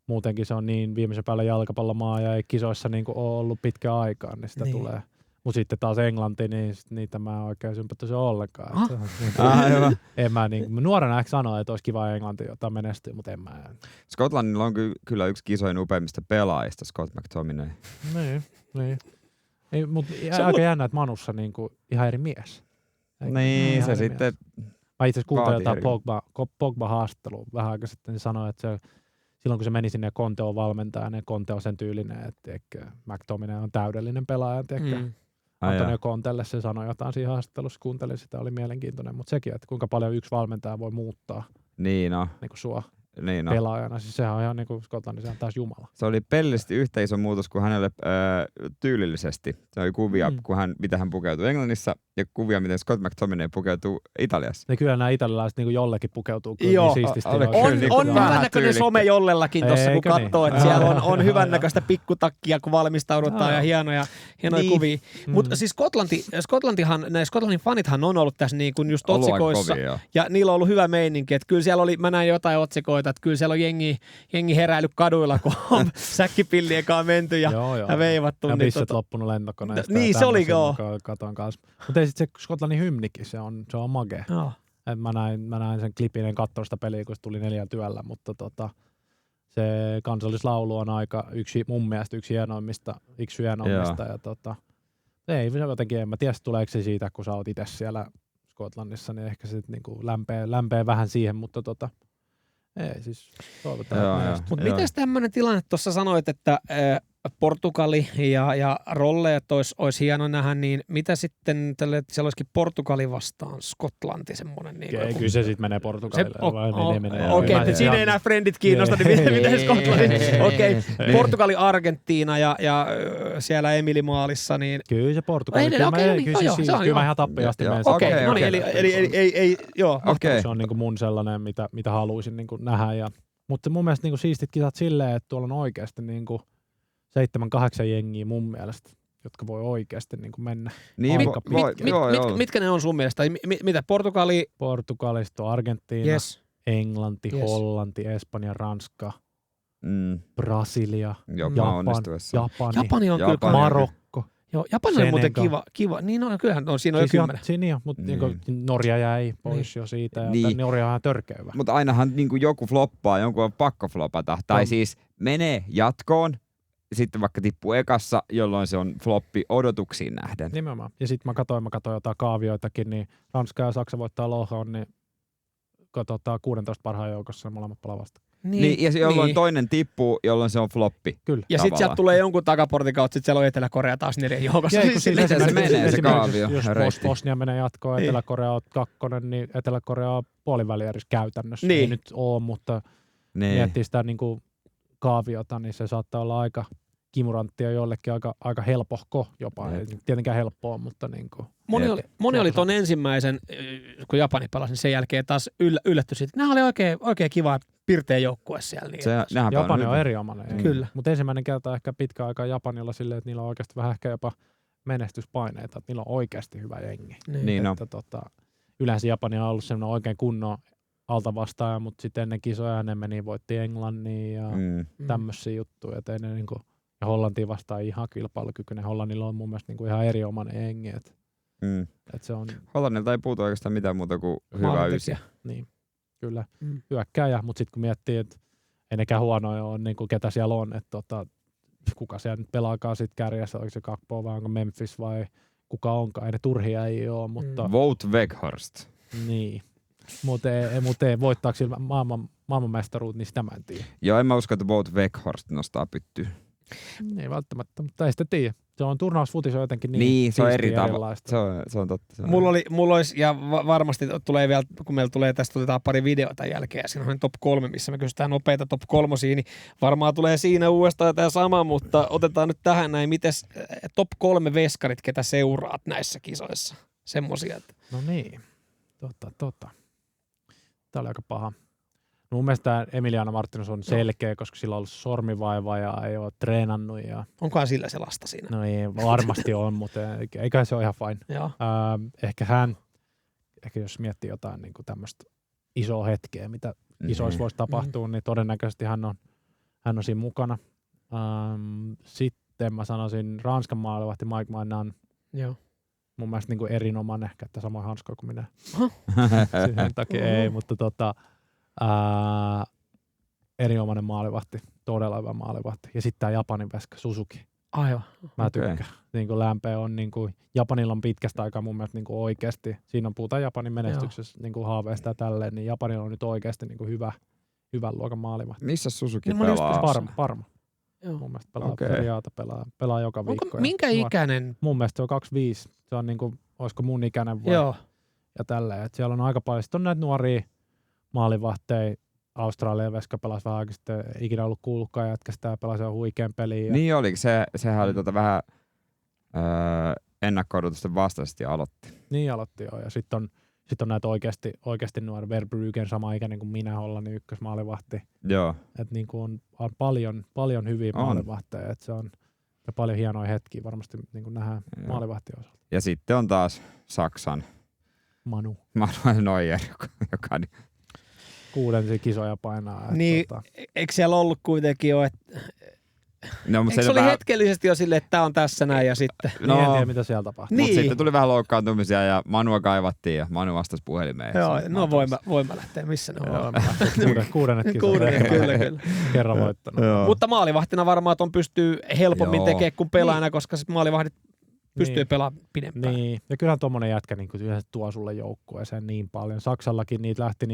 muutenkin se on niin viimeisen päällä jalkapallomaa ja ei kisoissa niin ole ollut pitkään aikaa, niin sitä tulee. Mutta sitten taas Englanti, niin niitä mä oikein sympatisoi ollenkaan. En mä nuorena ehkä sanoa, että olisi kiva Englanti, jota menestyy, mutta en mä.
Skotlannilla on kyllä yksi kisoin upeimmista pelaajista, Scott McTominay.
Niin. Mutta aika jännä, että Manussa niinku ihan eri mies.
Niin, se sitten.
Mä itse asiassa kuuntelin jotain Pogba-haastattelua vähän aikaa sitten, niin sanoi, että silloin kun se meni sinne ja Conte on valmentaja, niin Conte on sen tyylinen, että McTominay on täydellinen pelaaja. Antonio Contelle se sanoi jotain siinä haastattelussa, kuuntelin sitä, oli mielenkiintoinen, mutta sekin, että kuinka paljon yksi valmentaja voi muuttaa niin kuin sua pelaajana. Siis sehän on ihan niin kuin Skotlannissa taas jumala.
Se oli pelillisesti yhtä iso muutos kuin hänelle tyylillisesti. Se oli kuvia, miten hän pukeutui Englannissa ja kuvia, miten Scott McTominay pukeutuu Italiassa.
Ja kyllä nämä italialaiset niin jollekin pukeutuu kyllä niin siististi.
On hyvännäköinen some jollellakin tuossa, kun katsoo, että siellä on hyvännäköistä pikkutakkia, kun valmistaudutaan ja hienoja kuvia. Mutta siis Skotlannin fanithan on ollut tässä niin kuin just otsikoissa ja niillä on ollut hyvä meininki. Että kyllä siellä oli, mä näin jotain otsikoita, että kyllä siellä on jengi heräily kaduilla, kun on säkkipillien kanssa menty ja veivattu.
Ja misset loppunut lentokoneesta.
Niin, se oli
katon kanssa. Mutta sitten se Skotlannin hymnikin, se on magea. Mä näin sen klipin, en katsonut sitä peliä, kun se tuli 4 työllä, mutta se kansallislaulu on mun mielestä yksi hienoimmista. Ja ei se jotenkin, en mä tiedä, tuleeko se siitä, kun sä oot itse siellä Skotlannissa, niin ehkä se niinku lämpee vähän siihen, mutta ei siis toivotaan.
Mutta miten tämmöinen tilanne, tuossa sanoit, että Portugali ja rolleet olisi hieno nähdä, niin mitä sitten siellä olisikin Portugali vastaan Skotlanti semmoinen? Niin
kyllä se sitten menee Portugalille.
Okei, siinä ei enää frendit kiinnosta, niin miten Skotlanti? Okei, Portugali, Argentiina ja siellä Emili maalissa. Niin
kyllä se Portugali. Kyllä mä ihan tappiasti menen.
Okei, no niin, eli joo.
Se on niinku mun sellainen, mitä haluaisin niinku nähdä. Mutta mun mielestä niinku siistit kisat silleen, että tuolla on oikeasti niinku 7-8 jengiä mun mielestä, jotka voi oikeasti niin kuin mennä aika pitkälle.
Mitkä ne on sun mielestä? Mitä?
Portugalista on Argentiina, Englanti, Hollanti, Espanja, Ranska, Brasilia,
Japani on kyllä
Marokko.
Joo, Japani on muuten kiva. Niin on, kyllähän on, siinä on jo 10.
Siinä on, mutta Norja jäi pois jo siitä, ja Norja on ihan törkeä.
Mutta ainahan niin kuin joku floppaa, jonkun on pakko flopata. Tai siis menee jatkoon, sitten vaikka tippuu ekassa, jolloin se on floppi odotuksiin nähden.
Nimenomaan. Ja sitten mä katsoin jotain kaavioitakin, niin Ranska ja Saksa voittaa lohon, niin 16 parhaan joukossa molemmat pelaa vasta.
Niin, ja jolloin toinen tippuu, jolloin se on floppi.
Kyllä.
Ja sitten sieltä tulee jonkun takaportin kautta, sitten siellä on Etelä-Korea taas niiden joukossa.
Ja
se menee se kaavio.
Jos Bosnia menee jatkoon, Etelä-Korea on 2, niin Etelä-Korea on puolivälierissä käytännössä.
Niin.
Ei nyt ole, mutta miettii sitä niin kuin kaaviota, niin se saattaa olla aika kimuranttia jollekin aika helpohko jopa. Ei tietenkään helppoa, mutta niin kuin.
Moni oli ton ensimmäisen, kun Japani pelasi, niin sen jälkeen taas yllätty siitä. Nämä oli oikein kiva pirteä joukkue siellä. Niin
Japani on erinomainen.
Kyllä.
Mutta ensimmäinen kerta ehkä pitkä aika Japanilla silleen, että niillä on oikeasti vähän ehkä jopa menestyspaineita, että niillä on oikeasti hyvä jengi.
Niin
Yleensä Japani on ollut semmoinen oikein kunnon altavastaaja, mutta sitten ennen kisoja ne meni, voitti Englannin ja tämmöisiä juttuja. Ja, niinku, ja Hollantiin vastaan ihan kilpailukykyinen. Hollannilla on mun mielestä niinku ihan erinomainen jengi. Et se on
Hollannilta ei puutu oikeastaan mitään muuta kuin hyvä ysi.
Niin, kyllä. Hyökkääjä, mutta sitten kun miettii, että ei nekään huonoja ole, niin kuin ketä siellä on, että kuka siellä nyt pelaakaan sitten kärjessä, onko se Gakpo vai onko Memphis vai kuka onkaan, ei ne turhia ei ole, mutta
Wout Weghorst.
Niin, mutta ei voittaako sillä maailmanmestaruut, niin sitä mä en tiedä.
Joo, en mä usko, että Wout Weghorst nostaa pyttyä.
Ei välttämättä, mutta ei sitä tiedä. Se on turnausfutis on jotenkin
niin se on eri
erilaista.
Se on totta.
Mulla olisi, ja varmasti tulee vielä, kun meillä tulee tästä, otetaan pari videota jälkeen, ja siinä on top 3, missä me kysytään nopeita top 3, niin varmaan tulee siinä uudestaan tämä sama, mutta otetaan nyt tähän näin, mites top 3 veskarit, ketä seuraat näissä kisoissa? Semmosia. Että.
No niin, Tämä oli aika paha. No mun mielestä Emiliano Martinez on selkeä, koska sillä on ollut sormivaiva ja ei ole treenannut. Ja
onkohan sillä se lasta siinä?
No ei, varmasti on, mutta eikä se ole ihan fine. Ehkä jos miettii jotain niin tämmöistä isoa hetkeä, mitä isoissa voisi tapahtua, niin todennäköisesti hän on siinä mukana. Sitten mä sanoisin Ranskan maalivahti Mike Maignan.
Joo.
Mun mielestä niin kuin erinomainen, käyttää samoin hanskoja kuin minä. Sen takia ei, mutta erinomainen maalivahti, todella hyvä maalivahti. Ja sitten tämä Japanin veska, Suzuki.
Aivan.
Mä tykkään. Niin kuin lämpeä on, niin kuin, Japanilla on pitkästä aikaa mun mielestä niin kuin oikeasti, siinä on puhutaan Japanin menestyksessä niin kuin haaveista ja tälleen, niin Japanilla on nyt oikeasti niin kuin hyvän luokan maalivahti.
Missä Suzuki pelaa?
Parma.
Joo.
Mun mielestä pelaa joka viikko.
Minkä ikäinen?
Mun mielestä se on 25. Se on niin kuin, olisiko mun ikäinen vai?
Joo.
Ja tälleen. Et siellä on aika paljon. Sitten on näitä nuoria maalivahteja. Australian veska pelasi vähän aikaa sitten. Ikinä ollut kuullutkaan jätkästä ja pelasi huikean peliin.
Niin oli. Sehän oli vähän ennakko-odotusten vastaisesti aloitti.
Niin aloitti joo. Ja sitten on näitä oikeasti nuoria. Verbruggen sama ikäinen kuin minä, Hollannin ykkösmaalivahti.
Joo.
Että niin kuin on paljon hyviä maalivahteja. Että se on ja paljon hienoja hetkiä varmasti niin kuin nähdään maalivahtien osalta.
Ja sitten on taas Saksan
Manu
Neuer, joka
kuudensia kisoja painaa.
Niin, eikö siellä ollut kuitenkin jo, että
no,
eikö se oli hetkellisesti jo silleen, että tämä on tässä näin ja sitten.
No, en tiedä, mitä siellä tapahtui.
Niin. Mutta sitten tuli vähän loukkaantumisia ja Manua kaivattiin ja Manu vastasi puhelimeen.
Joo, no voin mä lähteä, missä ne on.
Kuudennet kisat.
Kyllä.
Kerran voittanut.
Mutta maalivahtina varmaan ton pystyy helpommin tekemään kuin pelaajana, koska sit maalivahdit pystyy pelaamaan pidempään.
Niin, ja kyllähän tuommoinen jätkä niin yleensä tuo sulle joukkueeseen niin paljon. Saksallakin lähti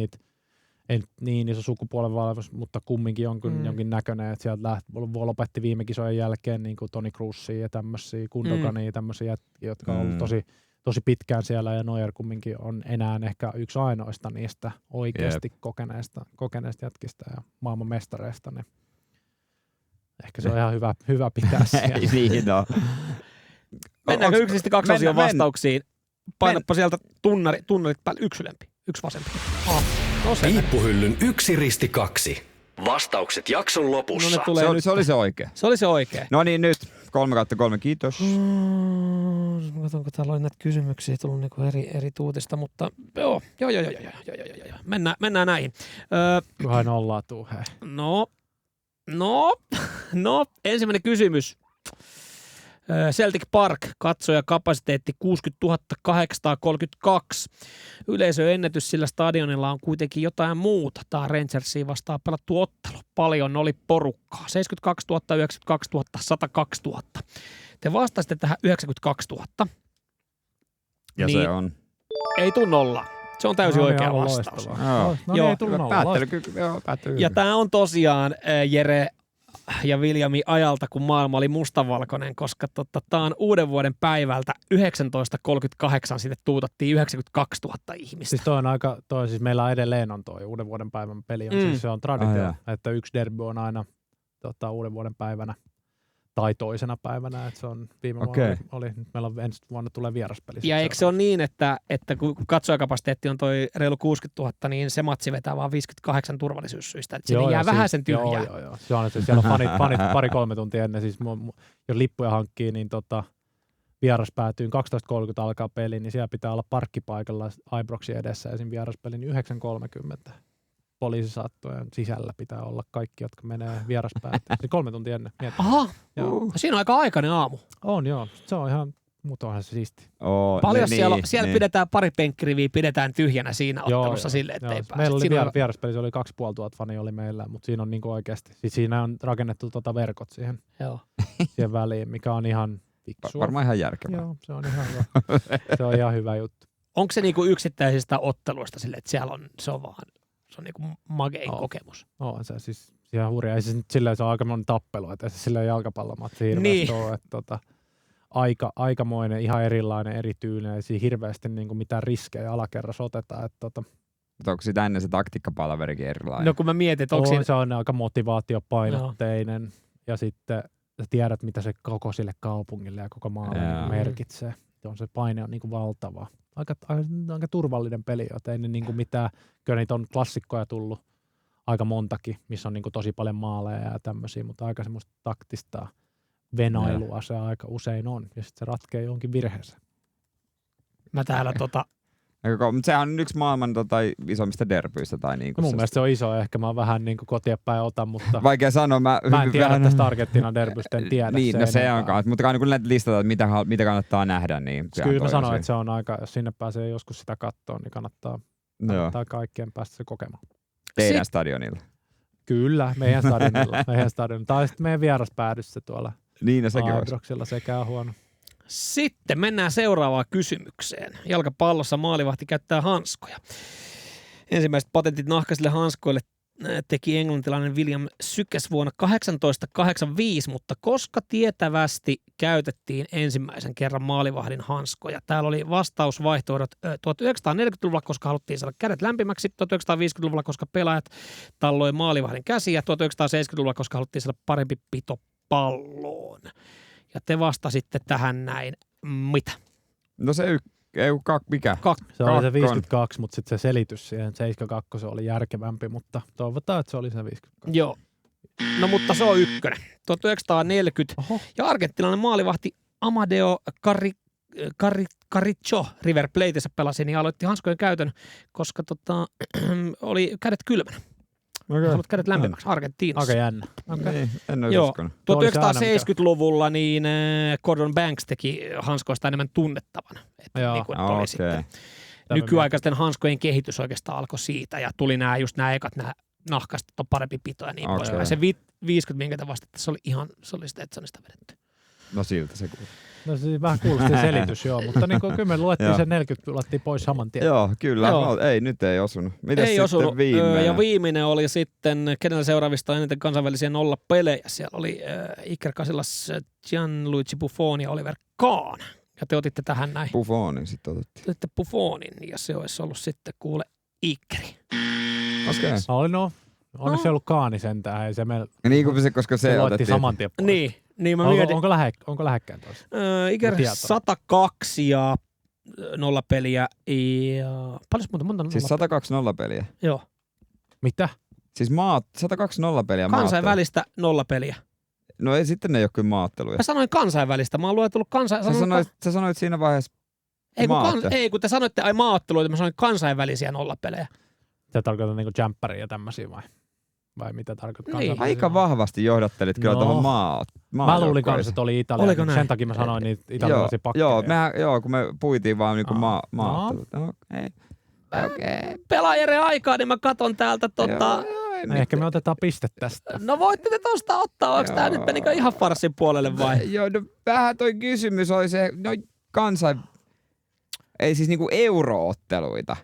ei niin iso sukupuolen valvus, mutta kumminkin jonkin näköinen, että sieltä lopetti viime kisojen jälkeen niin kuin Toni Krussia ja tämmöisiä, Gundogania, tämmöisiä jätkiä, jotka on ollut tosi pitkään siellä, ja Neuer kumminkin on enää ehkä yksi ainoista niistä oikeasti kokeneista jätkistä ja maailman mestareista, niin ehkä se on ihan hyvä pitää siellä.
Niin, no.
Mennäänkö yksisesti kaksosion vastauksiin? Painappa sieltä tunnarit päälle yksi ylempi, yksi vasempi.
Piippuhyllyn 1-2. Vastaukset jakson lopussa.
No
se oli se oikea.
Se oli se oikea.
No niin, nyt 3/3, kiitos.
Katsotaanko täällä oli näitä kysymyksiä tullut niinku eri tuutista, mutta joo. Mennään näihin.
Kunhan ollaan tuu, hei.
No, ensimmäinen kysymys. Celtic Park, katsojakapasiteetti 60 832. Yleisöennätys sillä stadionilla on kuitenkin jotain muuta. Tämä Rangersia vastaan pelattu ottelu. Paljon oli porukkaa. 72 000, 92 000, 102 000. Te vastasitte tähän 92 000.
Ja niin se on.
Ei tule nolla. Se on täysin oikea vastaus.
Joo, ei tullut nolla.
Päättely.
Ja tämä on tosiaan Jere ja Viljami ajalta, kun maailma oli mustavalkoinen, koska tämä on uuden vuoden päivältä 1938, sinne tuutattiin 92 000 ihmistä.
Siis siis meillä edelleen on toi uuden vuoden päivän peli, siis se on traditio, että yksi derby on aina uuden vuoden päivänä tai toisena päivänä, että se on viime vuonna oli, meillä on ensi vuonna tulee vieraspeli.
Ja eikö se ole niin, että kun katsojakapasiteetti on toi reilu 60 000, niin se matsi vetää vaan 58 turvallisuussyistä, että sinne jää vähän sen tyhjää.
Joo. Se on, siellä on fanit 2-3 tuntia ennen, siis jos lippuja hankkii, niin vieras päätyy 12.30 alkaa peli, niin siellä pitää olla parkkipaikalla Ibroxin edessä esim. Vieraspeli, niin 9.30. Poliisisattujen sisällä pitää olla kaikki, jotka menee vieraspäätyyn. 3 tuntia ennen. Mietin.
Aha, siinä on aika aikainen aamu.
On joo, se on ihan, mutta onhan se siisti.
Paljon siellä pidetään pari penkkiriviä, pidetään tyhjänä siinä ottelussa silleen, ettei pääse.
Meillä oli vieraspeli, se oli 2500 fania oli meillä, mutta siinä on niinku oikeasti. Siis siinä on rakennettu verkot siihen väliin, mikä on ihan fiksua.
Varmaan ihan järkevää.
Joo, se on ihan hyvä. Se on ihan hyvä juttu.
Onko se niinku yksittäisistä otteluista silleen, että siellä se on vaan... Se on niinku magein kokemus.
Se siis ihan hurjaa. Se on aika monen tappelu, että se silleen jalkapallomatsi hirveästi ole. Että aikamoinen, ihan erilainen, erityylinen. Ei siinä hirveästi niinku mitään riskejä alakerrassa otetaan. Mutta
onko sitä ennen se taktiikkapalaverikin erilainen?
No kun mä mietin, että onko siinä...
Se on aika motivaatiopainotteinen. Ja sitten sä tiedät, mitä se koko sille kaupungille ja koko maalle merkitsee. Se paine on niinku valtava. Aika turvallinen peli, joten ei ne niinku mitään, kyllä niitä on klassikkoja tullut aika montakin, missä on niinku tosi paljon maaleja ja tämmöisiä, mutta aika semmoista taktista venailua se aika usein on, ja sitten se ratkee johonkin virheeseen.
Mä täällä
mutta sehän on yksi maailman isommista derbyistä. Tai niinku
mun mielestä se on iso, ehkä mä vähän niinku kotia päin otan, mutta
vaikea sanoa. Mä
en tiedä tästä Argentiinan derbystä, en tiedä.
Niin, se on kanssa, mutta kun näitä listataan, mitä kannattaa nähdä, niin
kyllä mä sanoin, että se on aika, jos sinne pääsee joskus sitä katsoa, niin kannattaa kaikkien päästä se kokemaan.
Teidän stadionilla?
Kyllä, meidän stadionilla. Tai sitten meidän vieraspäädyssä tuolla Ibroxilla sekään huono.
Sitten mennään seuraavaan kysymykseen. Jalkapallossa maalivahti käyttää hanskoja. Ensimmäiset patentit nahkaisille hanskoille teki englantilainen William Sykes vuonna 1885, mutta koska tietävästi käytettiin ensimmäisen kerran maalivahdin hanskoja? Täällä oli vastausvaihtoehdot 1940-luvulla, koska haluttiin saada kädet lämpimäksi, 1950-luvulla, koska pelaajat talloi maalivahdin käsiä, 1970-luvulla, koska haluttiin saada parempi pito palloon. Ja te vastasitte tähän näin. Mitä?
No se mikä?
Se oli se 52, mutta sitten se selitys siihen 72 oli järkevämpi, mutta toivotaan, että se oli se 52.
Joo. No mutta se on ykkönen. 1940. Oho. Ja argentinainen maalivahti Amadeo Carricho River Plateissa pelasi, niin aloitti hanskojen käytön, koska oli kädet kylmänä. Okay. Haluat kädet lämpimäksi Argentiinassa.
Aika jännä.
Okay. Niin, en ole uskonut.
1970-luvulla niin Gordon Banks teki hanskoista enemmän tunnettavan. Nykyaikaisten hanskojen kehitys oikeastaan alkoi siitä ja tuli nämä ekat nahkaiset, on parempi pito ja niin paljon. Ja se 50, minkä te vastatte, se oli Stetsonista vedetty.
No siltä se kuuluu.
No se vähän kuulosti selitys, joo, mutta niin kyllä me luettiin sen 40, luettiin pois saman tien.
Joo, kyllä. Nyt ei osunut. Mitäs
ei
sitten
osunut.
Viimeinen?
Ja viimeinen oli sitten, kenellä seuraavista eniten kansainvälisiä nollapelejä. Siellä oli Iker Casillas, Gianluigi Buffon ja Oliver Kahn. Ja te otitte tähän näin.
Buffonin sitten otettiin.
Otitte Buffonin ja se olisi ollut sitten kuule Ikeri.
Okei.
Onneksi se ollut Kaani sentään. Ei se meillä,
niin kuin se, koska se
otettiin saman tien pois.
Niin mä mietin.
Onko lähekkäin toisa?
Iker 102 ja nollapeliä ja... Paljon monta nollapeliä?
Siis 102 nollapeliä?
Joo.
Mitä?
Siis 102 nollapeliä
kansainvälistä nollapeliä.
No ei, sitten ne ei ole kyllä maaotteluja.
Mä sanoin kansainvälistä. Mä oon luetellut
Sä sanoit siinä vaiheessa
kun te sanoitte maaotteluita, mä sanoin kansainvälisiä nollapelejä.
Se tarkoittaa niinku jämppäriä ja tämmöisiä vai? vai mitä tarkoittaa?
Niin.
Aika vahvasti johdattelit kyllä tuohon
Mä luulin kanssa, että oli Italia.
Oliko näin?
Sen takia mä sanoin niitä italialaisia pakkeja.
Joo, kun me puitiin vaan niinku maattelut. Okei.
Pelaajien aikaa, niin mä katon täältä
Ehkä me otetaan piste tästä.
No voitte te tosta ottaa, onko tää nyt menikö ihan farssin puolelle vai?
Joo, no vähän toi kysymys oli se, ei siis niinku eurootteluita.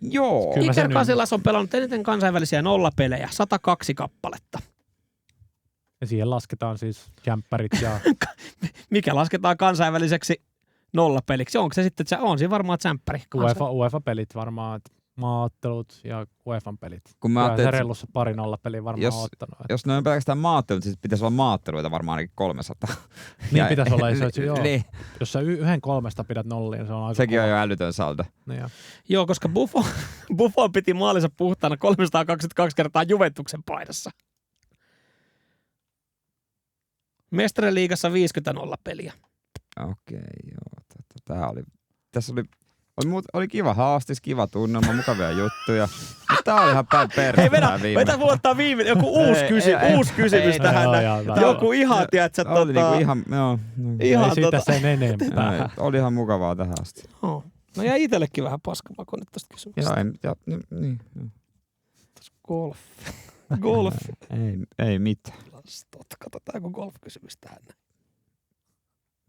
Joo.
Iker Casillas on pelannut eniten kansainvälisiä nollapelejä, 102 kappaletta.
Ja siihen lasketaan siis jämppärit ja...
Mikä lasketaan kansainväliseksi nollapeliksi? Onko se sitten, on siinä varmaan tsemppäri?
UEFA-pelit varmaan, maaottelut ja UEFan pelit.
Kun mä ajattelin,
se reilussa pari nollapeliä varmaan on ottanut.
Jos ne on pelkästään maattelut, siis pitäisi olla maatteluita varmaan ainakin 300.
Niin pitäisi olla, joo.
Niin.
Jos sä yhden kolmesta pidät nolliin, se on aika
sekin on jo älytön saldo.
Niin
joo, koska Buffon piti maalinsa puhtaana 322 kertaa Juventuksen paidassa. Mestariliigassa 50 nollapeliä.
Okei, joo. Oli kiva haastis, kiva tunnelma, mukavia juttuja. Mutta tää oli ihan päin perään viime.
Vetä mulle ottaa viimeinen, joku uusi kysymys tähän. Joku ihan, tiedätkö,
oli niinku ihan, joo.
Ihan ei siitä sen enempää.
Oli ihan mukavaa tähän asti.
No jäi itsellekin vähän paskamakon nyt tästä kysymyksestä.
Niin.
Golf.
Ei mitään.
Katsotaan joku golf-kysymys tähän.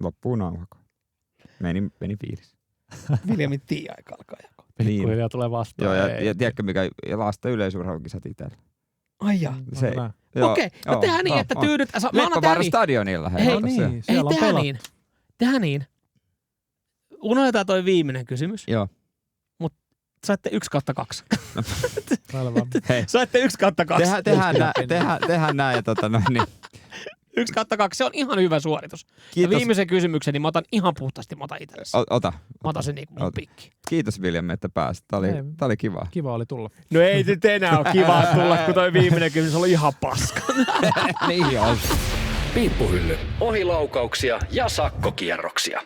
Loppuun auhako. Meni fiilis.
Viljamin aika alkaa jakaa.
Pikkuhiljaa tulee vastaan.
Joo, ja tiedätkö mikä lasten yleisurheilukisat itsellä?
Ai jaa.
Okei,
no tehdään niin, että tyydytään.
Leppävaara stadionilla.
Tehdään niin. Unohdetaan toi viimeinen kysymys.
Joo.
Mut saitte 1/2.
Hei.
Saitte 1/2.
Tehdään näin niin.
1/2, se on ihan hyvä suoritus. Ja viimeisen kysymyksen, niin mä otan ihan puhtaasti, mä otan itsellesi.
Ota.
Mä otan sen niin kuin mun pikki.
Kiitos Viljamme, että pääsit. Tää oli kiva.
Kiva oli tulla.
No ei nyt enää ole kiva tulla, kun toi viimeinen kysymys oli ihan paska.
Niin on.
Piippuhylly. Ohilaukauksia ja sakkokierroksia.